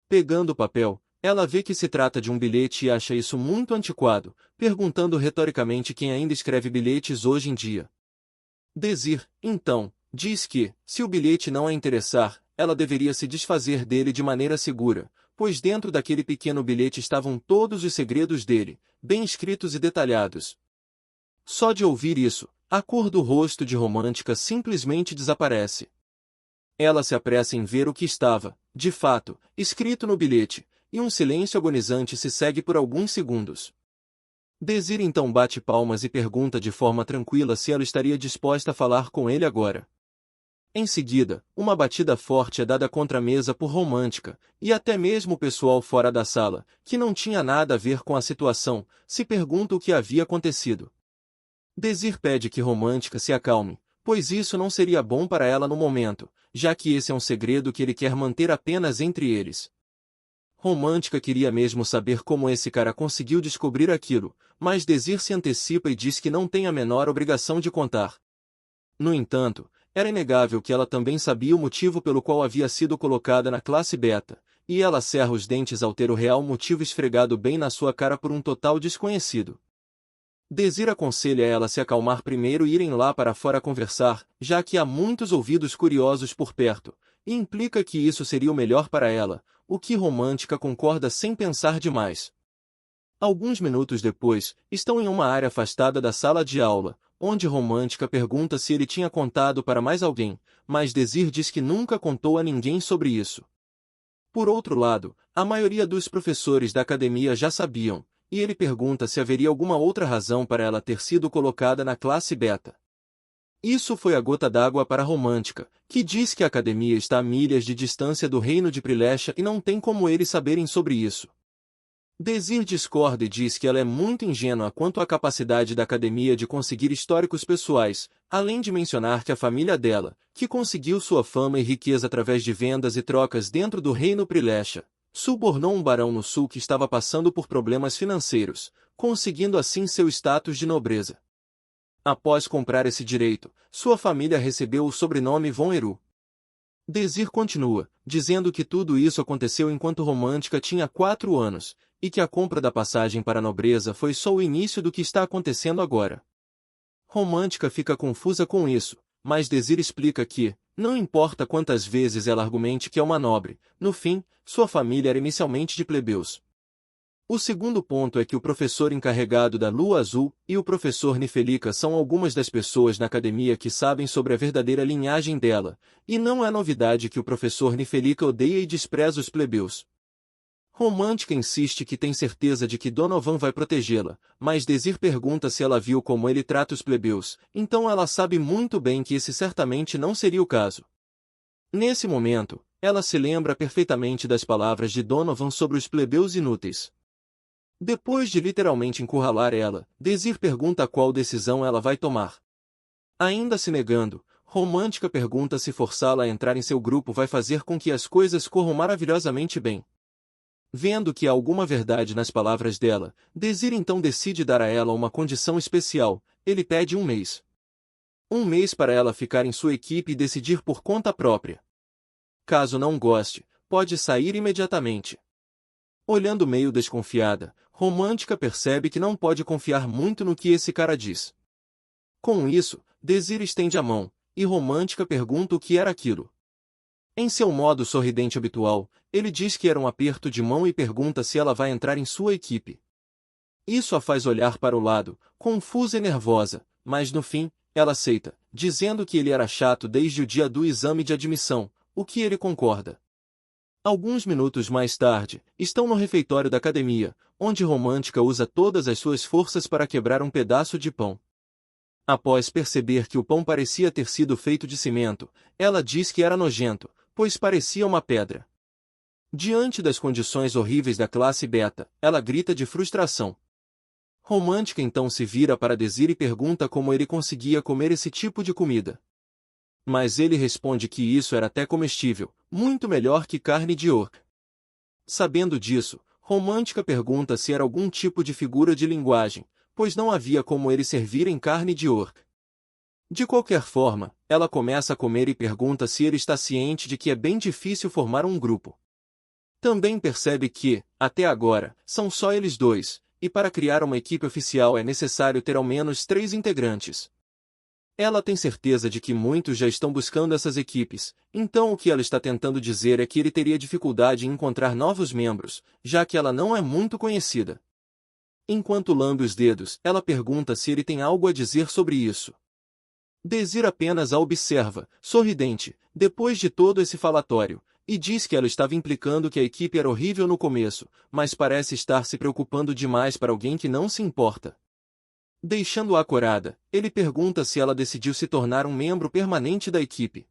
Pegando o papel, ela vê que se trata de um bilhete e acha isso muito antiquado, perguntando retoricamente quem ainda escreve bilhetes hoje em dia. Desir, então, diz que, se o bilhete não a interessar, ela deveria se desfazer dele de maneira segura, pois dentro daquele pequeno bilhete estavam todos os segredos dele, bem escritos e detalhados. Só de ouvir isso, a cor do rosto de Romântica simplesmente desaparece. Ela se apressa em ver o que estava, de fato, escrito no bilhete, e um silêncio agonizante se segue por alguns segundos. Desir então bate palmas e pergunta de forma tranquila se ela estaria disposta a falar com ele agora. Em seguida, uma batida forte é dada contra a mesa por Romântica, e até mesmo o pessoal fora da sala, que não tinha nada a ver com a situação, se pergunta o que havia acontecido. Desir pede que Romântica se acalme, pois isso não seria bom para ela no momento, já que esse é um segredo que ele quer manter apenas entre eles. Romântica queria mesmo saber como esse cara conseguiu descobrir aquilo, mas Desir se antecipa e diz que não tem a menor obrigação de contar. No entanto, era inegável que ela também sabia o motivo pelo qual havia sido colocada na classe beta, e ela cerra os dentes ao ter o real motivo esfregado bem na sua cara por um total desconhecido. Desir aconselha ela se acalmar primeiro e irem lá para fora conversar, já que há muitos ouvidos curiosos por perto, e implica que isso seria o melhor para ela, o que Romântica concorda sem pensar demais. Alguns minutos depois, estão em uma área afastada da sala de aula, onde Romântica pergunta se ele tinha contado para mais alguém, mas Desir diz que nunca contou a ninguém sobre isso. Por outro lado, a maioria dos professores da academia já sabiam, e ele pergunta se haveria alguma outra razão para ela ter sido colocada na classe beta. Isso foi a gota d'água para Romântica, que diz que a academia está a milhas de distância do reino de Prilesha e não tem como eles saberem sobre isso. Desir discorda e diz que ela é muito ingênua quanto à capacidade da academia de conseguir históricos pessoais, além de mencionar que a família dela, que conseguiu sua fama e riqueza através de vendas e trocas dentro do reino Prilesha, subornou um barão no sul que estava passando por problemas financeiros, conseguindo assim seu status de nobreza. Após comprar esse direito, sua família recebeu o sobrenome Von Eru. Desir continua, dizendo que tudo isso aconteceu enquanto Romântica tinha 4 anos, e que a compra da passagem para a nobreza foi só o início do que está acontecendo agora. Romântica fica confusa com isso, mas Desir explica que, não importa quantas vezes ela argumente que é uma nobre, no fim, sua família era inicialmente de plebeus. O segundo ponto é que o professor encarregado da Lua Azul e o professor Nifelica são algumas das pessoas na academia que sabem sobre a verdadeira linhagem dela, e não é novidade que o professor Nifelica odeia e despreza os plebeus. Romântica insiste que tem certeza de que Donovan vai protegê-la, mas Desir pergunta se ela viu como ele trata os plebeus, então ela sabe muito bem que esse certamente não seria o caso. Nesse momento, ela se lembra perfeitamente das palavras de Donovan sobre os plebeus inúteis. Depois de literalmente encurralar ela, Desir pergunta qual decisão ela vai tomar. Ainda se negando, Romântica pergunta se forçá-la a entrar em seu grupo vai fazer com que as coisas corram maravilhosamente bem. Vendo que há alguma verdade nas palavras dela, Desir então decide dar a ela uma condição especial, ele pede 1 mês. 1 mês para ela ficar em sua equipe e decidir por conta própria. Caso não goste, pode sair imediatamente. Olhando meio desconfiada, Romântica percebe que não pode confiar muito no que esse cara diz. Com isso, Desir estende a mão, e Romântica pergunta o que era aquilo. Em seu modo sorridente habitual, ele diz que era um aperto de mão e pergunta se ela vai entrar em sua equipe. Isso a faz olhar para o lado, confusa e nervosa, mas no fim, ela aceita, dizendo que ele era chato desde o dia do exame de admissão, o que ele concorda. Alguns minutos mais tarde, estão no refeitório da academia, onde Romântica usa todas as suas forças para quebrar um pedaço de pão. Após perceber que o pão parecia ter sido feito de cimento, ela diz que era nojento, pois parecia uma pedra. Diante das condições horríveis da classe beta, ela grita de frustração. Romântica então se vira para Desir e pergunta como ele conseguia comer esse tipo de comida. Mas ele responde que isso era até comestível, muito melhor que carne de orc. Sabendo disso, Romântica pergunta se era algum tipo de figura de linguagem, pois não havia como ele servir em carne de orc. De qualquer forma, ela começa a comer e pergunta se ele está ciente de que é bem difícil formar um grupo. Também percebe que, até agora, são só eles dois, e para criar uma equipe oficial é necessário ter ao menos 3 integrantes. Ela tem certeza de que muitos já estão buscando essas equipes, então o que ela está tentando dizer é que ele teria dificuldade em encontrar novos membros, já que ela não é muito conhecida. Enquanto lambe os dedos, ela pergunta se ele tem algo a dizer sobre isso. Desir apenas a observa, sorridente, depois de todo esse falatório, e diz que ela estava implicando que a equipe era horrível no começo, mas parece estar se preocupando demais para alguém que não se importa. Deixando-a corada, ele pergunta se ela decidiu se tornar um membro permanente da equipe.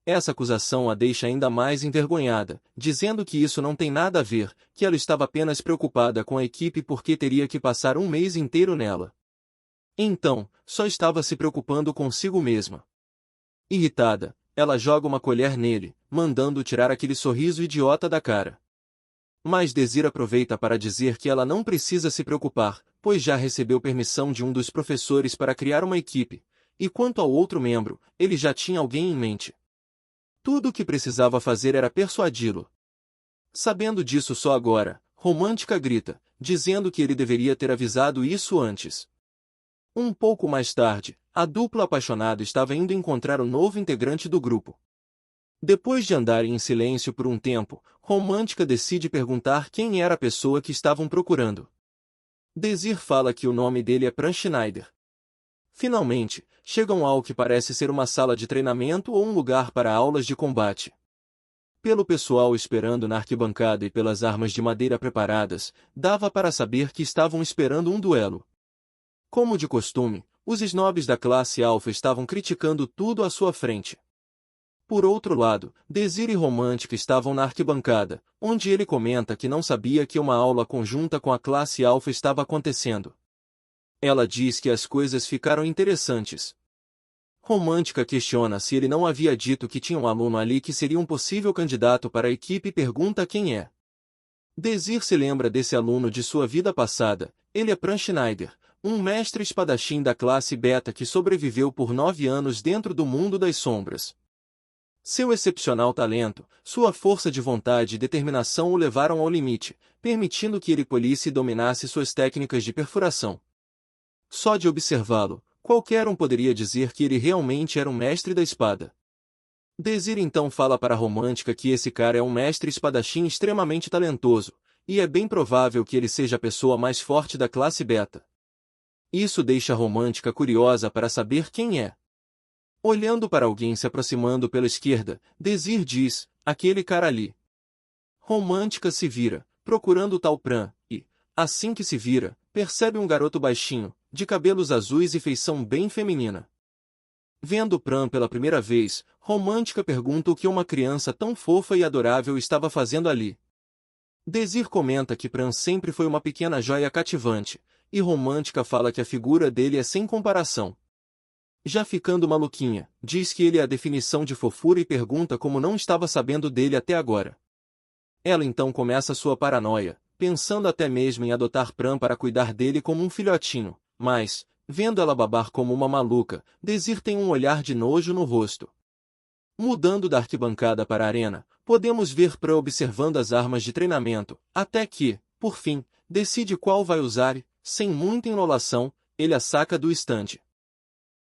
Essa acusação a deixa ainda mais envergonhada, dizendo que isso não tem nada a ver, que ela estava apenas preocupada com a equipe porque teria que passar 1 mês inteiro nela. Então, só estava se preocupando consigo mesma. Irritada, ela joga uma colher nele, mandando-o tirar aquele sorriso idiota da cara. Mas Desir aproveita para dizer que ela não precisa se preocupar, pois já recebeu permissão de um dos professores para criar uma equipe, e quanto ao outro membro, ele já tinha alguém em mente. Tudo o que precisava fazer era persuadi-lo. Sabendo disso só agora, Romântica grita, dizendo que ele deveria ter avisado isso antes. Um pouco mais tarde, a dupla apaixonada estava indo encontrar o novo integrante do grupo. Depois de andarem em silêncio por um tempo, Romântica decide perguntar quem era a pessoa que estavam procurando. Desir fala que o nome dele é Pran Schneider. Finalmente, chegam ao que parece ser uma sala de treinamento ou um lugar para aulas de combate. Pelo pessoal esperando na arquibancada e pelas armas de madeira preparadas, dava para saber que estavam esperando um duelo. Como de costume, os snobs da classe alfa estavam criticando tudo à sua frente. Por outro lado, Desir e Romântica estavam na arquibancada, onde ele comenta que não sabia que uma aula conjunta com a classe alfa estava acontecendo. Ela diz que as coisas ficaram interessantes. Romântica questiona se ele não havia dito que tinha um aluno ali que seria um possível candidato para a equipe e pergunta quem é. Desir se lembra desse aluno de sua vida passada. Ele é Pran Schneider, um mestre espadachim da classe Beta que sobreviveu por 9 anos dentro do mundo das sombras. Seu excepcional talento, sua força de vontade e determinação o levaram ao limite, permitindo que ele polisse e dominasse suas técnicas de perfuração. Só de observá-lo, qualquer um poderia dizer que ele realmente era um mestre da espada. Desir então fala para a Romântica que esse cara é um mestre espadachim extremamente talentoso, e é bem provável que ele seja a pessoa mais forte da classe Beta. Isso deixa a Romântica curiosa para saber quem é. Olhando para alguém se aproximando pela esquerda, Desir diz, aquele cara ali. Romântica se vira, procurando tal Pran, e, assim que se vira, percebe um garoto baixinho, de cabelos azuis e feição bem feminina. Vendo Pran pela primeira vez, Romântica pergunta o que uma criança tão fofa e adorável estava fazendo ali. Desir comenta que Pran sempre foi uma pequena joia cativante, e Romântica fala que a figura dele é sem comparação. Já ficando maluquinha, diz que ele é a definição de fofura e pergunta como não estava sabendo dele até agora. Ela então começa sua paranoia, pensando até mesmo em adotar Pran para cuidar dele como um filhotinho, mas, vendo ela babar como uma maluca, Desir tem um olhar de nojo no rosto. Mudando da arquibancada para a arena, podemos ver Pran observando as armas de treinamento, até que, por fim, decide qual vai usar e, sem muita enrolação, ele a saca do estande.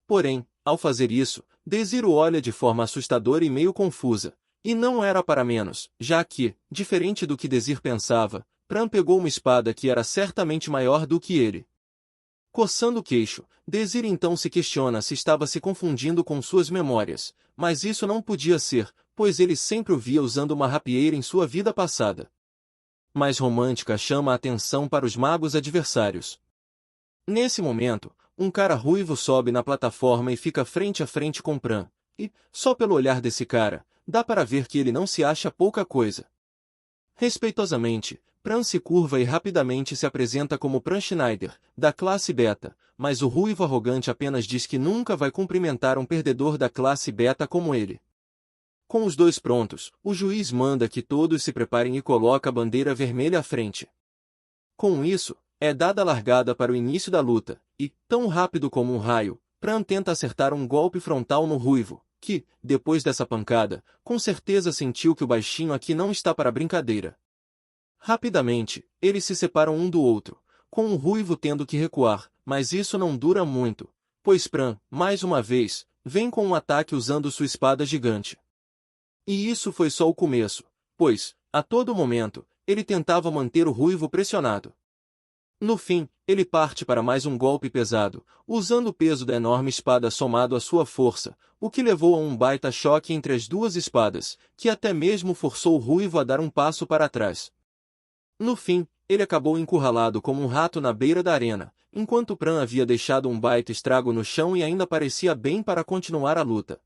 Porém, ao fazer isso, Desir o olha de forma assustadora e meio confusa, e não era para menos, já que, diferente do que Desir pensava, Pran pegou uma espada que era certamente maior do que ele. Coçando o queixo, Desir então se questiona se estava se confundindo com suas memórias, mas isso não podia ser, pois ele sempre o via usando uma rapieira em sua vida passada. Mas Romântica chama a atenção para os magos adversários. Nesse momento, um cara ruivo sobe na plataforma e fica frente a frente com Pran, e, só pelo olhar desse cara, dá para ver que ele não se acha pouca coisa. Respeitosamente, Pran se curva e rapidamente se apresenta como Pran Schneider, da classe Beta, mas o ruivo arrogante apenas diz que nunca vai cumprimentar um perdedor da classe Beta como ele. Com os dois prontos, o juiz manda que todos se preparem e coloca a bandeira vermelha à frente. Com isso, é dada a largada para o início da luta, e, tão rápido como um raio, Pran tenta acertar um golpe frontal no ruivo, que, depois dessa pancada, com certeza sentiu que o baixinho aqui não está para brincadeira. Rapidamente, eles se separam um do outro, com o ruivo tendo que recuar, mas isso não dura muito, pois Pran, mais uma vez, vem com um ataque usando sua espada gigante. E isso foi só o começo, pois, a todo momento, ele tentava manter o ruivo pressionado. No fim, ele parte para mais um golpe pesado, usando o peso da enorme espada somado à sua força, o que levou a um baita choque entre as duas espadas, que até mesmo forçou o ruivo a dar um passo para trás. No fim, ele acabou encurralado como um rato na beira da arena, enquanto Pran havia deixado um baita estrago no chão e ainda parecia bem para continuar a luta.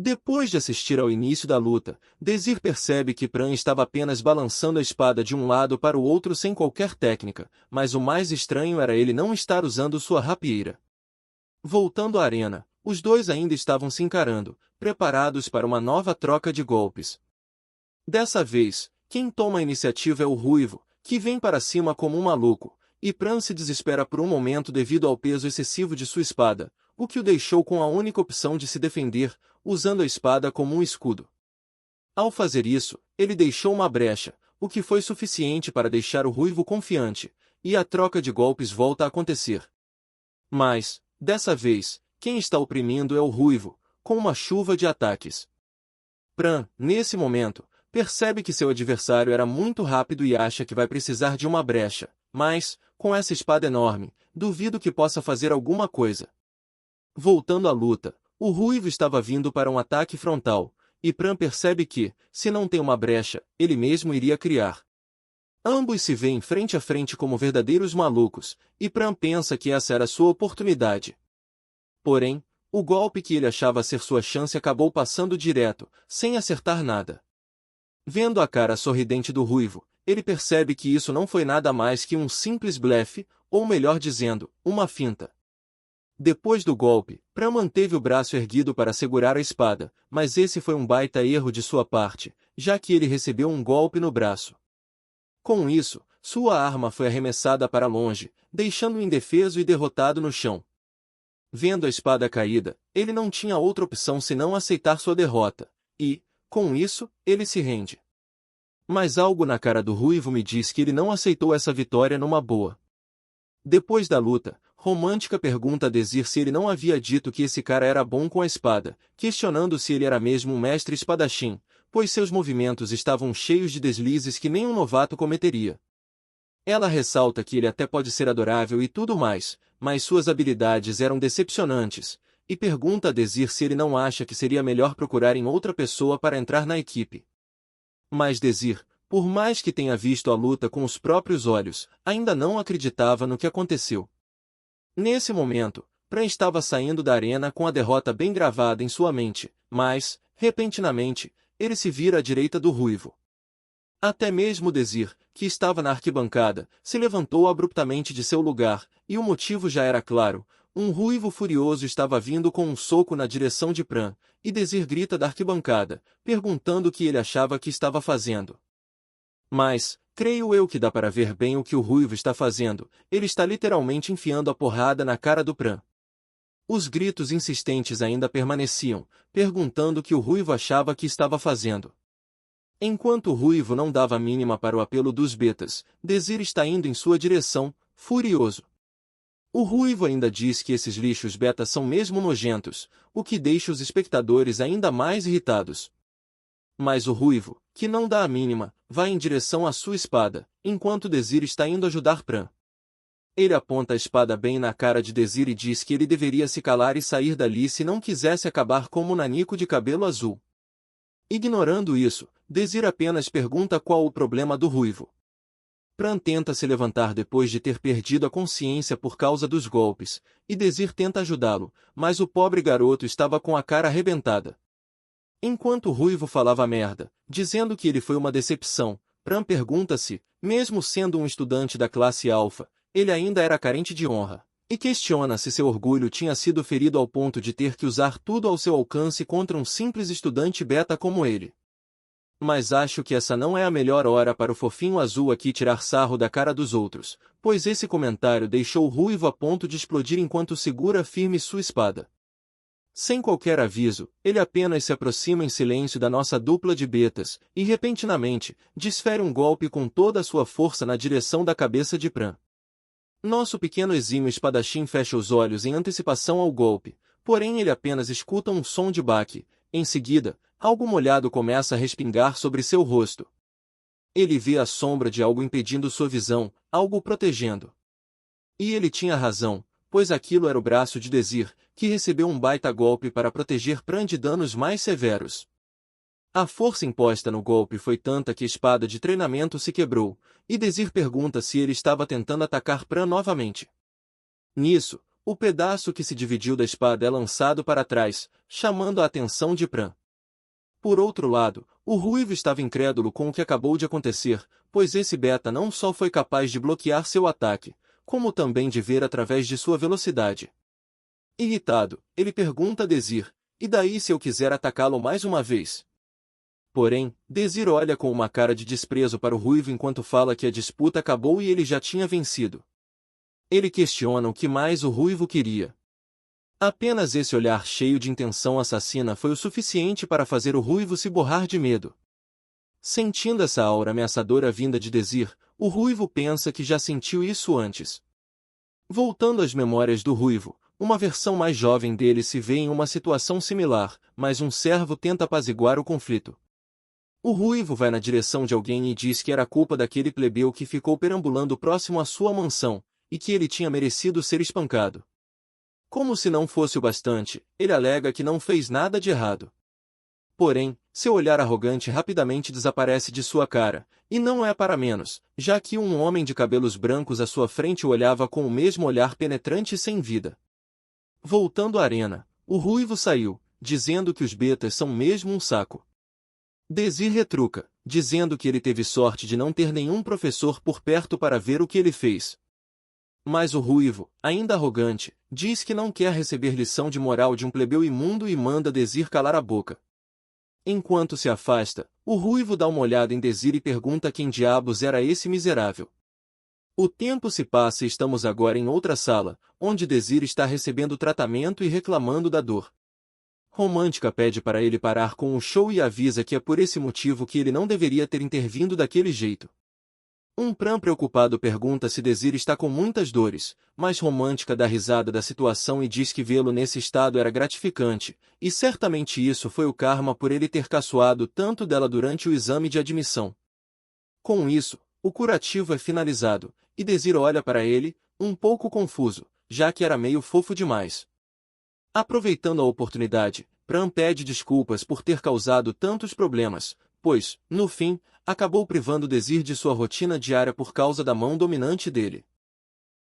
Depois de assistir ao início da luta, Desir percebe que Pran estava apenas balançando a espada de um lado para o outro sem qualquer técnica, mas o mais estranho era ele não estar usando sua rapieira. Voltando à arena, os dois ainda estavam se encarando, preparados para uma nova troca de golpes. Dessa vez, quem toma a iniciativa é o ruivo, que vem para cima como um maluco, e Pran se desespera por um momento devido ao peso excessivo de sua espada, o que o deixou com a única opção de se defender, usando a espada como um escudo. Ao fazer isso, ele deixou uma brecha, o que foi suficiente para deixar o ruivo confiante, e a troca de golpes volta a acontecer. Mas, dessa vez, quem está oprimindo é o ruivo, com uma chuva de ataques. Pran, nesse momento, percebe que seu adversário era muito rápido e acha que vai precisar de uma brecha, mas, com essa espada enorme, duvido que possa fazer alguma coisa. Voltando à luta, o Ruivo estava vindo para um ataque frontal, e Pran percebe que, se não tem uma brecha, ele mesmo iria criar. Ambos se veem frente a frente como verdadeiros malucos, e Pran pensa que essa era sua oportunidade. Porém, o golpe que ele achava ser sua chance acabou passando direto, sem acertar nada. Vendo a cara sorridente do Ruivo, ele percebe que isso não foi nada mais que um simples blefe, ou melhor dizendo, uma finta. Depois do golpe, Pran manteve o braço erguido para segurar a espada, mas esse foi um baita erro de sua parte, já que ele recebeu um golpe no braço. Com isso, sua arma foi arremessada para longe, deixando-o indefeso e derrotado no chão. Vendo a espada caída, ele não tinha outra opção senão aceitar sua derrota, e, com isso, ele se rende. Mas algo na cara do Ruivo me diz que ele não aceitou essa vitória numa boa. Depois da luta, Romântica pergunta a Dezir se ele não havia dito que esse cara era bom com a espada, questionando se ele era mesmo um mestre espadachim, pois seus movimentos estavam cheios de deslizes que nem um novato cometeria. Ela ressalta que ele até pode ser adorável e tudo mais, mas suas habilidades eram decepcionantes, e pergunta a Dezir se ele não acha que seria melhor procurar em outra pessoa para entrar na equipe. Mas Dezir, por mais que tenha visto a luta com os próprios olhos, ainda não acreditava no que aconteceu. Nesse momento, Pran estava saindo da arena com a derrota bem gravada em sua mente, mas, repentinamente, ele se vira à direita do Ruivo. Até mesmo Dezir, que estava na arquibancada, se levantou abruptamente de seu lugar, e o motivo já era claro: um Ruivo furioso estava vindo com um soco na direção de Pran, e Dezir grita da arquibancada, perguntando o que ele achava que estava fazendo. Mas, creio eu que dá para ver bem o que o Ruivo está fazendo, ele está literalmente enfiando a porrada na cara do Pran. Os gritos insistentes ainda permaneciam, perguntando o que o Ruivo achava que estava fazendo. Enquanto o Ruivo não dava a mínima para o apelo dos betas, Dezir está indo em sua direção, furioso. O Ruivo ainda diz que esses lixos beta são mesmo nojentos, o que deixa os espectadores ainda mais irritados. Mas o Ruivo, que não dá a mínima, vai em direção à sua espada, enquanto Dezir está indo ajudar Pran. Ele aponta a espada bem na cara de Dezir e diz que ele deveria se calar e sair dali se não quisesse acabar como um nanico de cabelo azul. Ignorando isso, Dezir apenas pergunta qual o problema do Ruivo. Pran tenta se levantar depois de ter perdido a consciência por causa dos golpes, e Dezir tenta ajudá-lo, mas o pobre garoto estava com a cara arrebentada. Enquanto o Ruivo falava merda, dizendo que ele foi uma decepção, Pran pergunta se, mesmo sendo um estudante da classe alfa, ele ainda era carente de honra, e questiona se seu orgulho tinha sido ferido ao ponto de ter que usar tudo ao seu alcance contra um simples estudante beta como ele. Mas acho que essa não é a melhor hora para o fofinho azul aqui tirar sarro da cara dos outros, pois esse comentário deixou o Ruivo a ponto de explodir enquanto segura firme sua espada. Sem qualquer aviso, ele apenas se aproxima em silêncio da nossa dupla de betas, e repentinamente, desfere um golpe com toda a sua força na direção da cabeça de Pran. Nosso pequeno exímio espadachim fecha os olhos em antecipação ao golpe, porém ele apenas escuta um som de baque. Em seguida, algo molhado começa a respingar sobre seu rosto. Ele vê a sombra de algo impedindo sua visão, algo o protegendo. E ele tinha razão, pois aquilo era o braço de Dezir, que recebeu um baita golpe para proteger Pran de danos mais severos. A força imposta no golpe foi tanta que a espada de treinamento se quebrou, e Dezir pergunta se ele estava tentando atacar Pran novamente. Nisso, o pedaço que se dividiu da espada é lançado para trás, chamando a atenção de Pran. Por outro lado, o Ruivo estava incrédulo com o que acabou de acontecer, pois esse beta não só foi capaz de bloquear seu ataque, como também de ver através de sua velocidade. Irritado, ele pergunta a Dezir, e daí se eu quiser atacá-lo mais uma vez? Porém, Dezir olha com uma cara de desprezo para o Ruivo enquanto fala que a disputa acabou e ele já tinha vencido. Ele questiona o que mais o Ruivo queria. Apenas esse olhar cheio de intenção assassina foi o suficiente para fazer o Ruivo se borrar de medo. Sentindo essa aura ameaçadora vinda de Dezir, o Ruivo pensa que já sentiu isso antes. Voltando às memórias do Ruivo, uma versão mais jovem dele se vê em uma situação similar, mas um servo tenta apaziguar o conflito. O ruivo vai na direção de alguém e diz que era culpa daquele plebeu que ficou perambulando próximo à sua mansão, e que ele tinha merecido ser espancado. Como se não fosse o bastante, ele alega que não fez nada de errado. Porém, seu olhar arrogante rapidamente desaparece de sua cara, e não é para menos, já que um homem de cabelos brancos à sua frente o olhava com o mesmo olhar penetrante e sem vida. Voltando à arena, o ruivo saiu, dizendo que os betas são mesmo um saco. Desir retruca, dizendo que ele teve sorte de não ter nenhum professor por perto para ver o que ele fez. Mas o ruivo, ainda arrogante, diz que não quer receber lição de moral de um plebeu imundo e manda Desir calar a boca. Enquanto se afasta, o ruivo dá uma olhada em Desir e pergunta quem diabos era esse miserável. O tempo se passa e estamos agora em outra sala, onde Desir está recebendo tratamento e reclamando da dor. Romântica pede para ele parar com o show e avisa que é por esse motivo que ele não deveria ter intervindo daquele jeito. Pran preocupado pergunta se Desir está com muitas dores, mas Romântica dá risada da situação e diz que vê-lo nesse estado era gratificante, e certamente isso foi o karma por ele ter caçoado tanto dela durante o exame de admissão. Com isso, o curativo é finalizado, e Desir olha para ele, um pouco confuso, já que era meio fofo demais. Aproveitando a oportunidade, Pran pede desculpas por ter causado tantos problemas, pois, no fim, acabou privando Desir de sua rotina diária por causa da mão dominante dele.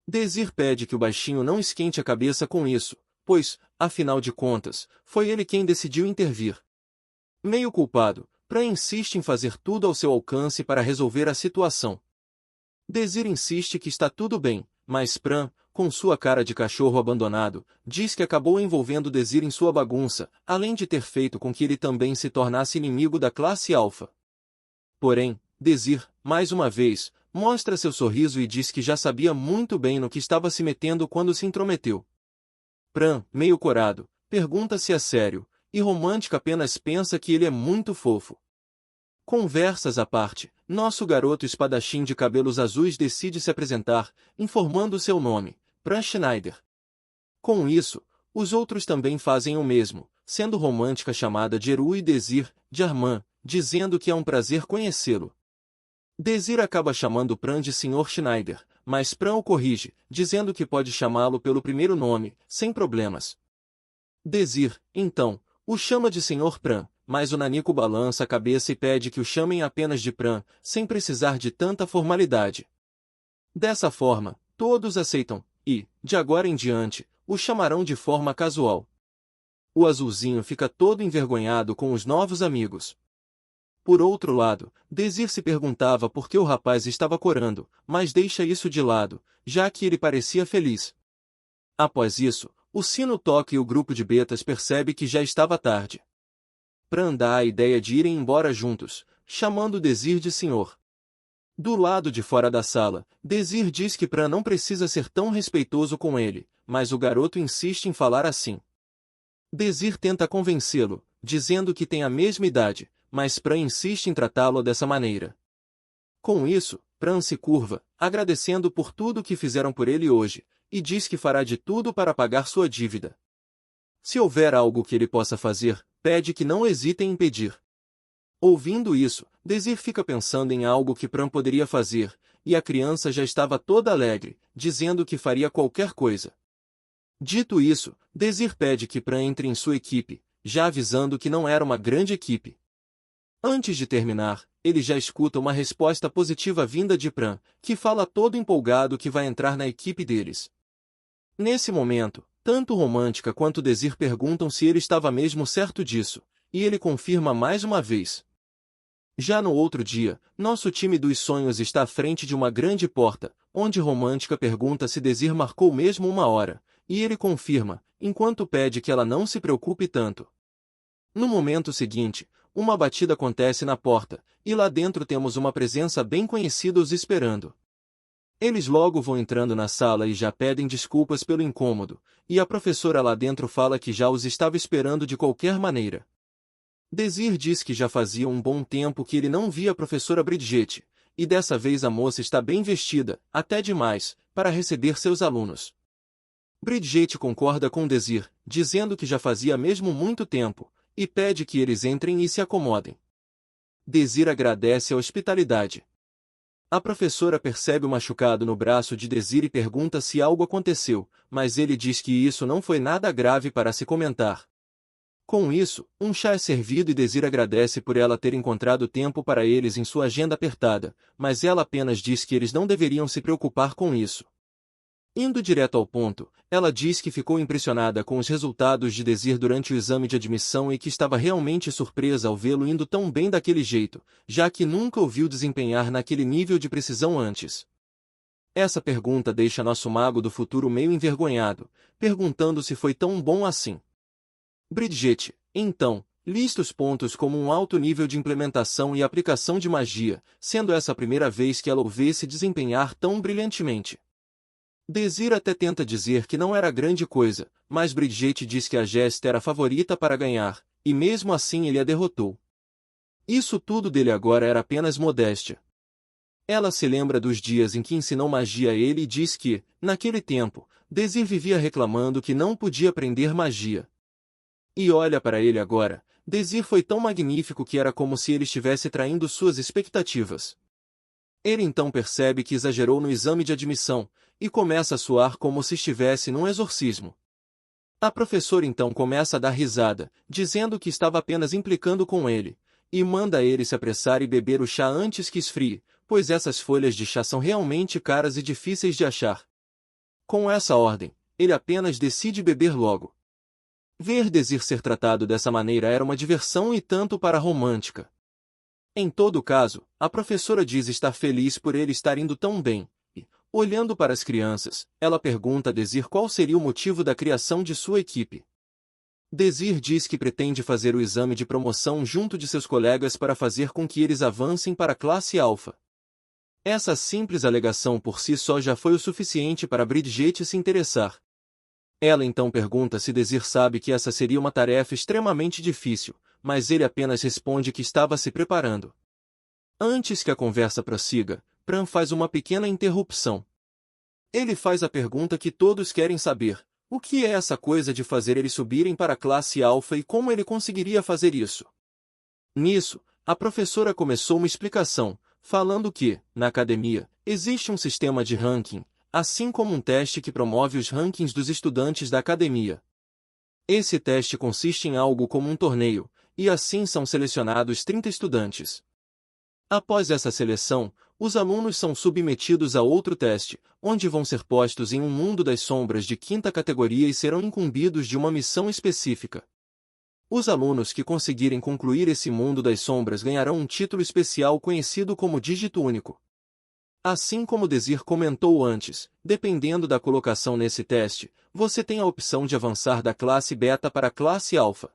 Desir pede que o baixinho não esquente a cabeça com isso, pois, afinal de contas, foi ele quem decidiu intervir. Meio culpado, Pran insiste em fazer tudo ao seu alcance para resolver a situação. Desir insiste que está tudo bem, mas Pran, com sua cara de cachorro abandonado, diz que acabou envolvendo Desir em sua bagunça, além de ter feito com que ele também se tornasse inimigo da classe alfa. Porém, Desir, mais uma vez, mostra seu sorriso e diz que já sabia muito bem no que estava se metendo quando se intrometeu. Pran, meio corado, pergunta se é sério, e Romântica apenas pensa que ele é muito fofo. Conversas à parte, nosso garoto espadachim de cabelos azuis decide se apresentar, informando seu nome, Pran Schneider. Com isso, os outros também fazem o mesmo, sendo Romântica chamada de Eru e Desir, de Armand, dizendo que é um prazer conhecê-lo. Desir acaba chamando Pran de Sr. Schneider, mas Pran o corrige, dizendo que pode chamá-lo pelo primeiro nome, sem problemas. Desir, então, o chama de Sr. Pran, mas o nanico balança a cabeça e pede que o chamem apenas de Pran, sem precisar de tanta formalidade. Dessa forma, todos aceitam, e, de agora em diante, o chamarão de forma casual. O azulzinho fica todo envergonhado com os novos amigos. Por outro lado, Desir se perguntava por que o rapaz estava corando, mas deixa isso de lado, já que ele parecia feliz. Após isso, o sino toca e o grupo de betas percebe que já estava tarde. Pran dá a ideia de irem embora juntos, chamando Desir de senhor. Do lado de fora da sala, Desir diz que Pran não precisa ser tão respeitoso com ele, mas o garoto insiste em falar assim. Desir tenta convencê-lo, dizendo que tem a mesma idade, mas Pran insiste em tratá-lo dessa maneira. Com isso, Pran se curva, agradecendo por tudo que fizeram por ele hoje, e diz que fará de tudo para pagar sua dívida. Se houver algo que ele possa fazer, pede que não hesitem em pedir. Ouvindo isso, Desir fica pensando em algo que Pran poderia fazer, e a criança já estava toda alegre, dizendo que faria qualquer coisa. Dito isso, Desir pede que Pran entre em sua equipe, já avisando que não era uma grande equipe. Antes de terminar, ele já escuta uma resposta positiva vinda de Pran, que fala todo empolgado que vai entrar na equipe deles. Nesse momento, tanto Romântica quanto Desir perguntam se ele estava mesmo certo disso, e ele confirma mais uma vez. Já no outro dia, nosso time dos sonhos está à frente de uma grande porta, onde Romântica pergunta se Desir marcou mesmo 1 hora, e ele confirma, enquanto pede que ela não se preocupe tanto. No momento seguinte, uma batida acontece na porta, e lá dentro temos uma presença bem conhecida os esperando. Eles logo vão entrando na sala e já pedem desculpas pelo incômodo, e a professora lá dentro fala que já os estava esperando de qualquer maneira. Desir diz que já fazia um bom tempo que ele não via a professora Bridget, e dessa vez a moça está bem vestida, até demais, para receber seus alunos. Bridget concorda com Desir, dizendo que já fazia mesmo muito tempo, e pede que eles entrem e se acomodem. Desir agradece a hospitalidade. A professora percebe o machucado no braço de Desir e pergunta se algo aconteceu, mas ele diz que isso não foi nada grave para se comentar. Com isso, um chá é servido e Desir agradece por ela ter encontrado tempo para eles em sua agenda apertada, mas ela apenas diz que eles não deveriam se preocupar com isso. Indo direto ao ponto, ela diz que ficou impressionada com os resultados de Desir durante o exame de admissão e que estava realmente surpresa ao vê-lo indo tão bem daquele jeito, já que nunca o viu desempenhar naquele nível de precisão antes. Essa pergunta deixa nosso mago do futuro meio envergonhado, perguntando se foi tão bom assim. Bridget, então, lista os pontos como um alto nível de implementação e aplicação de magia, sendo essa a primeira vez que ela o vê se desempenhar tão brilhantemente. Desir até tenta dizer que não era grande coisa, mas Bridget diz que a Jester era a favorita para ganhar, e mesmo assim ele a derrotou. Isso tudo dele agora era apenas modéstia. Ela se lembra dos dias em que ensinou magia a ele e diz que, naquele tempo, Desir vivia reclamando que não podia aprender magia. E olha para ele agora, Desir foi tão magnífico que era como se ele estivesse traindo suas expectativas. Ele então percebe que exagerou no exame de admissão, e começa a suar como se estivesse num exorcismo. A professora então começa a dar risada, dizendo que estava apenas implicando com ele, e manda ele se apressar e beber o chá antes que esfrie, pois essas folhas de chá são realmente caras e difíceis de achar. Com essa ordem, ele apenas decide beber logo. Ver Desir ser tratado dessa maneira era uma diversão e tanto para a romântica. Em todo caso, a professora diz estar feliz por ele estar indo tão bem, e, olhando para as crianças, ela pergunta a Desir qual seria o motivo da criação de sua equipe. Desir diz que pretende fazer o exame de promoção junto de seus colegas para fazer com que eles avancem para a classe alfa. Essa simples alegação por si só já foi o suficiente para Bridget se interessar. Ela então pergunta se Desir sabe que essa seria uma tarefa extremamente difícil, mas ele apenas responde que estava se preparando. Antes que a conversa prossiga, Pran faz uma pequena interrupção. Ele faz a pergunta que todos querem saber: o que é essa coisa de fazer eles subirem para a classe alfa e como ele conseguiria fazer isso? Nisso, a professora começou uma explicação, falando que, na academia, existe um sistema de ranking, assim como um teste que promove os rankings dos estudantes da academia. Esse teste consiste em algo como um torneio, e assim são selecionados 30 estudantes. Após essa seleção, os alunos são submetidos a outro teste, onde vão ser postos em um mundo das sombras de 5ª categoria e serão incumbidos de uma missão específica. Os alunos que conseguirem concluir esse mundo das sombras ganharão um título especial conhecido como Dígito Único. Assim como Desir comentou antes, dependendo da colocação nesse teste, você tem a opção de avançar da classe beta para a classe alfa.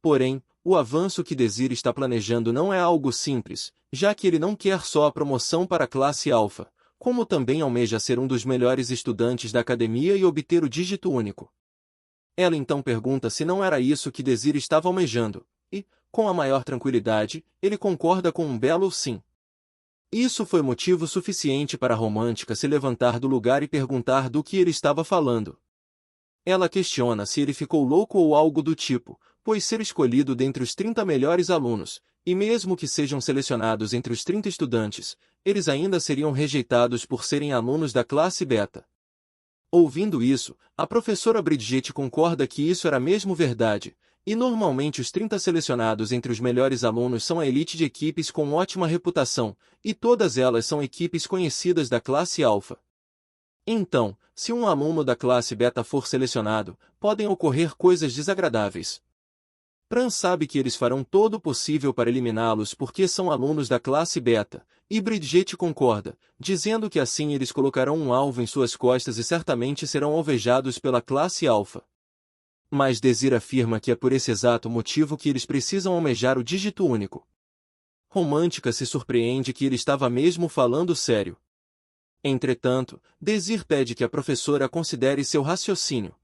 Porém, o avanço que Desir está planejando não é algo simples, já que ele não quer só a promoção para a classe alfa, como também almeja ser um dos melhores estudantes da academia e obter o dígito único. Ela então pergunta se não era isso que Desir estava almejando, e, com a maior tranquilidade, ele concorda com um belo sim. Isso foi motivo suficiente para a romântica se levantar do lugar e perguntar do que ele estava falando. Ela questiona se ele ficou louco ou algo do tipo, pois ser escolhido dentre os 30 melhores alunos, e mesmo que sejam selecionados entre os 30 estudantes, eles ainda seriam rejeitados por serem alunos da classe beta. Ouvindo isso, a professora Bridget concorda que isso era mesmo verdade, e normalmente os 30 selecionados entre os melhores alunos são a elite de equipes com ótima reputação, e todas elas são equipes conhecidas da classe alfa. Então, se um aluno da classe beta for selecionado, podem ocorrer coisas desagradáveis. Pran sabe que eles farão todo o possível para eliminá-los porque são alunos da classe beta, e Bridget concorda, dizendo que assim eles colocarão um alvo em suas costas e certamente serão alvejados pela classe alfa. Mas Desir afirma que é por esse exato motivo que eles precisam almejar o dígito único. Romântica se surpreende que ele estava mesmo falando sério. Entretanto, Desir pede que a professora considere seu raciocínio.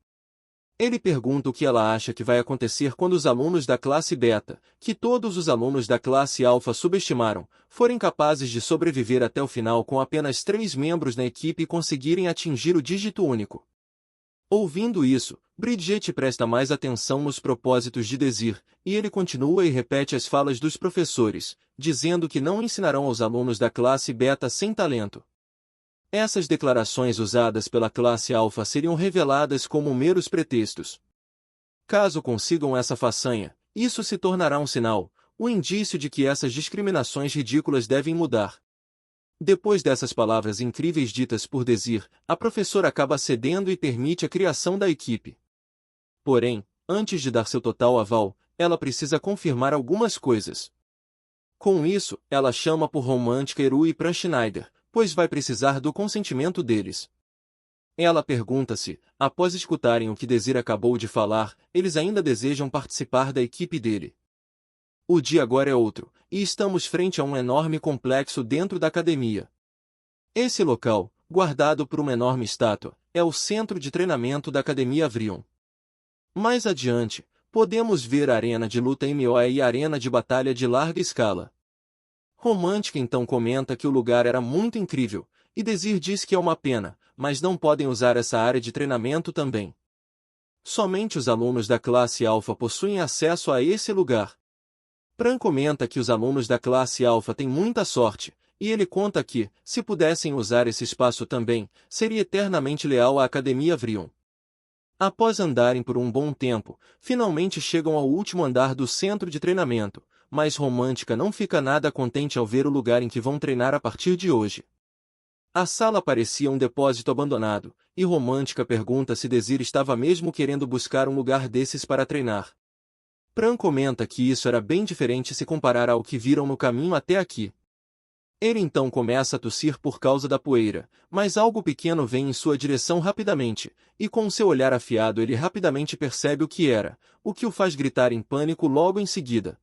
Ele pergunta o que ela acha que vai acontecer quando os alunos da classe beta, que todos os alunos da classe alfa subestimaram, forem capazes de sobreviver até o final com apenas 3 membros na equipe e conseguirem atingir o dígito único. Ouvindo isso, Bridget presta mais atenção nos propósitos de Désir, e ele continua e repete as falas dos professores, dizendo que não ensinarão aos alunos da classe beta sem talento. Essas declarações usadas pela classe alfa seriam reveladas como meros pretextos. Caso consigam essa façanha, isso se tornará um sinal, um indício de que essas discriminações ridículas devem mudar. Depois dessas palavras incríveis ditas por Désir, a professora acaba cedendo e permite a criação da equipe. Porém, antes de dar seu total aval, ela precisa confirmar algumas coisas. Com isso, ela chama por Romântica Eru e Pran Schneider, pois vai precisar do consentimento deles. Ela pergunta se, após escutarem o que Désir acabou de falar, eles ainda desejam participar da equipe dele. O dia agora é outro, e estamos frente a um enorme complexo dentro da academia. Esse local, guardado por uma enorme estátua, é o centro de treinamento da Academia Vrion. Mais adiante, podemos ver a arena de luta MOE e a arena de batalha de larga escala. Romântica então comenta que o lugar era muito incrível, e Désir diz que é uma pena, mas não podem usar essa área de treinamento também. Somente os alunos da classe alfa possuem acesso a esse lugar. Pran comenta que os alunos da classe alfa têm muita sorte, e ele conta que, se pudessem usar esse espaço também, seria eternamente leal à Academia Vrion. Após andarem por um bom tempo, finalmente chegam ao último andar do centro de treinamento, mas Romântica não fica nada contente ao ver o lugar em que vão treinar a partir de hoje. A sala parecia um depósito abandonado, e Romântica pergunta se Désir estava mesmo querendo buscar um lugar desses para treinar. Pran comenta que isso era bem diferente se comparar ao que viram no caminho até aqui. Ele então começa a tossir por causa da poeira, mas algo pequeno vem em sua direção rapidamente, e com seu olhar afiado ele rapidamente percebe o que era, o que o faz gritar em pânico logo em seguida.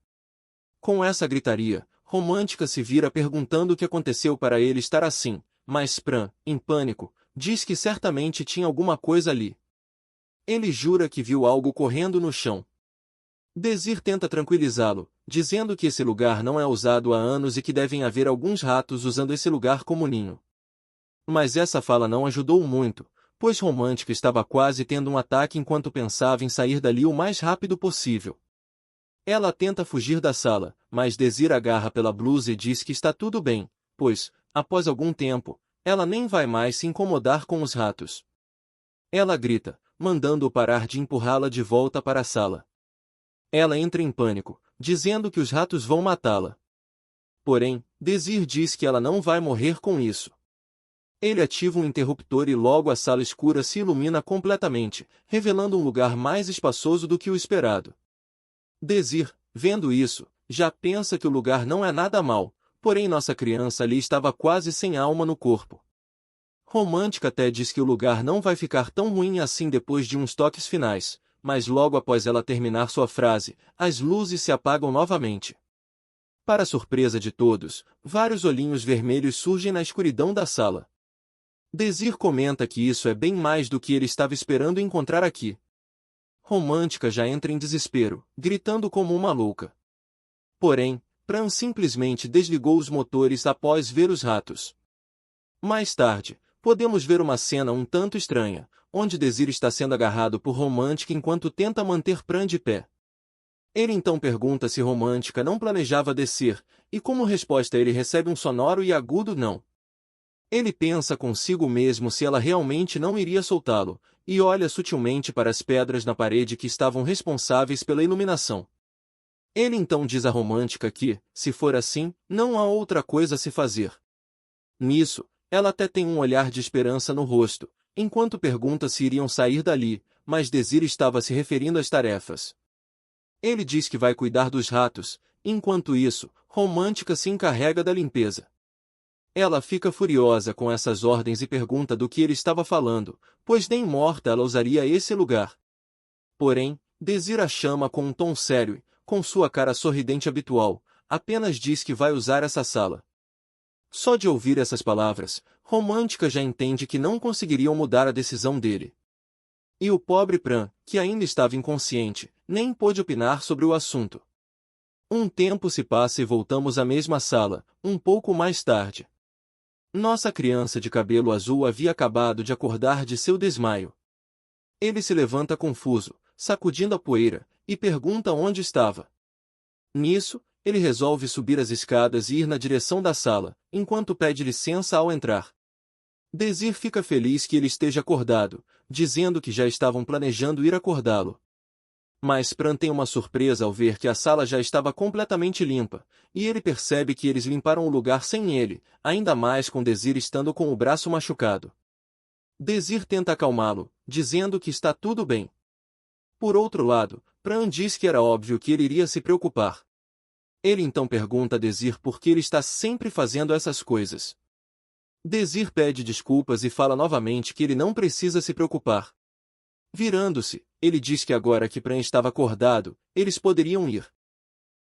Com essa gritaria, Romântica se vira perguntando o que aconteceu para ele estar assim, mas Pran, em pânico, diz que certamente tinha alguma coisa ali. Ele jura que viu algo correndo no chão. Désir tenta tranquilizá-lo, dizendo que esse lugar não é usado há anos e que devem haver alguns ratos usando esse lugar como ninho. Mas essa fala não ajudou muito, pois Romântica estava quase tendo um ataque enquanto pensava em sair dali o mais rápido possível. Ela tenta fugir da sala, mas Désir agarra pela blusa e diz que está tudo bem, pois, após algum tempo, ela nem vai mais se incomodar com os ratos. Ela grita, mandando-o parar de empurrá-la de volta para a sala. Ela entra em pânico, dizendo que os ratos vão matá-la. Porém, Désir diz que ela não vai morrer com isso. Ele ativa um interruptor e logo a sala escura se ilumina completamente, revelando um lugar mais espaçoso do que o esperado. Désir, vendo isso, já pensa que o lugar não é nada mal, porém nossa criança ali estava quase sem alma no corpo. Romântica até diz que o lugar não vai ficar tão ruim assim depois de uns toques finais, mas logo após ela terminar sua frase, as luzes se apagam novamente. Para surpresa de todos, vários olhinhos vermelhos surgem na escuridão da sala. Désir comenta que isso é bem mais do que ele estava esperando encontrar aqui. Romântica já entra em desespero, gritando como uma louca. Porém, Pran simplesmente desligou os motores após ver os ratos. Mais tarde, podemos ver uma cena um tanto estranha, onde Désir está sendo agarrado por Romântica enquanto tenta manter Pran de pé. Ele então pergunta se Romântica não planejava descer, e como resposta ele recebe um sonoro e agudo não. Ele pensa consigo mesmo se ela realmente não iria soltá-lo, e olha sutilmente para as pedras na parede que estavam responsáveis pela iluminação. Ele então diz a Romântica que, se for assim, não há outra coisa a se fazer. Nisso, ela até tem um olhar de esperança no rosto, enquanto pergunta se iriam sair dali, mas Désir estava se referindo às tarefas. Ele diz que vai cuidar dos ratos, enquanto isso, Romântica se encarrega da limpeza. Ela fica furiosa com essas ordens e pergunta do que ele estava falando, pois nem morta ela usaria esse lugar. Porém, Désir a chama com um tom sério, com sua cara sorridente habitual, apenas diz que vai usar essa sala. Só de ouvir essas palavras, Romântica já entende que não conseguiriam mudar a decisão dele. E o pobre Pran, que ainda estava inconsciente, nem pôde opinar sobre o assunto. Um tempo se passa e voltamos à mesma sala, um pouco mais tarde. Nossa criança de cabelo azul havia acabado de acordar de seu desmaio. Ele se levanta confuso, sacudindo a poeira, e pergunta onde estava. Nisso, ele resolve subir as escadas e ir na direção da sala, enquanto pede licença ao entrar. Désir fica feliz que ele esteja acordado, dizendo que já estavam planejando ir acordá-lo. Mas Pran tem uma surpresa ao ver que a sala já estava completamente limpa, e ele percebe que eles limparam o lugar sem ele, ainda mais com Désir estando com o braço machucado. Désir tenta acalmá-lo, dizendo que está tudo bem. Por outro lado, Pran diz que era óbvio que ele iria se preocupar. Ele então pergunta a Désir por que ele está sempre fazendo essas coisas. Désir pede desculpas e fala novamente que ele não precisa se preocupar. Virando-se, ele diz que agora que Pran estava acordado, eles poderiam ir.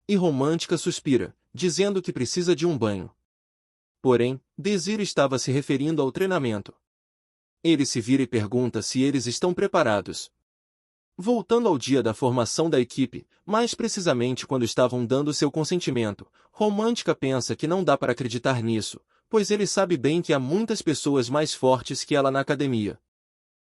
E Romântica suspira, dizendo que precisa de um banho. Porém, Désir estava se referindo ao treinamento. Ele se vira e pergunta se eles estão preparados. Voltando ao dia da formação da equipe, mais precisamente quando estavam dando seu consentimento, Romântica pensa que não dá para acreditar nisso, pois ele sabe bem que há muitas pessoas mais fortes que ela na academia.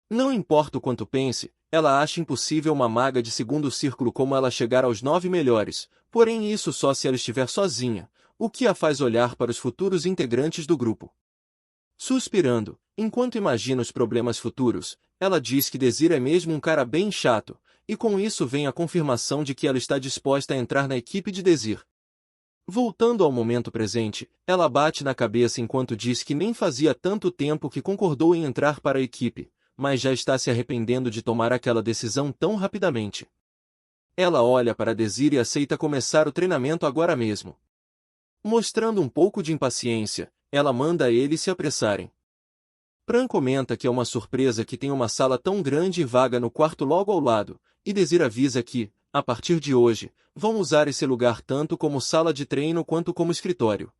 Não importa o quanto pense, ela acha impossível uma maga de segundo círculo como ela chegar aos 9 melhores, porém isso só se ela estiver sozinha, o que a faz olhar para os futuros integrantes do grupo. Suspirando, enquanto imagina os problemas futuros, ela diz que Désir é mesmo um cara bem chato, e com isso vem a confirmação de que ela está disposta a entrar na equipe de Désir. Voltando ao momento presente, ela bate na cabeça enquanto diz que nem fazia tanto tempo que concordou em entrar para a equipe, mas já está se arrependendo de tomar aquela decisão tão rapidamente. Ela olha para Désir e aceita começar o treinamento agora mesmo. Mostrando um pouco de impaciência, ela manda a eles se apressarem. Pran comenta que é uma surpresa que tem uma sala tão grande e vaga no quarto logo ao lado, e Désir avisa que, a partir de hoje, vão usar esse lugar tanto como sala de treino quanto como escritório.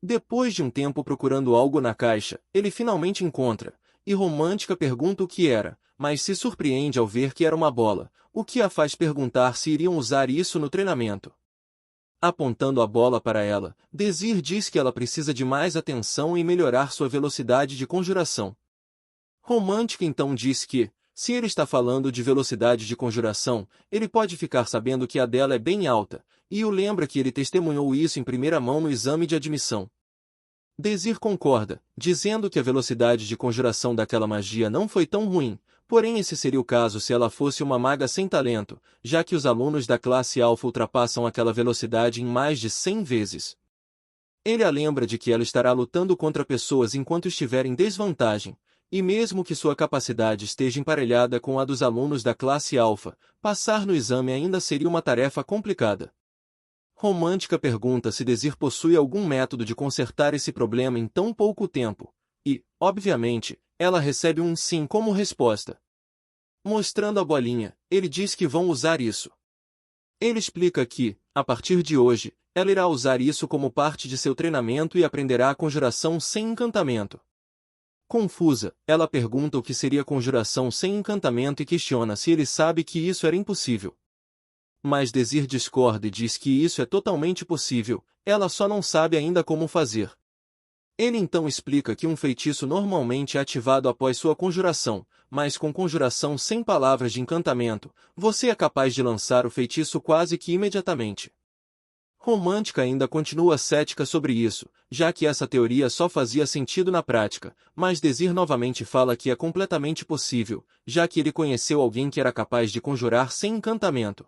Depois de um tempo procurando algo na caixa, ele finalmente encontra, e Romântica pergunta o que era, mas se surpreende ao ver que era uma bola, o que a faz perguntar se iriam usar isso no treinamento. Apontando a bola para ela, Désir diz que ela precisa de mais atenção e melhorar sua velocidade de conjuração. Romântica então diz que, se ele está falando de velocidade de conjuração, ele pode ficar sabendo que a dela é bem alta, e o lembra que ele testemunhou isso em primeira mão no exame de admissão. Désir concorda, dizendo que a velocidade de conjuração daquela magia não foi tão ruim, porém esse seria o caso se ela fosse uma maga sem talento, já que os alunos da classe alfa ultrapassam aquela velocidade em mais de 100 vezes. Ele a lembra de que ela estará lutando contra pessoas enquanto estiver em desvantagem, e mesmo que sua capacidade esteja emparelhada com a dos alunos da classe alfa, passar no exame ainda seria uma tarefa complicada. Romântica pergunta se Désir possui algum método de consertar esse problema em tão pouco tempo, e, obviamente, ela recebe um sim como resposta. Mostrando a bolinha, ele diz que vão usar isso. Ele explica que, a partir de hoje, ela irá usar isso como parte de seu treinamento e aprenderá a conjuração sem encantamento. Confusa, ela pergunta o que seria conjuração sem encantamento e questiona se ele sabe que isso era impossível. Mas Désir discorda e diz que isso é totalmente possível, ela só não sabe ainda como fazer. Ele então explica que um feitiço normalmente é ativado após sua conjuração, mas com conjuração sem palavras de encantamento, você é capaz de lançar o feitiço quase que imediatamente. Romântica ainda continua cética sobre isso, já que essa teoria só fazia sentido na prática, mas Désir novamente fala que é completamente possível, já que ele conheceu alguém que era capaz de conjurar sem encantamento.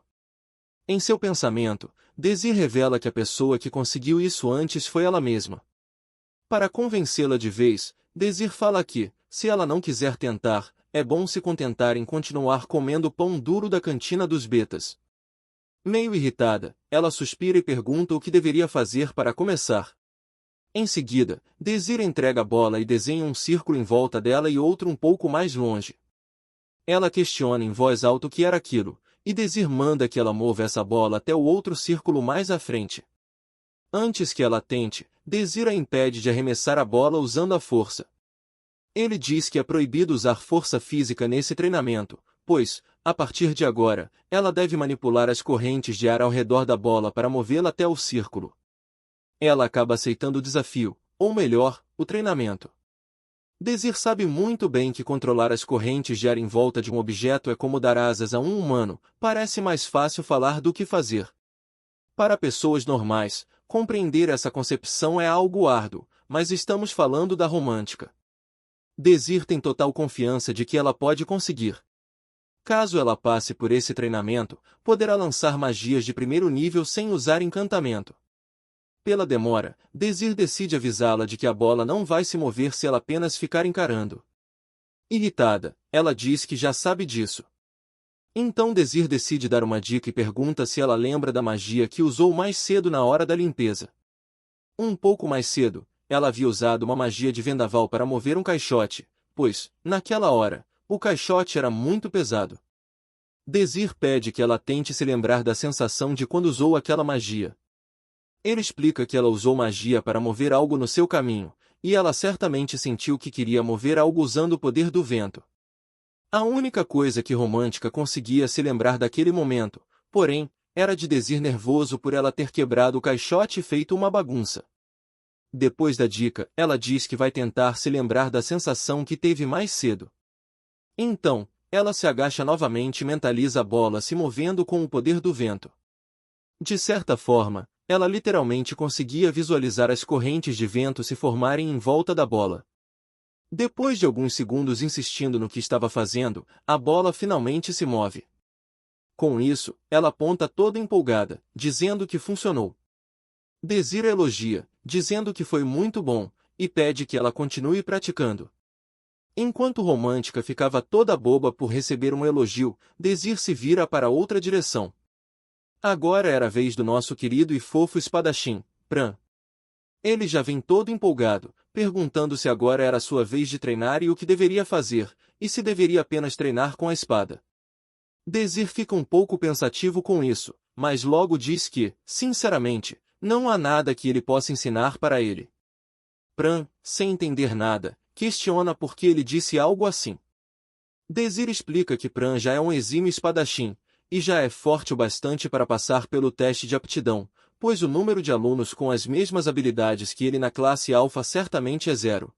Em seu pensamento, Désir revela que a pessoa que conseguiu isso antes foi ela mesma. Para convencê-la de vez, Désir fala que, se ela não quiser tentar, é bom se contentar em continuar comendo o pão duro da cantina dos betas. Meio irritada, ela suspira e pergunta o que deveria fazer para começar. Em seguida, Désir entrega a bola e desenha um círculo em volta dela e outro um pouco mais longe. Ela questiona em voz alta o que era aquilo, e Désir manda que ela mova essa bola até o outro círculo mais à frente. Antes que ela tente, Désir a impede de arremessar a bola usando a força. Ele diz que é proibido usar força física nesse treinamento, pois, a partir de agora, ela deve manipular as correntes de ar ao redor da bola para movê-la até o círculo. Ela acaba aceitando o desafio, ou melhor, o treinamento. Desir sabe muito bem que controlar as correntes de ar em volta de um objeto é como dar asas a um humano, parece mais fácil falar do que fazer. Para pessoas normais, compreender essa concepção é algo árduo, mas estamos falando da romântica. Desir tem total confiança de que ela pode conseguir. Caso ela passe por esse treinamento, poderá lançar magias de primeiro nível sem usar encantamento. Pela demora, Desir decide avisá-la de que a bola não vai se mover se ela apenas ficar encarando. Irritada, ela diz que já sabe disso. Então Desir decide dar uma dica e pergunta se ela lembra da magia que usou mais cedo na hora da limpeza. Um pouco mais cedo, ela havia usado uma magia de vendaval para mover um caixote, pois, naquela hora, o caixote era muito pesado. Desir pede que ela tente se lembrar da sensação de quando usou aquela magia. Ele explica que ela usou magia para mover algo no seu caminho, e ela certamente sentiu que queria mover algo usando o poder do vento. A única coisa que Romântica conseguia se lembrar daquele momento, porém, era de Desir nervoso por ela ter quebrado o caixote e feito uma bagunça. Depois da dica, ela diz que vai tentar se lembrar da sensação que teve mais cedo. Então, ela se agacha novamente e mentaliza a bola se movendo com o poder do vento. De certa forma, ela literalmente conseguia visualizar as correntes de vento se formarem em volta da bola. Depois de alguns segundos insistindo no que estava fazendo, a bola finalmente se move. Com isso, ela aponta toda empolgada, dizendo que funcionou. Desir elogia, dizendo que foi muito bom, e pede que ela continue praticando. Enquanto Romântica ficava toda boba por receber um elogio, Desir se vira para outra direção. Agora era a vez do nosso querido e fofo espadachim, Pran. Ele já vem todo empolgado, perguntando se agora era sua vez de treinar e o que deveria fazer, e se deveria apenas treinar com a espada. Desir fica um pouco pensativo com isso, mas logo diz que, sinceramente, não há nada que ele possa ensinar para ele. Pran, sem entender nada, questiona por que ele disse algo assim. Desir explica que Pran já é um exímio espadachim, e já é forte o bastante para passar pelo teste de aptidão, pois o número de alunos com as mesmas habilidades que ele na classe alfa certamente é 0.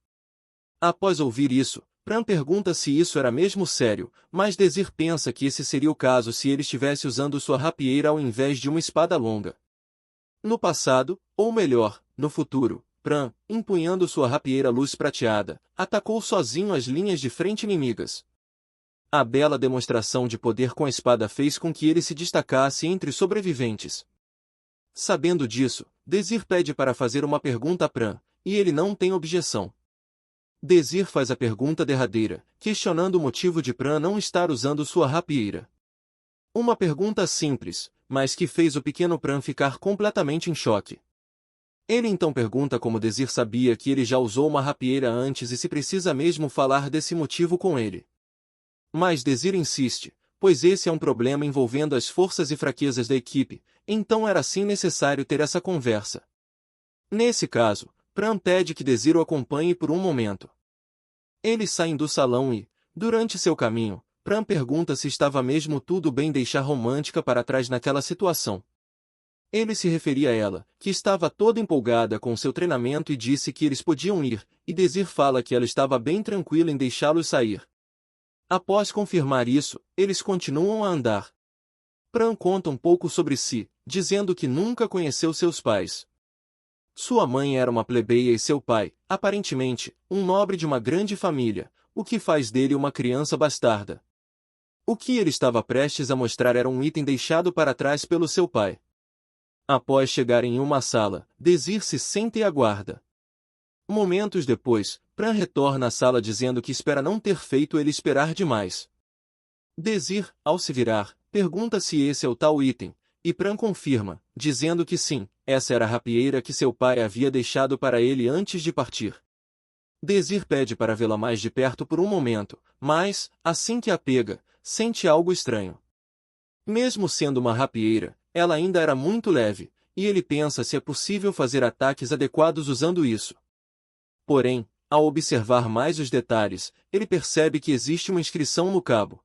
Após ouvir isso, Pran pergunta se isso era mesmo sério, mas Desir pensa que esse seria o caso se ele estivesse usando sua rapieira ao invés de uma espada longa. No passado, ou melhor, no futuro, Pran, empunhando sua rapieira luz prateada, atacou sozinho as linhas de frente inimigas. A bela demonstração de poder com a espada fez com que ele se destacasse entre os sobreviventes. Sabendo disso, Desir pede para fazer uma pergunta a Pran, e ele não tem objeção. Desir faz a pergunta derradeira, questionando o motivo de Pran não estar usando sua rapieira. Uma pergunta simples, mas que fez o pequeno Pran ficar completamente em choque. Ele então pergunta como Desir sabia que ele já usou uma rapieira antes e se precisa mesmo falar desse motivo com ele. Mas Desir insiste, pois esse é um problema envolvendo as forças e fraquezas da equipe, então era sim necessário ter essa conversa. Nesse caso, Pran pede que Desir o acompanhe por um momento. Eles saem do salão e, durante seu caminho, Pran pergunta se estava mesmo tudo bem deixar Romântica para trás naquela situação. Ele se referia a ela, que estava toda empolgada com seu treinamento e disse que eles podiam ir, e Desir fala que ela estava bem tranquila em deixá-los sair. Após confirmar isso, eles continuam a andar. Pran conta um pouco sobre si, dizendo que nunca conheceu seus pais. Sua mãe era uma plebeia e seu pai, aparentemente, um nobre de uma grande família, o que faz dele uma criança bastarda. O que ele estava prestes a mostrar era um item deixado para trás pelo seu pai. Após chegar em uma sala, Desir se senta e aguarda. Momentos depois, Pran retorna à sala dizendo que espera não ter feito ele esperar demais. Desir, ao se virar, pergunta se esse é o tal item, e Pran confirma, dizendo que sim, essa era a rapieira que seu pai havia deixado para ele antes de partir. Desir pede para vê-la mais de perto por um momento, mas, assim que a pega, sente algo estranho. Mesmo sendo uma rapieira, ela ainda era muito leve, e ele pensa se é possível fazer ataques adequados usando isso. Porém, ao observar mais os detalhes, ele percebe que existe uma inscrição no cabo.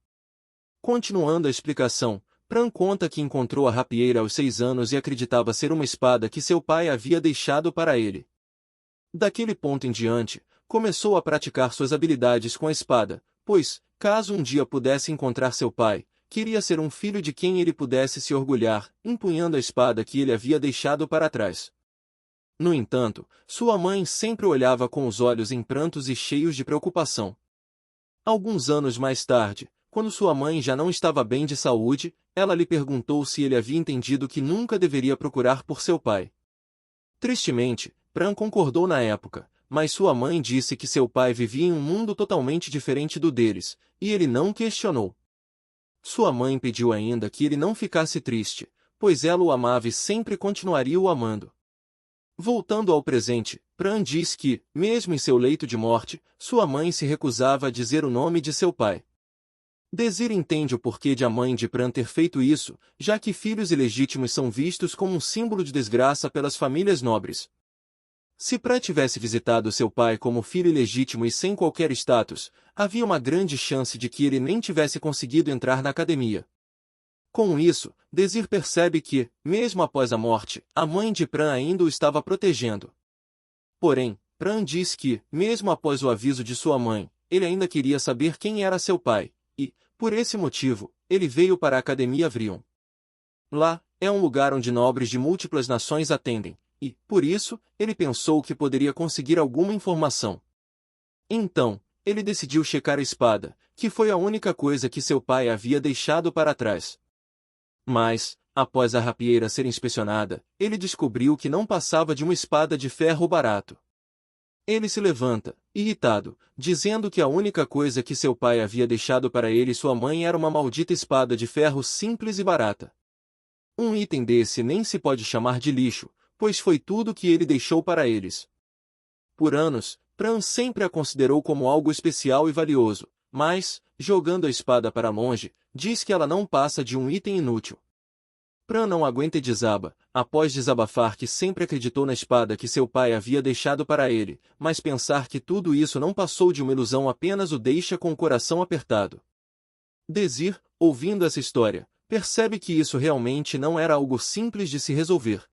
Continuando a explicação, Pran conta que encontrou a rapieira aos 6 anos e acreditava ser uma espada que seu pai havia deixado para ele. Daquele ponto em diante, começou a praticar suas habilidades com a espada, pois, caso um dia pudesse encontrar seu pai, queria ser um filho de quem ele pudesse se orgulhar, empunhando a espada que ele havia deixado para trás. No entanto, sua mãe sempre o olhava com os olhos em prantos e cheios de preocupação. Alguns anos mais tarde, quando sua mãe já não estava bem de saúde, ela lhe perguntou se ele havia entendido que nunca deveria procurar por seu pai. Tristemente, Pran concordou na época, mas sua mãe disse que seu pai vivia em um mundo totalmente diferente do deles, e ele não questionou. Sua mãe pediu ainda que ele não ficasse triste, pois ela o amava e sempre continuaria o amando. Voltando ao presente, Pran diz que, mesmo em seu leito de morte, sua mãe se recusava a dizer o nome de seu pai. Desir entende o porquê de a mãe de Pran ter feito isso, já que filhos ilegítimos são vistos como um símbolo de desgraça pelas famílias nobres. Se Pran tivesse visitado seu pai como filho ilegítimo e sem qualquer status, havia uma grande chance de que ele nem tivesse conseguido entrar na academia. Com isso, Desir percebe que, mesmo após a morte, a mãe de Pran ainda o estava protegendo. Porém, Pran diz que, mesmo após o aviso de sua mãe, ele ainda queria saber quem era seu pai, e, por esse motivo, ele veio para a Academia Vrion. Lá, é um lugar onde nobres de múltiplas nações atendem, e, por isso, ele pensou que poderia conseguir alguma informação. Então, ele decidiu checar a espada, que foi a única coisa que seu pai havia deixado para trás. Mas, após a rapieira ser inspecionada, ele descobriu que não passava de uma espada de ferro barato. Ele se levanta, irritado, dizendo que a única coisa que seu pai havia deixado para ele e sua mãe era uma maldita espada de ferro simples e barata. Um item desse nem se pode chamar de lixo, pois foi tudo que ele deixou para eles. Por anos, Pran sempre a considerou como algo especial e valioso, mas, jogando a espada para longe, diz que ela não passa de um item inútil. Pran não aguenta e desaba, após desabafar que sempre acreditou na espada que seu pai havia deixado para ele, mas pensar que tudo isso não passou de uma ilusão apenas o deixa com o coração apertado. Desir, ouvindo essa história, percebe que isso realmente não era algo simples de se resolver.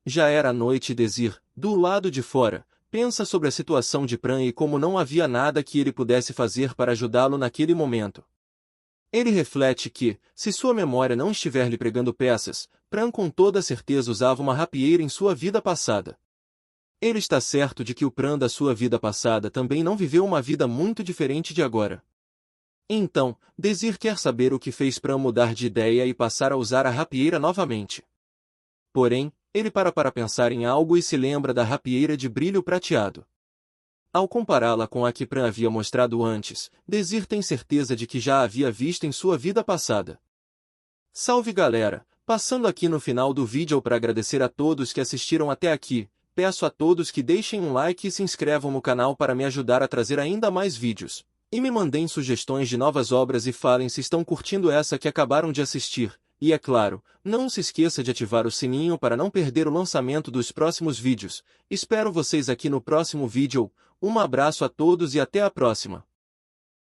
Já era noite e Desir, do lado de fora, pensa sobre a situação de Pran e como não havia nada que ele pudesse fazer para ajudá-lo naquele momento. Ele reflete que, se sua memória não estiver lhe pregando peças, Pran com toda certeza usava uma rapieira em sua vida passada. Ele está certo de que o Pran da sua vida passada também não viveu uma vida muito diferente de agora. Então, Desir quer saber o que fez Pran mudar de ideia e passar a usar a rapieira novamente. Porém, ele para pensar em algo e se lembra da rapieira de brilho prateado. Ao compará-la com a que Pran havia mostrado antes, Desir tem certeza de que já a havia visto em sua vida passada. Salve galera! Passando aqui no final do vídeo para agradecer a todos que assistiram até aqui, peço a todos que deixem um like e se inscrevam no canal para me ajudar a trazer ainda mais vídeos. E me mandem sugestões de novas obras e falem se estão curtindo essa que acabaram de assistir. E é claro, não se esqueça de ativar o sininho para não perder o lançamento dos próximos vídeos. Espero vocês aqui no próximo vídeo. Um abraço a todos e até a próxima.